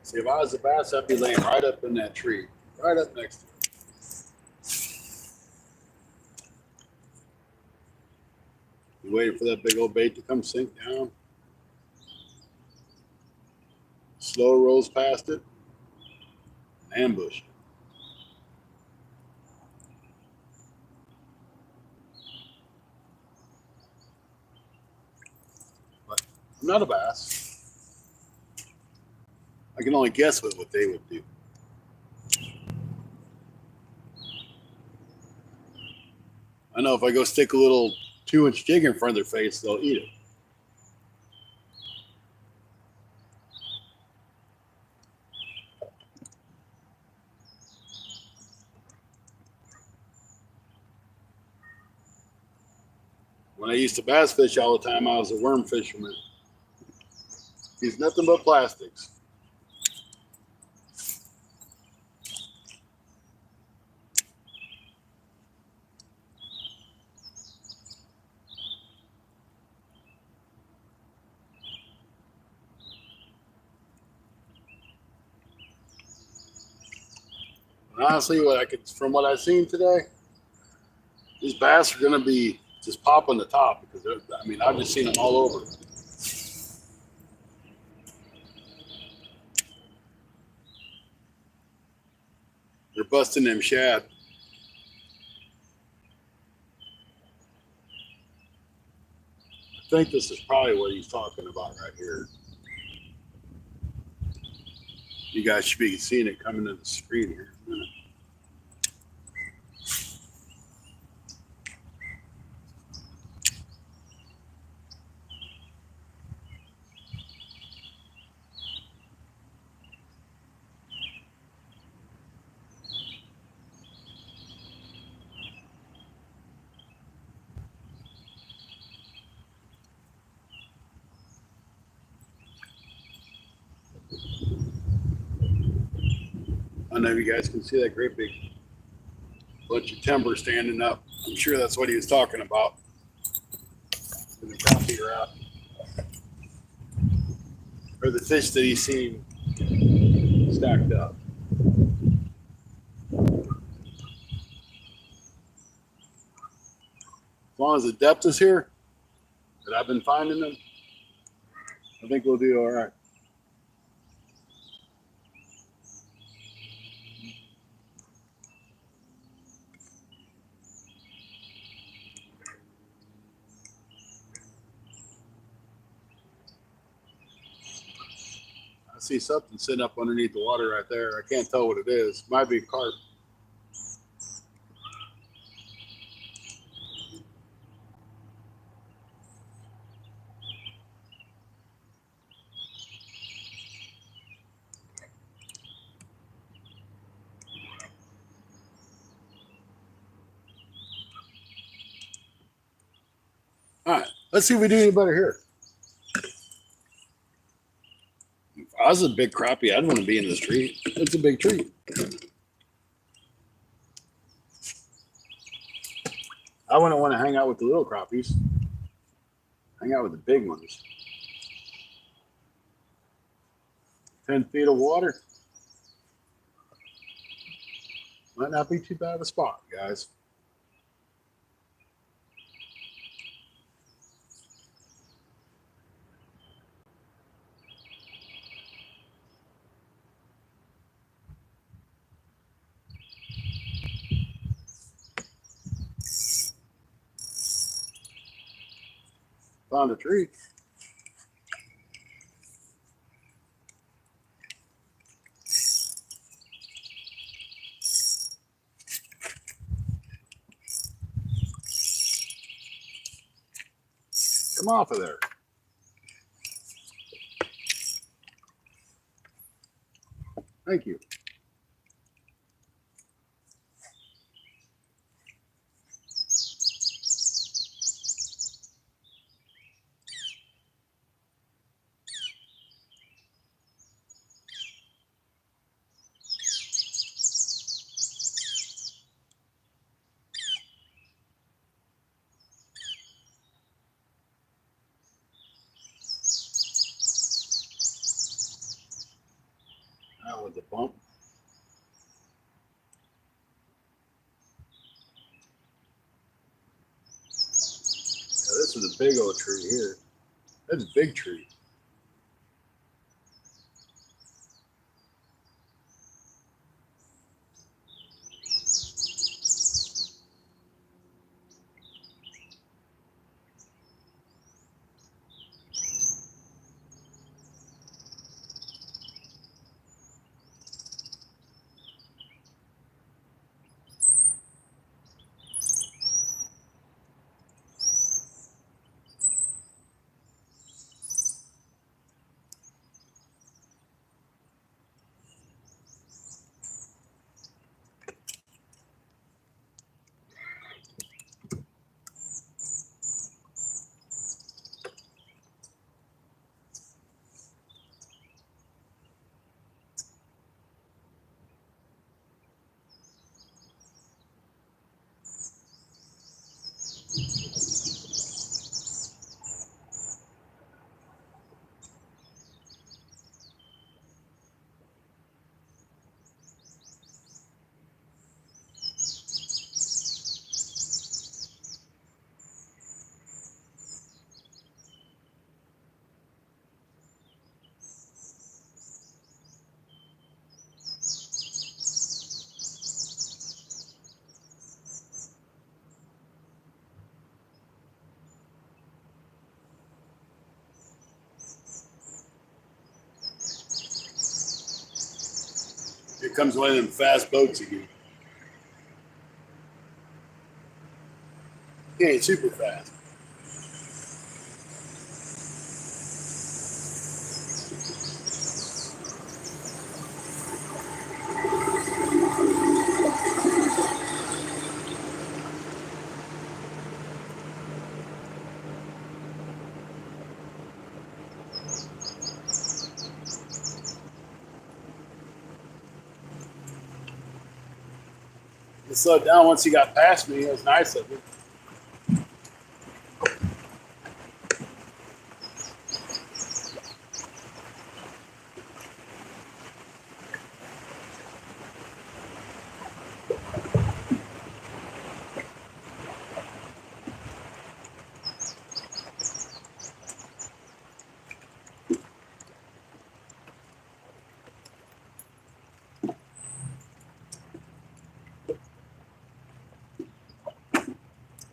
See, if I was a bass, I'd be laying right up in that tree, right up next to it. You waiting for that big old bait to come sink down. Slow rolls past it. Ambush. But I'm not a bass. I can only guess what they would do. I know if I go stick a little 2-inch jig in front of their face, they'll eat it. When I used to bass fish all the time, I was a worm fisherman. Use nothing but plastics. And honestly, from what I've seen today, these bass are going to be just popping the top because I've just seen them all over. They're busting them shad. I think this is probably what he's talking about right here. You guys should be seeing it coming to the screen here in a minute. I don't know if you guys can see that great big bunch of timber standing up. I'm sure that's what he was talking about. The crappie are out. Or the fish that he's seen stacked up. As long as the depth is here, that I've been finding them, I think we'll do all right. I see something sitting up underneath the water right there. I can't tell what it is. Might be a carp. All right, let's see if we do any better here. If I was a big crappie, I'd want to be in this tree. It's a big tree. I wouldn't want to hang out with the little crappies. Hang out with the big ones. 10 feet of water. Might not be too bad of a spot, guys. Found a tree. Come off of there. Thank you. That was a bump. Yeah, this is a big old tree here. That's a big tree. Here comes one of them fast boats again. He ain't super fast. He slowed down once he got past me. It was nice of him.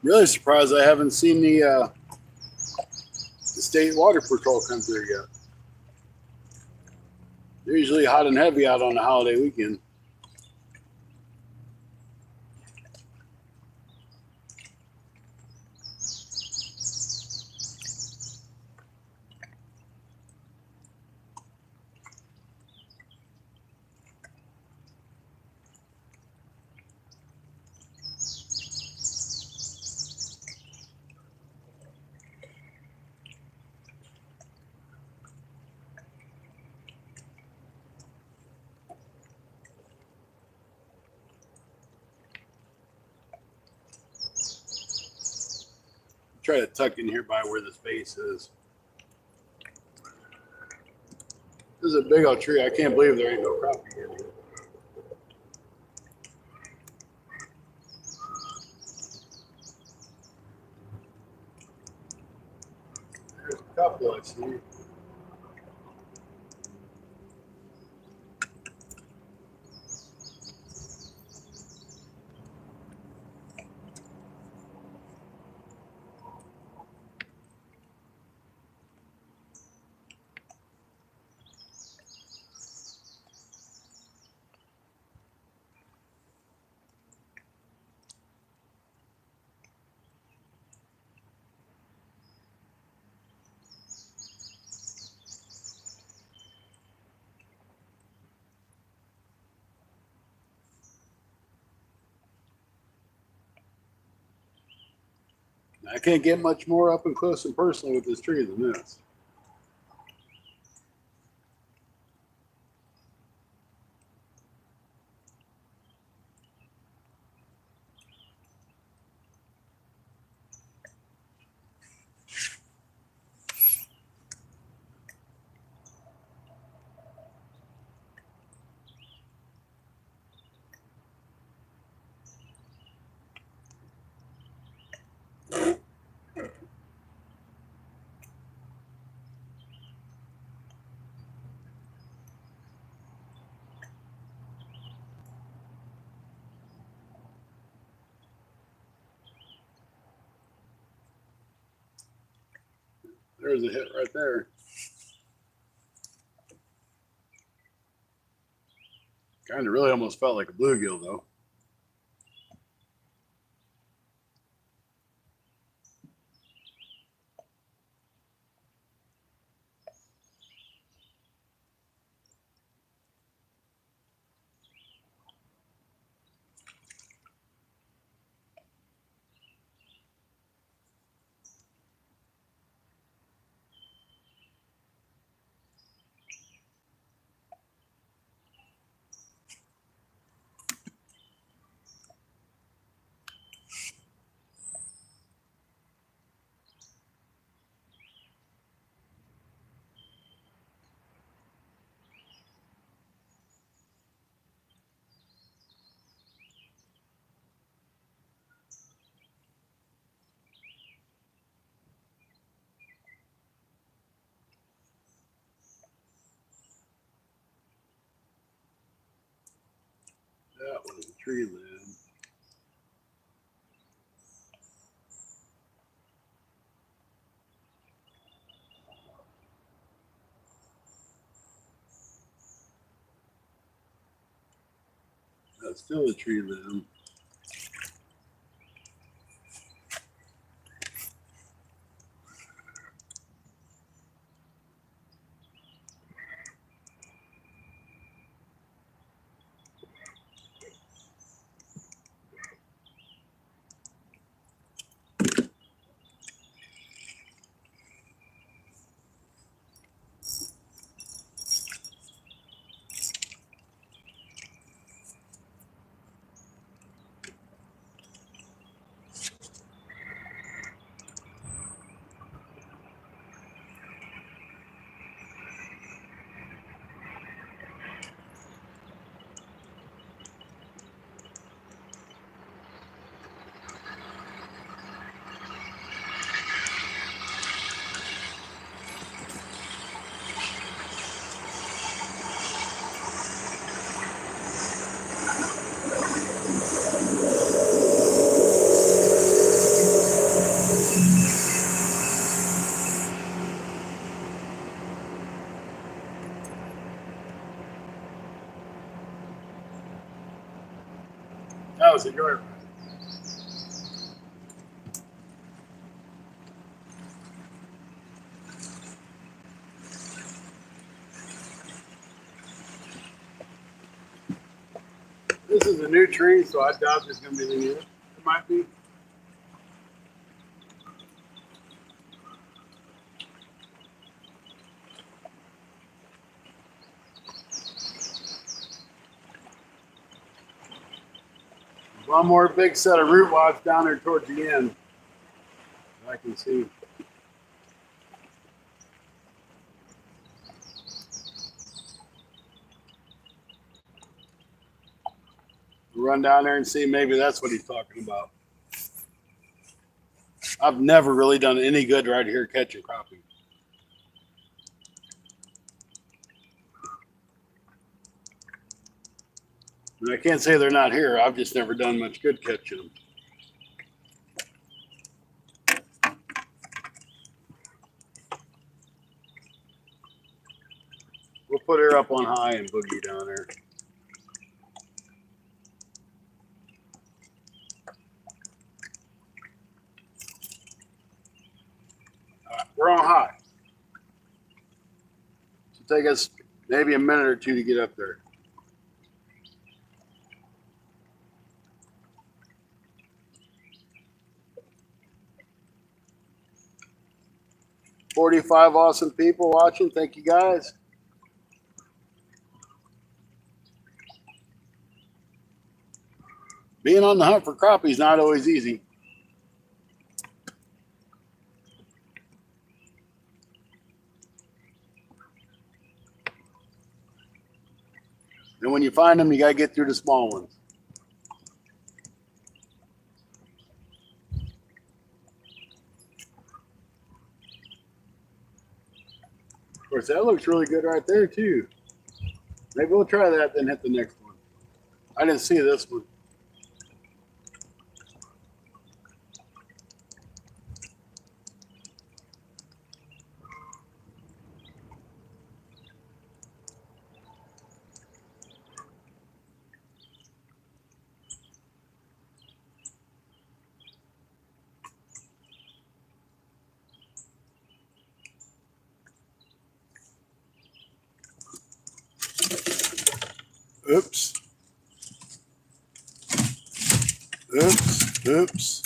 Really surprised I haven't seen the state water patrol come through yet. They're usually hot and heavy out on the holiday weekend. Try to tuck in here by where this base is. This is a big old tree. I can't believe there ain't no crappie in here. couple, I see. I can't get much more up and close and personal with this tree than this. There's a hit right there. Kind of really almost felt like a bluegill though. That was a tree limb. That's still a tree limb. That was a yard. This is a new tree, so I doubt there's going to be any. It might be. One more big set of root wads down there towards the end. I can see. Run down there and see. Maybe that's what he's talking about. I've never really done any good right here catching crappie. And I can't say they're not here. I've just never done much good catching them. We'll put her up on high and boogie down there. We're on high. It'll take us maybe a minute or two to get up there. $45 awesome people watching. Thank you guys. Being on the hunt for crappie is not always easy. And when you find them, you got to get through the small ones. Of course, that looks really good right there, too. Maybe we'll try that, then hit the next one. I didn't see this one. Oops. Oops. Oops.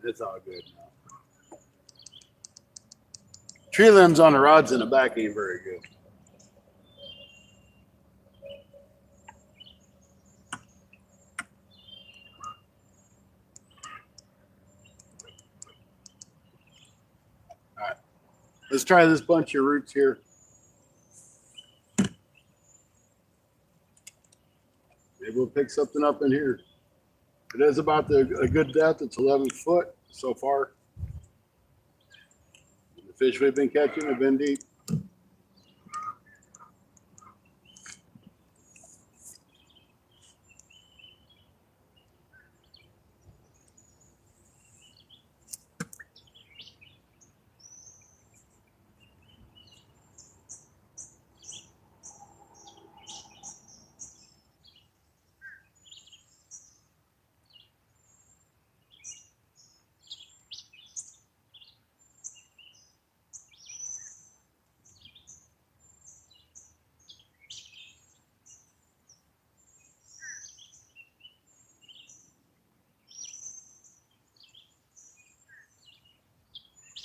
It's all good now. Tree limbs on the rods in the back ain't very good. All right. Let's try this bunch of roots here. Maybe we'll pick something up in here. It is about a good depth. It's 11 foot so far. The fish we've been catching have been deep.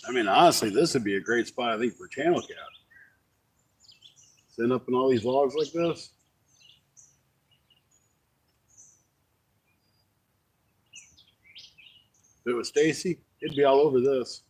I mean, honestly, this would be a great spot, I think, for channel cat. Sitting up in all these logs like this. If it was Stacy, it'd be all over this.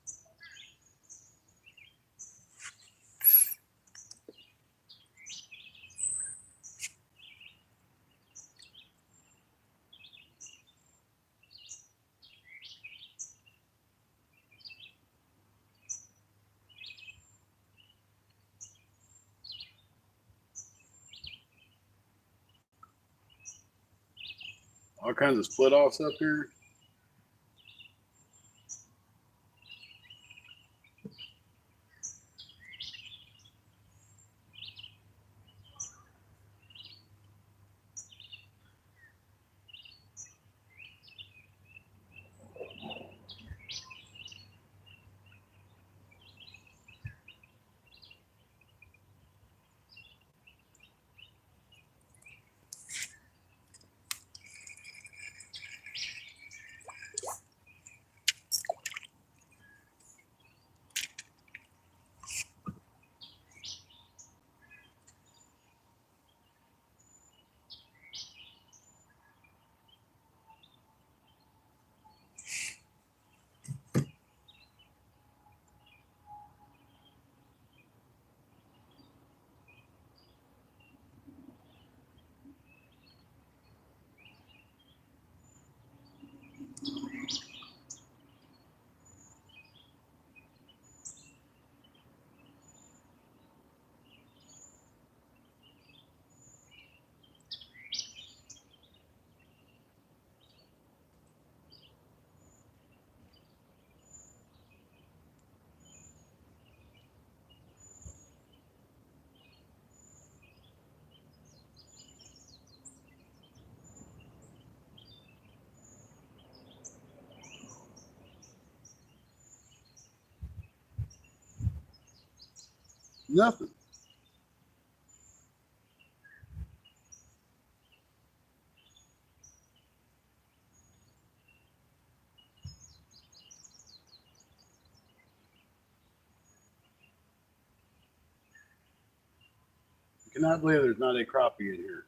All kinds of split offs up here. Nothing. I cannot believe there's not a crappie in here.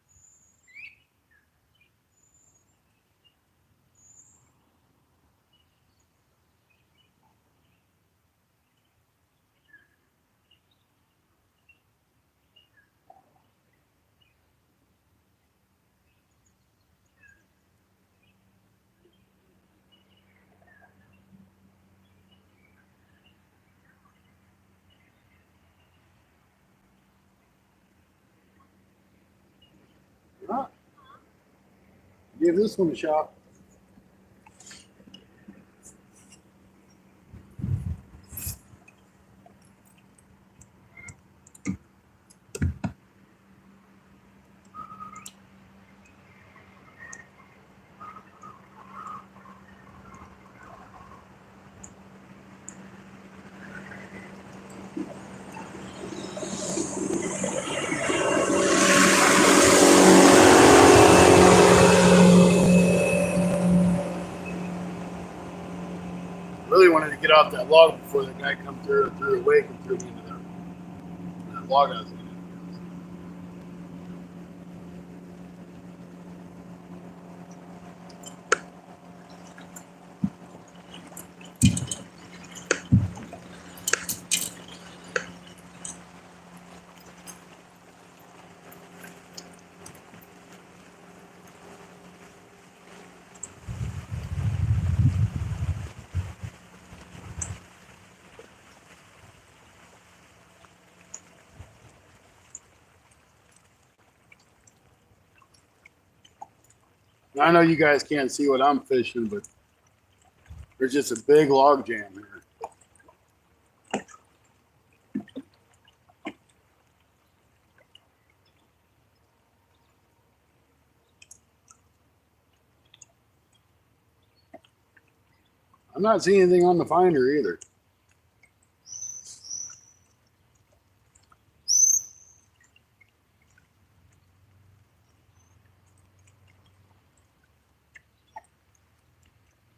Not. Give this one a shot. Really wanted to get off that log before the guy come through a wake and threw me into that log I was in. I know you guys can't see what I'm fishing, but there's just a big log jam here. I'm not seeing anything on the finder either.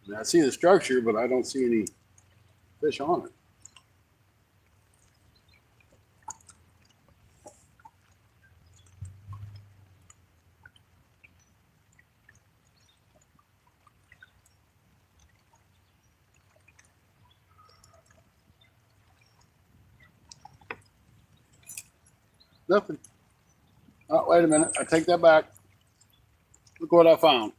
And I see the structure, but I don't see any fish on it. Nothing. Oh, wait a minute. I take that back. Look what I found.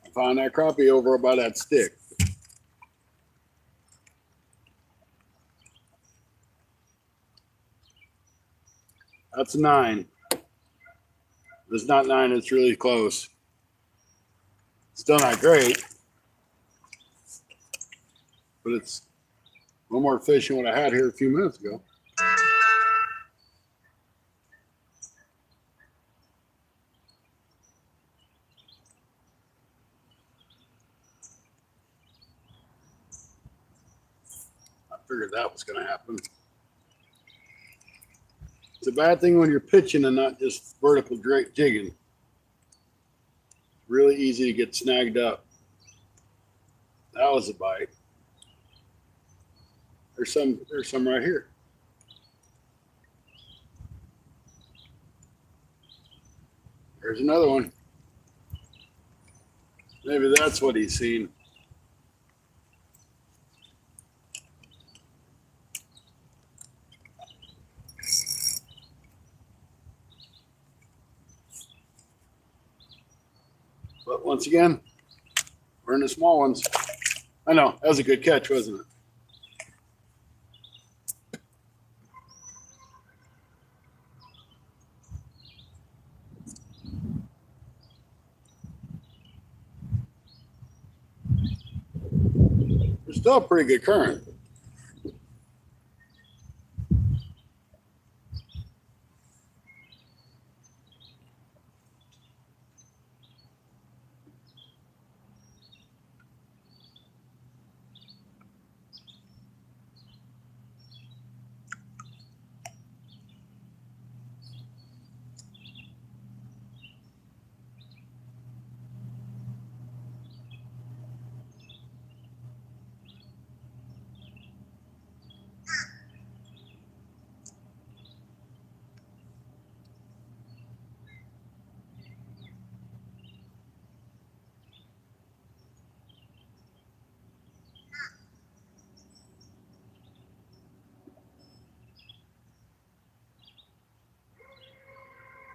I found that crappie over by that stick. That's 9. It's not 9. It's really close. Still not great, but it's a little more fish than what I had here a few minutes ago. I figured that was going to happen. It's a bad thing when you're pitching and not just vertical jigging. It's really easy to get snagged up. That was a bite. There's some right here. There's another one. Maybe that's what he's seen. But once again, we're in the small ones. I know, that was a good catch, wasn't it? There's still a pretty good current.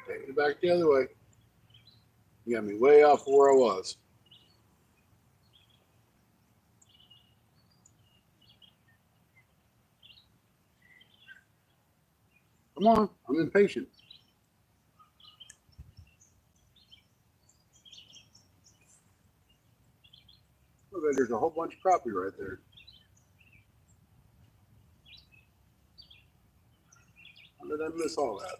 Take it back the other way. You got me way off where I was. Come on, I'm impatient. Look, there's a whole bunch of crappie right there. How did I miss all that?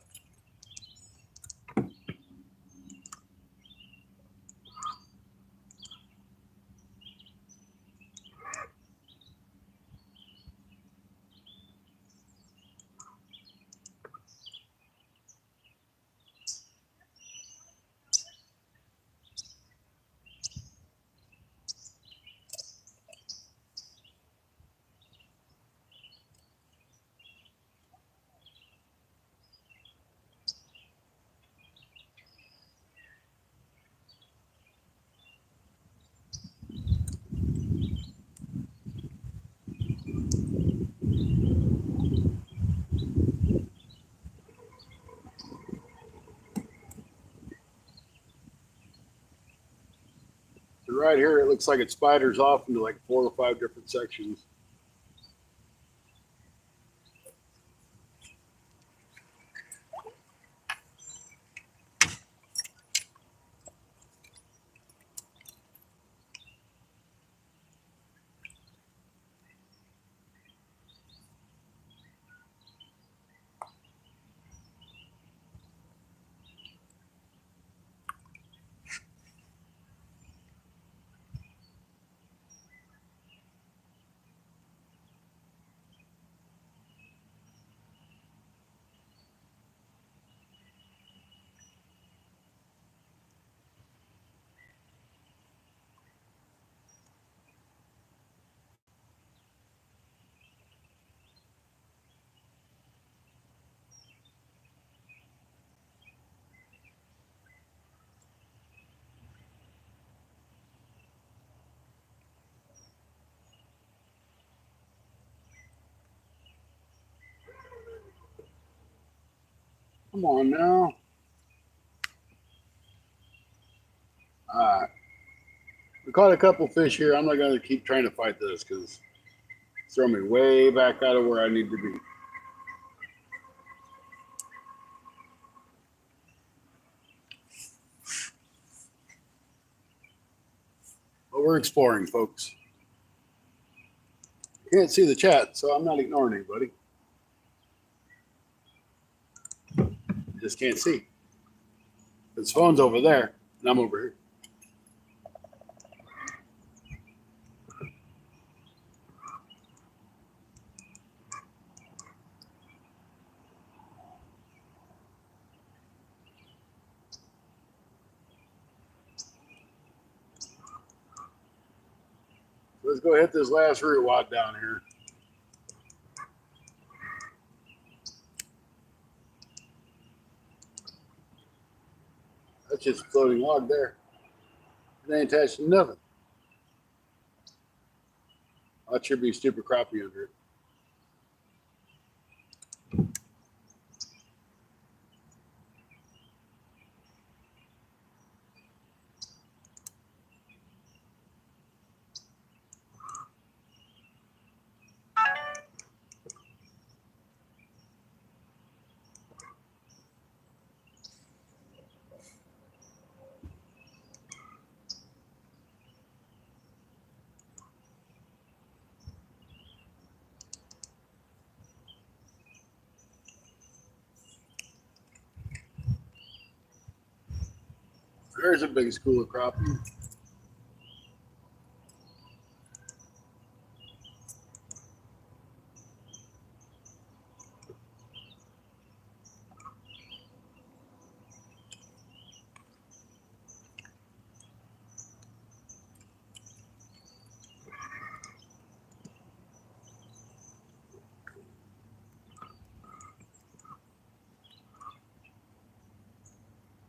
So right here, it looks like it spiders off into like 4 or 5 different sections. Come on now. All right. We caught a couple fish here. I'm not going to keep trying to fight this because it's throwing me way back out of where I need to be. But we're exploring, folks. Can't see the chat, so I'm not ignoring anybody. Just can't see. His phone's over there, and I'm over here. Let's go hit this last root wad down here. That's just a floating log there. It ain't attached to nothing. That should be stupid crappie under it. There's a big school of crappie.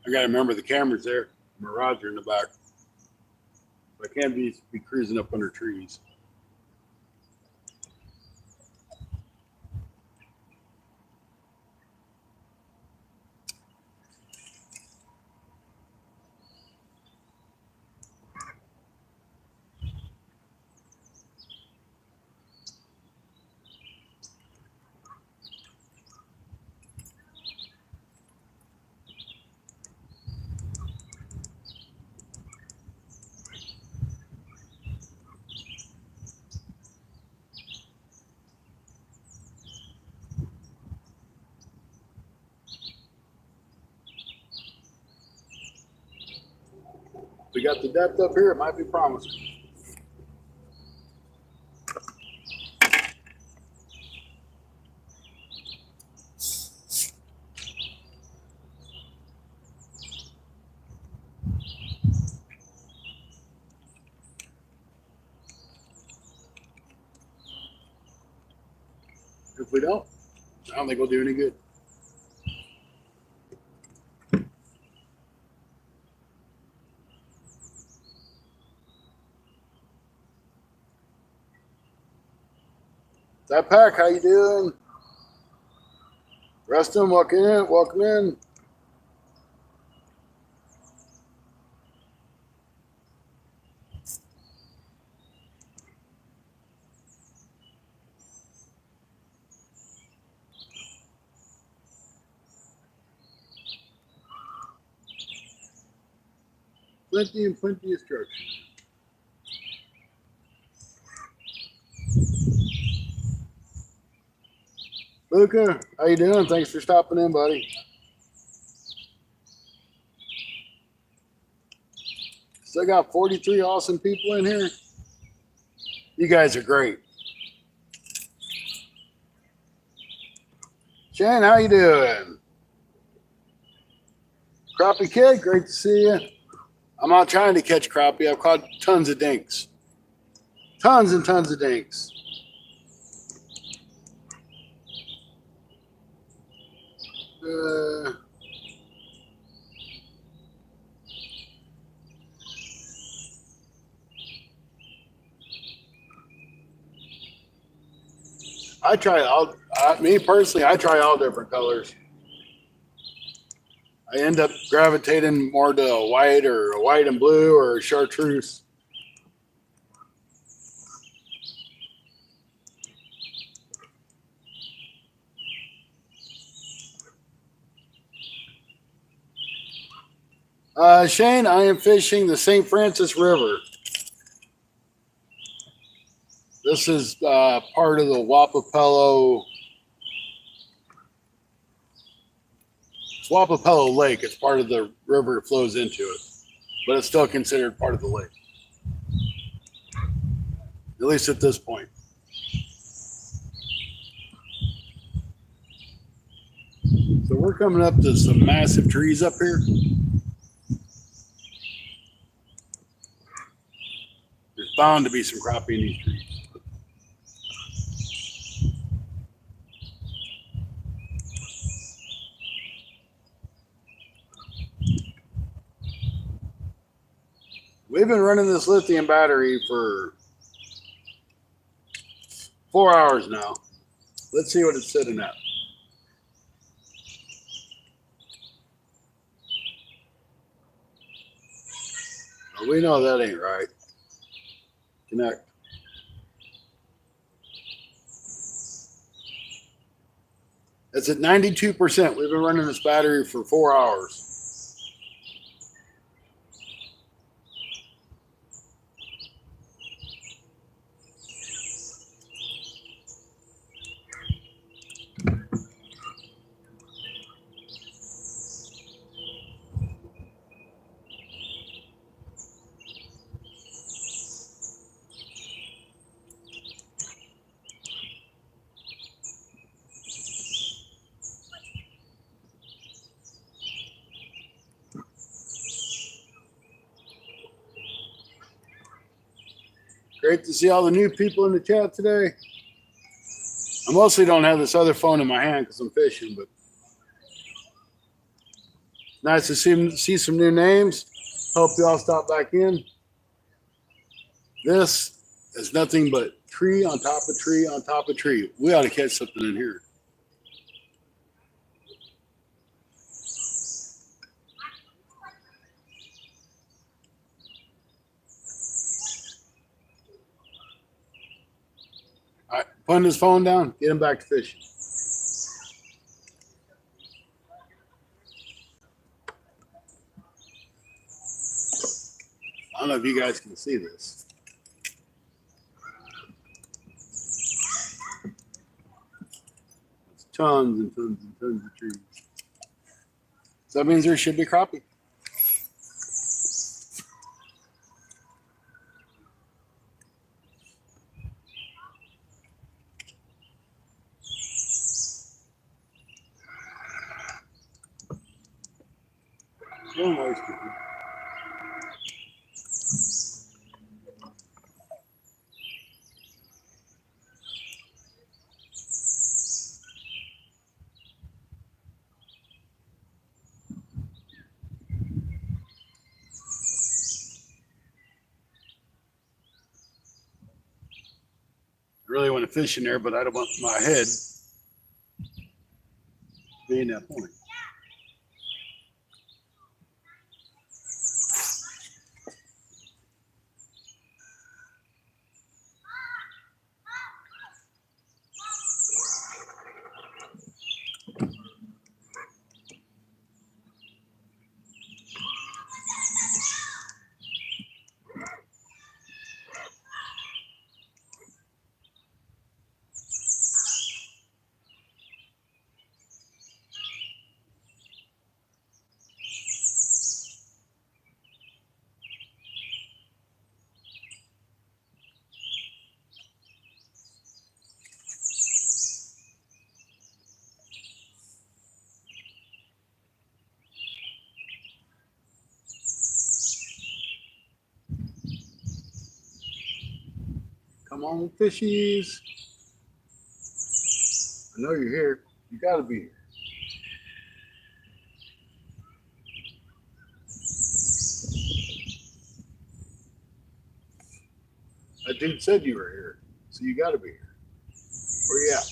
I got to remember the camera's there. Mirage in the back. I can't be cruising up under trees. We got the depth up here. It might be promising. If we don't, I don't think we'll do any good. That pack, how you doing? Rustin, welcome in. Welcome in. Plenty and plenty of structure. Luca, how you doing? Thanks for stopping in, buddy. Still got 43 awesome people in here. You guys are great. Shane, how you doing? Crappie Kid, great to see you. I'm out trying to catch crappie. I've caught tons of dinks. Tons and tons of dinks. I try all, me personally, I try all different colors. I end up gravitating more to a white or a white and blue or a chartreuse. Shane, I am fishing the St. Francis River. This is part of the Wapapello. It's Wapapello Lake. It's part of the river that flows into it, but it's still considered part of the lake, at least at this point. So we're coming up to some massive trees up here. There's bound to be some crappie in these trees. We've been running this lithium battery for 4 hours now. Let's see what it's sitting at. Oh, we know that ain't right. Connect. It's at 92%. We've been running this battery for 4 hours. Great to see all the new people in the chat today. I mostly don't have this other phone in my hand because I'm fishing, but nice to see some new names. Hope you all stop back in. This is nothing but tree on top of tree on top of tree. We ought to catch something in here. All right, putting his phone down, get him back to fishing. I don't know if you guys can see this. It's tons and tons and tons of trees. So that means there should be crappie. Real nice to you. I really want to fish in there, but I don't want my head being that point. Come on, fishies. I know you're here. You got to be here. That dude said you were here, so you got to be here. Where you at?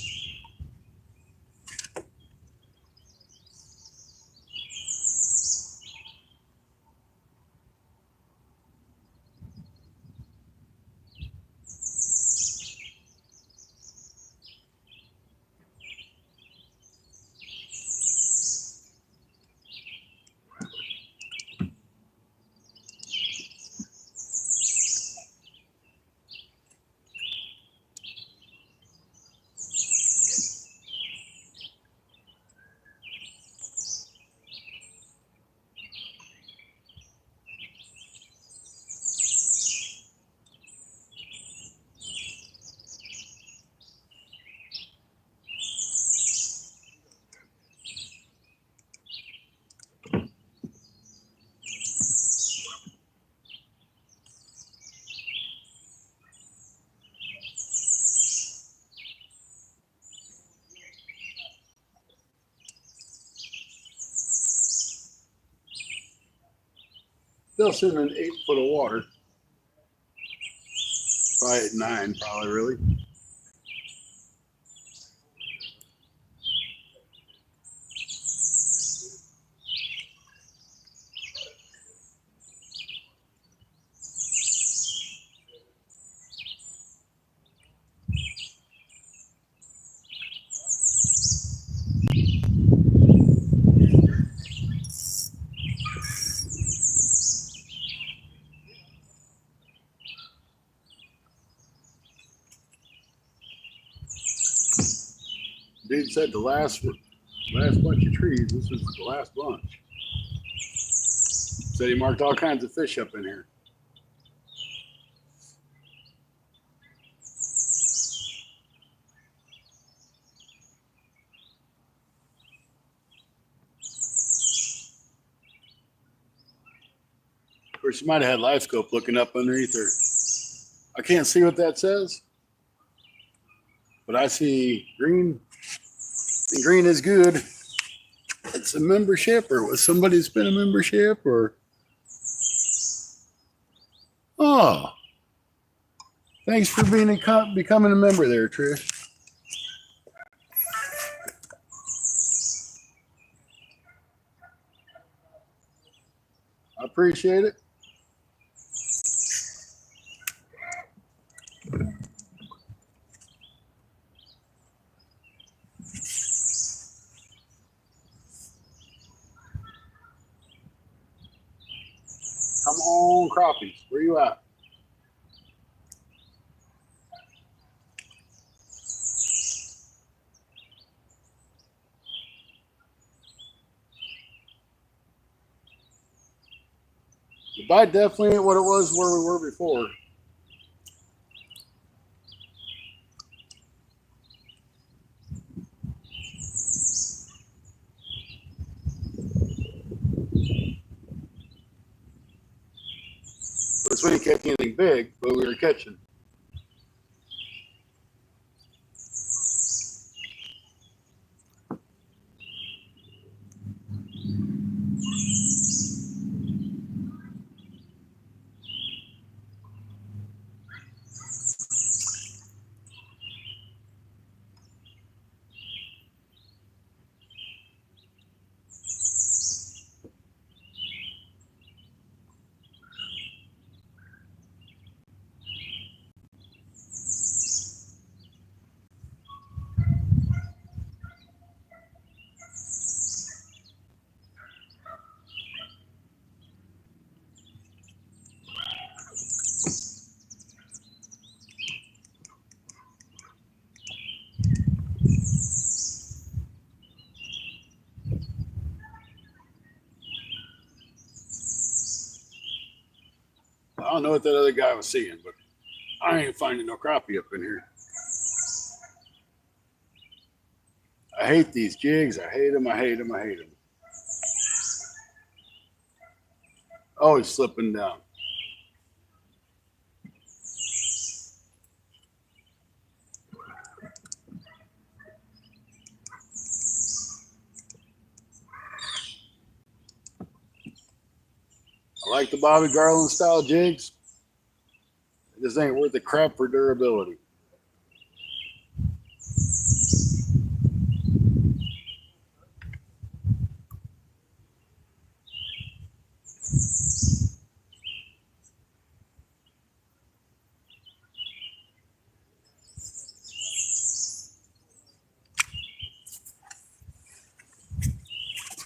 Still sitting in 8 foot of water. Probably at 9, probably really. Dude said the last bunch of trees, this was the last bunch. Said he marked all kinds of fish up in here. Of course, you might have had live scope looking up underneath her. I can't see what that says, but I see green, and green is good. It's a membership, or was somebody's been a membership, or oh, thanks for becoming a member there, Trish. I appreciate it. Come on, crappies. Where you at? The bite definitely ain't what it was where we were before. That's when you catch anything big, but we were catching. I don't know what that other guy was seeing, but I ain't finding no crappie up in here. I hate these jigs. I hate them. I hate them. I hate them. Oh, he's slipping down. I like the Bobby Garland style jigs. It just ain't worth the crap for durability.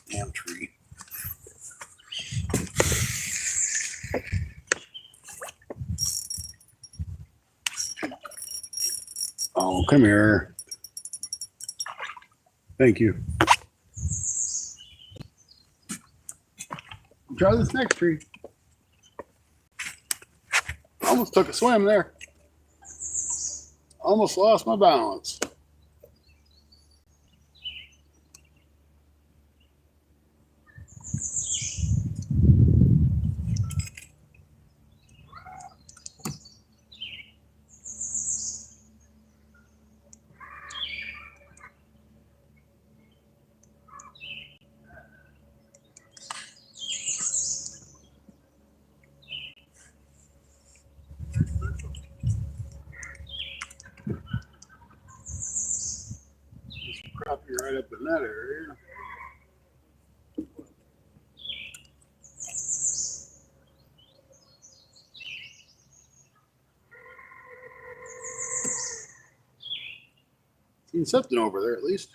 Damn tree. Oh, come here. Thank you. Try this next tree. Almost took a swim there. Almost lost my balance. Crappie right up in that area. Seen something over there at least.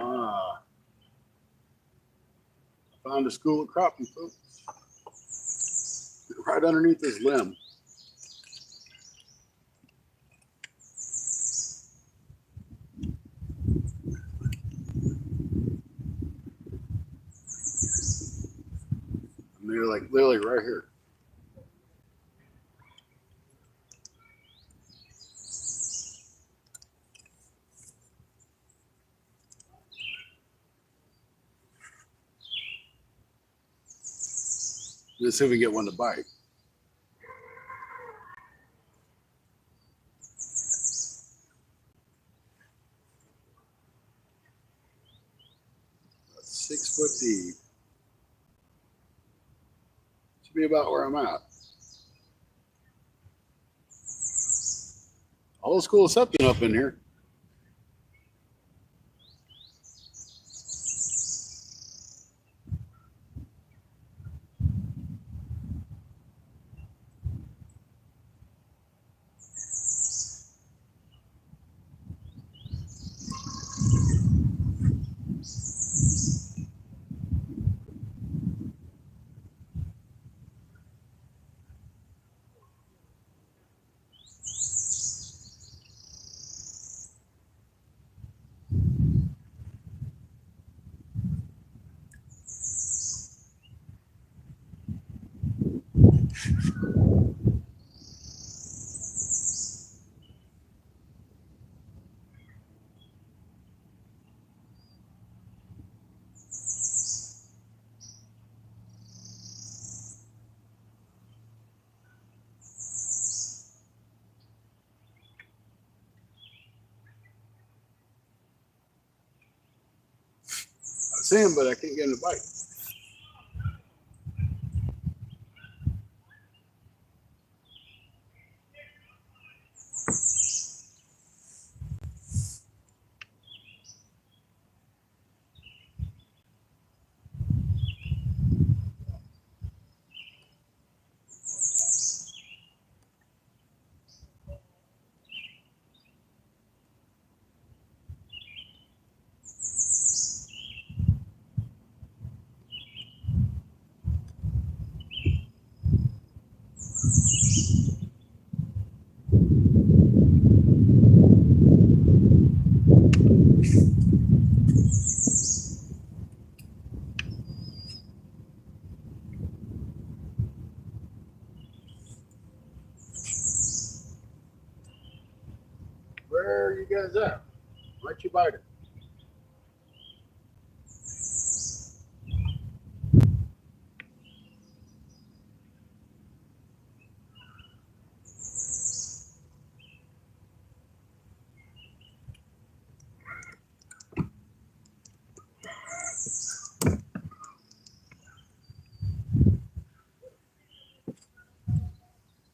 Ah, found a school of crappie, folks. Right underneath this limb. And they're like literally right here. Let's see if we get one to bite. That's 6 foot deep. Should be about where I'm at. Old school something up in here. see him, but I can't get him to bite. Where are you guys at? Why'd you bite it?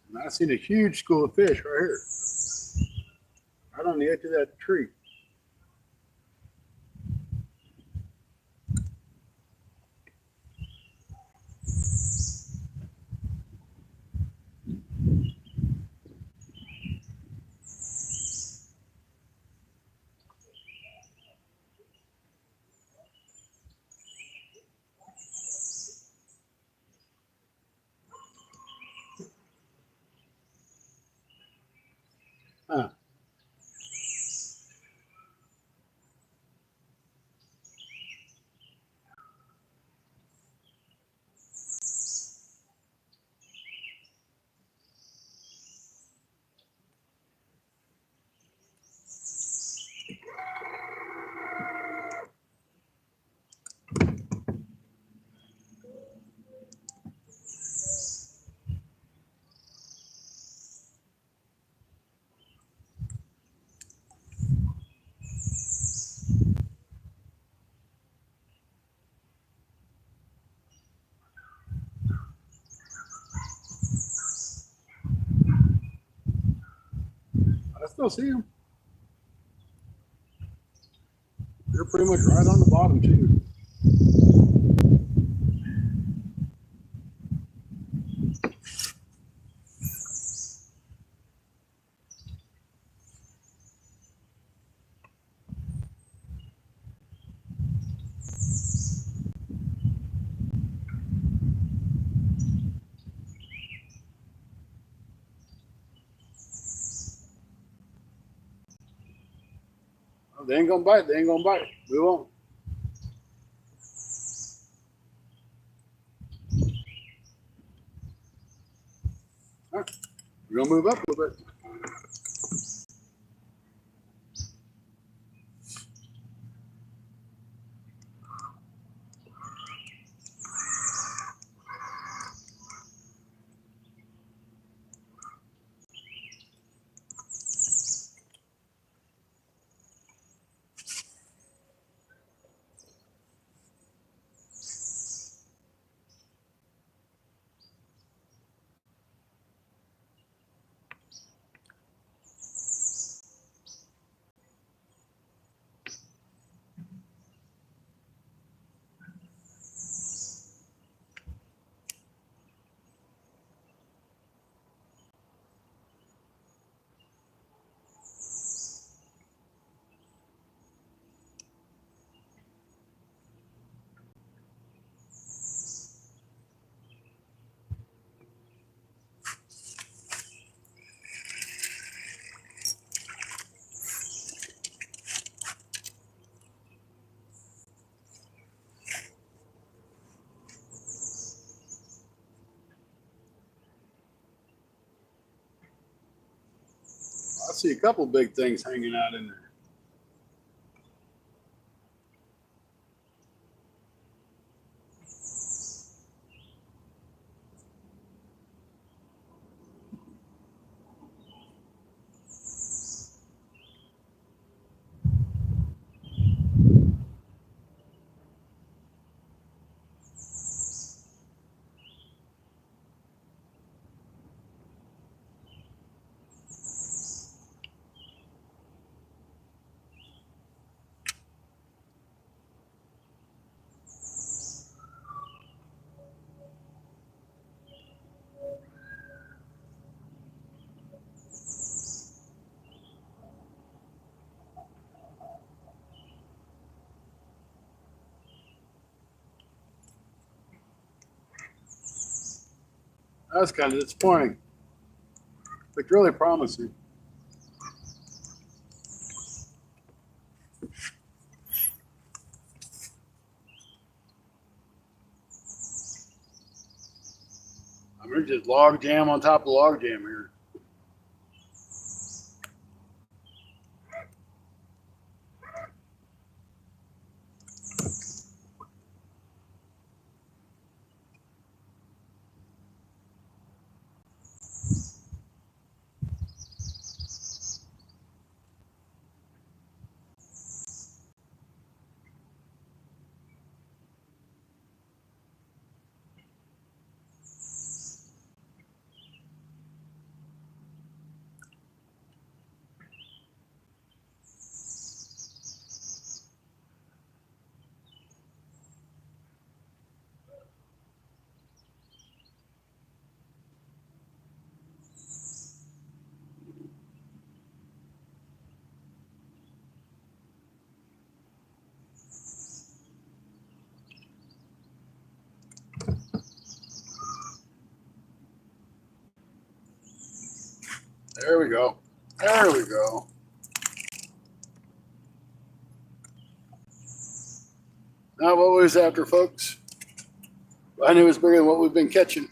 And I seen a huge school of fish right here. Right on the edge of that tree. Huh. I still see them. They're pretty much right on the bottom too. Oh, they ain't gonna bite. They ain't gonna bite. We won't. All right. We're gonna move up a little bit. I see a couple big things hanging out in there. That's kind of disappointing. Looked really promising. I'm gonna just log jam on top of log jam here. There we go. There we go. Now what was after, folks? I knew it was bigger than what we've been catching.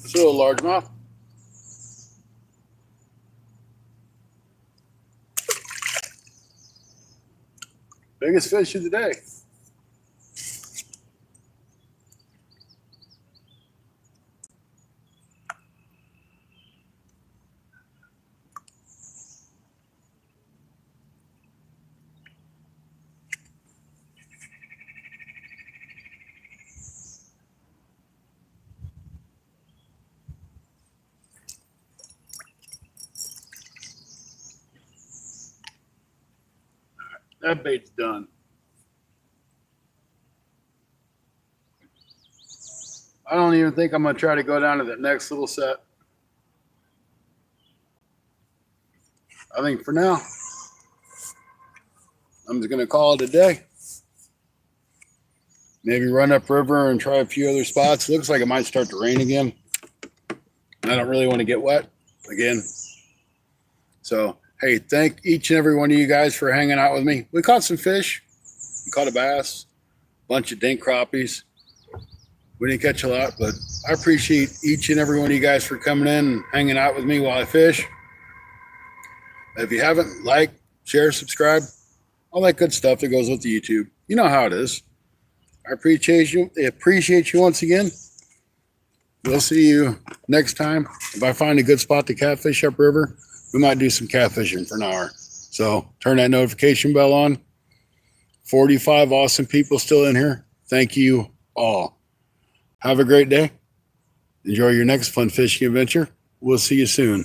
It's a little largemouth. Biggest fish of the day. That bait's done. I don't even think I'm going to try to go down to that next little set. I think for now, I'm just going to call it a day. Maybe run upriver and try a few other spots. Looks like it might start to rain again. I don't really want to get wet again. So, hey, thank each and every one of you guys for hanging out with me. We caught some fish. We caught a bass, a bunch of dink crappies. We didn't catch a lot, but I appreciate each and every one of you guys for coming in and hanging out with me while I fish. If you haven't, like, share, subscribe, all that good stuff that goes with the YouTube. You know how it is. I appreciate you. Once again. We'll see you next time. If I find a good spot to catfish upriver, we might do some catfishing for an hour. So turn that notification bell on. 45 awesome people still in here. Thank you all. Have a great day. Enjoy your next fun fishing adventure. We'll see you soon.